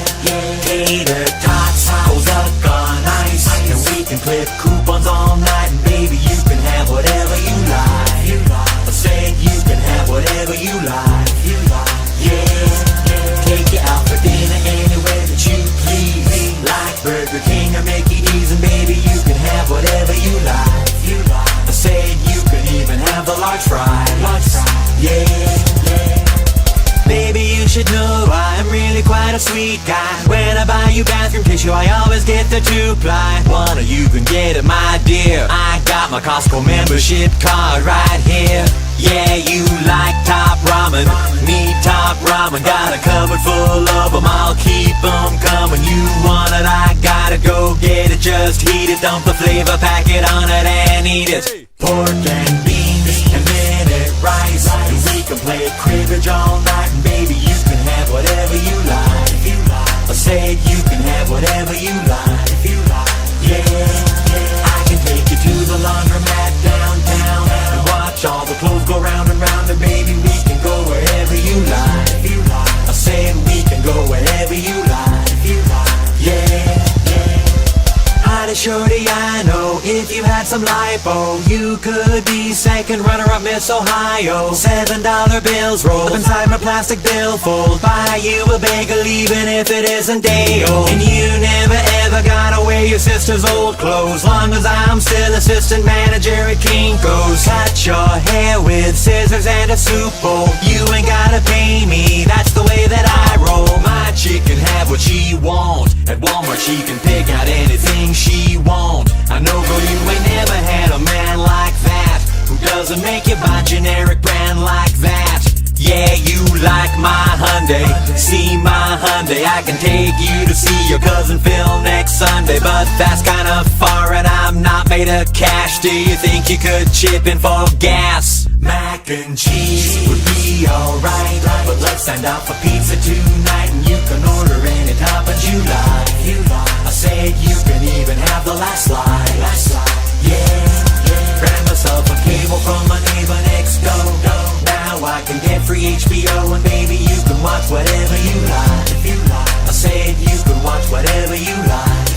Tater tots, cold duck on ice, and we can clip coupons all night. And baby, you can have whatever you like. I said you can have whatever you like. Yeah. Take you out for dinner anywhere that you please, like Burger King or Mickey D's, and baby, you can have whatever you like. I said you can even have the large fries. Yeah. Baby, you should know I'm really quite a sweet guy. When I buy you bathroom tissue, I always get the 2-ply. One or you can get it, my dear. I got my Costco membership card right here. Yeah, you like top ramen, need top ramen. Got a cupboard full of them, I'll keep them coming. You want it, I gotta go get it. Just heat it, dump the flavor packet on it and eat it. Pork and beans and minute rice, and we can play cribbage all night. And baby, you can have whatever you like. I said you can have whatever you like. Yeah. I can take you to the laundromat downtown and watch all the clothes go round and round. And baby, we can go wherever you like. I said we can go wherever you like. Yeah. Honey shorty, I know if you had some lipo, you could be second runner-up Miss Ohio. $7 bills roll up inside my plastic billfold. Buy you a bagel even if it isn't day old. And you never ever gotta wear your sister's old clothes, long as I'm still assistant manager at Kinko's. Cut your hair with scissors and a soup bowl. You ain't gotta pay me, that's the way that I roll. My chick can have what she wants. At Walmart she can pick out anything she wants. I know, girl, you ain't never had a man like that, who doesn't make you buy generic brand like that. Yeah, you like my Hyundai, see my Hyundai. I can take you to see your cousin Phil next Sunday, but that's kinda far and I'm not made of cash. Do you think you could chip in for gas? Mac and cheese would be alright, but let's send out for pizza tonight. And you can order any toppings you like. I said you can even have the last slide. Yeah. Grab myself a cable from my neighbor next door. Now I can get free HBO, and baby, you can watch whatever you like. I said you can watch whatever you like.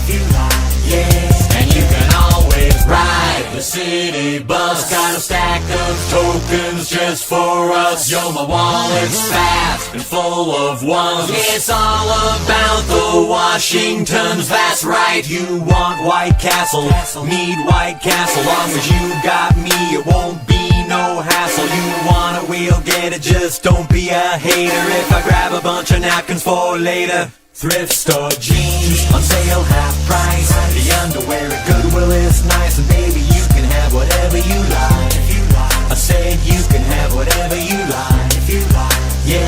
Yeah. And you can always ride the city bus. Got a stack of tokens just for us. Yo, my wallet's fat and full of ones. It's all about the Washingtons. That's right, you want White Castle, need White Castle. Long as you got me, it won't be no hassle. You want it, we'll get it, just don't be a hater if I grab a bunch of napkins for later. Thrift store jeans on sale, half price. The underwear at Goodwill is nice. And baby, you can have whatever you like. I said you can have whatever you like. Yeah.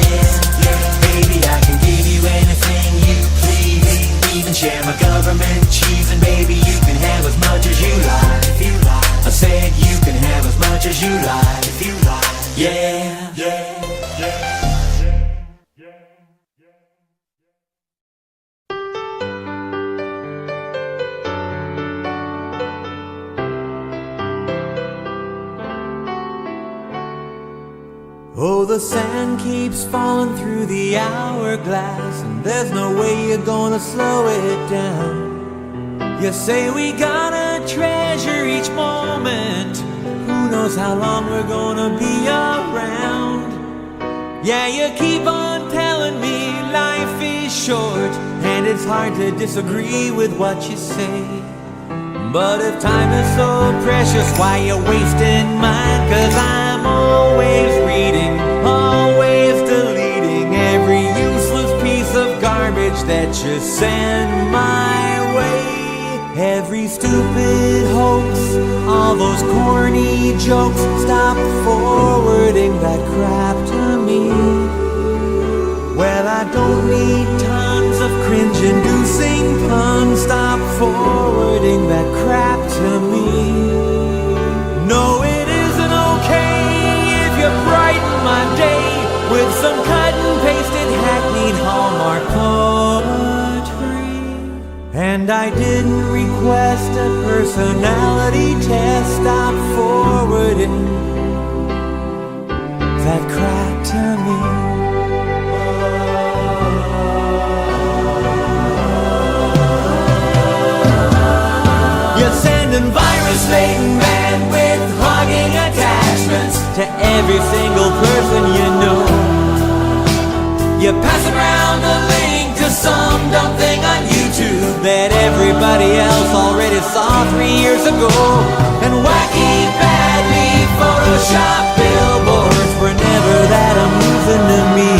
Baby, I can give you anything you please, even share my government cheese. And baby, you can have as much as you like. I said you can have as much as you like. Yeah. Oh, the sand keeps falling through the hourglass, and there's no way you're gonna slow it down. You say we gotta treasure each moment, who knows how long we're gonna be around. Yeah, you keep on telling me life is short, and it's hard to disagree with what you say. But if time is so precious, why you wasting mine? 'Cause I'm always reading, always deleting every useless piece of garbage that you send my way. Every stupid hoax, all those corny jokes, stop forwarding that crap to me. Well, I don't need tons of cringe-inducing puns. Stop forwarding that crap to me. No, it isn't okay if you brighten my day with some cut-and-pasted hackneyed Hallmark poetry. And I didn't request request a personality test, stop forwarding that crap to me. You're sending virus-laden bandwidth hogging attachments to every single person you know. You're passing around the link to some dumb thing on YouTube that everybody else already saw 3 years ago. And wacky, badly photoshopped billboards were never that amusing to me.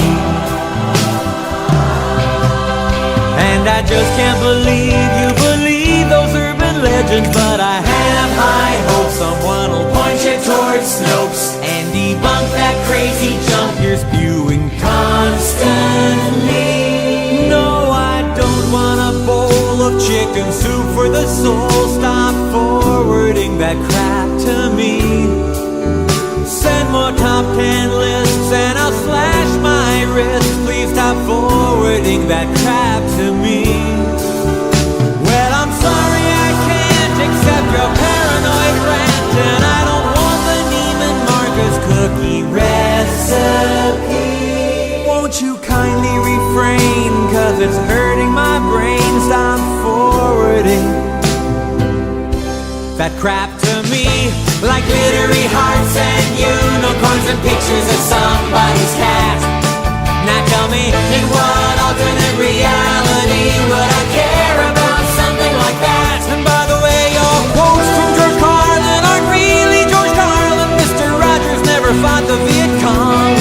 And I just can't believe you believe those urban legends, but I have high hopes someone will point you towards Snopes and debunk that crazy junk you're spewing constantly. No, I don't want a bowl of chicken soup for the soul. Stop forwarding that crap to me. Send more top 10 lists and I'll slash my wrist. Please stop forwarding that crap to me. Well, I'm sorry I can't accept your paranoid rant, and I don't want the Neiman Marcus cookie recipe. Won't you kindly refrain, 'cause it's hurting my brain. Stop forwarding that crap to me, like glittery hearts and unicorns and pictures of somebody's cat. Now tell me, in what alternate reality would I care about something like that? And by the way, your quotes from George Carlin aren't really George Carlin. Mr. Rogers never fought the Viet Cong,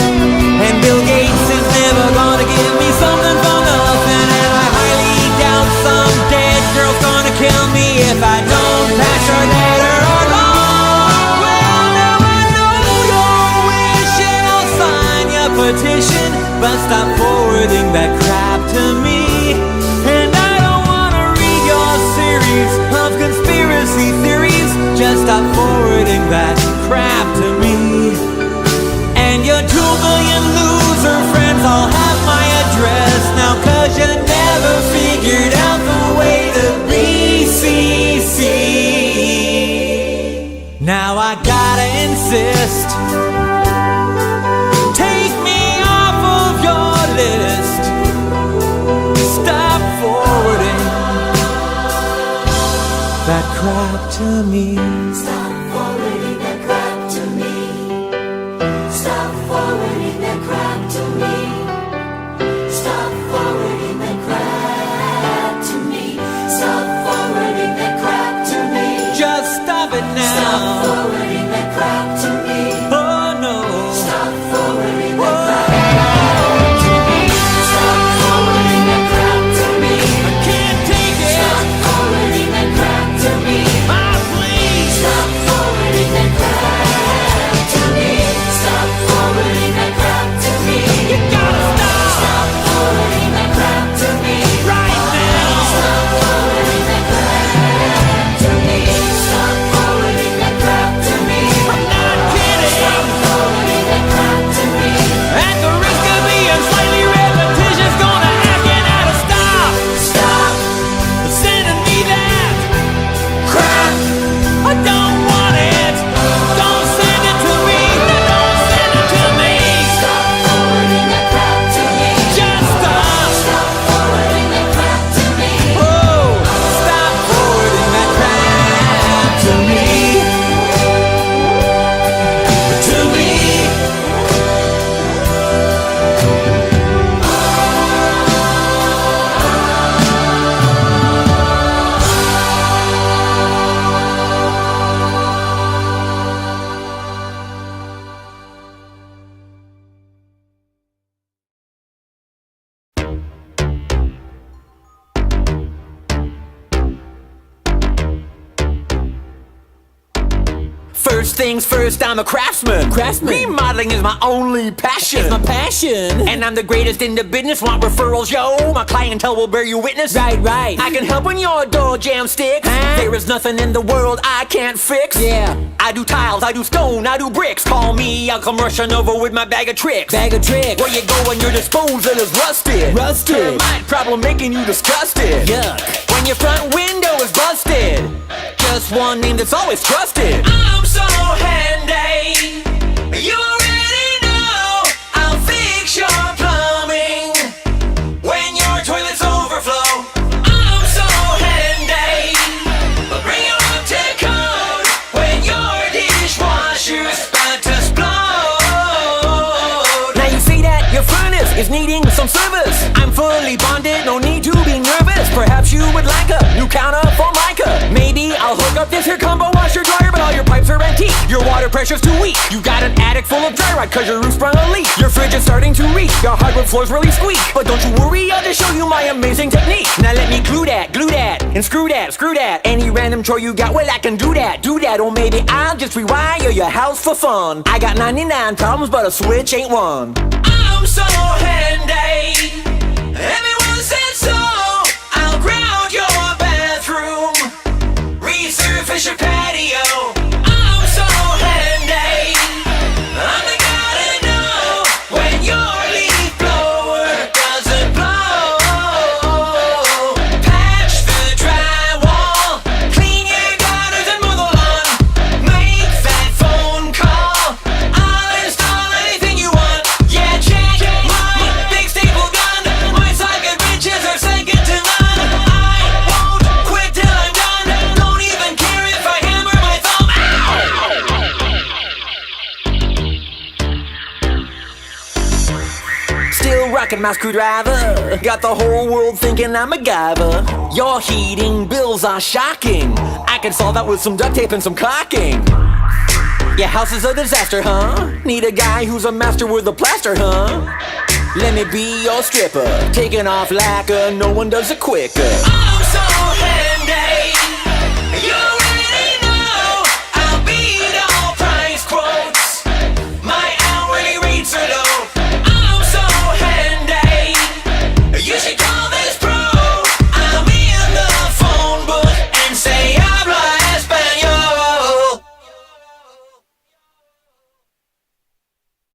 and Bill Gates is never gonna give me something for nothing. And I highly doubt some dead girl's gonna kill me if I don't pass her letter along. Well, now I know you're wishing I'll sign your petition, but stop forwarding that crap to me. And I don't wanna read your series of conspiracy theories. Just stop forwarding that crap to me. And your 2 million loser friends all have my address now, 'cause you never figured out the way to BCC. Now I gotta insist, take me off of your list. Stop forwarding that crap to me. Stop forwarding that crap to me. Stop forwarding that crap to me. Stop forwarding that crap to me. Stop forwarding that crap to me. Just stop it now. Stop forwarding that crap to me. Oh no. Stop forwarding that crap to me. Stop forwarding that crap to me. I can't take it. Stop forwarding that crap to me. Ah, please. Stop forwarding that crap to me. Stop forwarding that crap to me. You gotta stop. Stop forwarding that crap to me. Right now. Stop forwarding that crap to me. Stop forwarding that crap to me. I'm not kidding. Stop forwarding that crap to me. At the risk of being slightly repetitious, gonna ask you now to stop. Stop Sending me that crap. I don't want it. Don't send it to me. Don't send it to me. Stop forwarding that crap to me. Just stop. Stop forwarding that crap to me. Oh, stop forwarding that crap to me. To me. First things first, I'm a craftsman. Remodeling is my only passion. It's my passion. And I'm the greatest in the business. Want referrals, yo? My clientele will bear you witness. Right. I can help when your door jam sticks. Huh? There is nothing in the world I can't fix. Yeah. I do tiles, I do stone, I do bricks. Call me, I'll come rushing over with my bag of tricks. Bag of tricks. Where you go when your disposal is rusted? Rusted. Termite problem making you disgusted. Yuck. When and your front window is busted. Just one name that's always trusted. I'm so handy. You already know I'll fix your plumbing when your toilets overflow. I'm so handy. But bring you up to code when your dishwasher's about to explode. Now you see that your furnace is needing some service. I'm fully bonded, no need to be nervous. Perhaps you would like a new counter for Micah. Maybe I'll hook up this here combo washer dryer, but all your pipes are antique. Your water pressure's too weak. You got an attic full of dry rot cause your roof sprung a leak. Your fridge is starting to reek. Your hardwood floors really squeak. But don't you worry, I'll just show you my amazing technique. Now let me glue that, and screw that. Any random chore you got, well I can do that. Or maybe I'll just rewire your house for fun. I got 99 problems, but a switch ain't one. I'm so handy. Everyone said so. I'll ground your bathroom, resurface your patio. I'm so handy. I'm the guy to know when your leaf blower doesn't blow. Patch the drywall, clean your gutters and mow the lawn. Make that phone call. I'll install anything you want. Yeah, check my big staple gun. My socket wrenches are second to none. I won't quit till I'm done. Don't even care if I hammer my thumb. Ow! Still rocking my screwdriver. Got the whole world thinking I'm a MacGyver. Your heating bills are shocking. I can solve that with some duct tape and some caulking. Your house is a disaster, huh? Need a guy who's a master with a plaster, huh? Let me be your stripper. Taking off lacquer, no one does it quicker. I'm so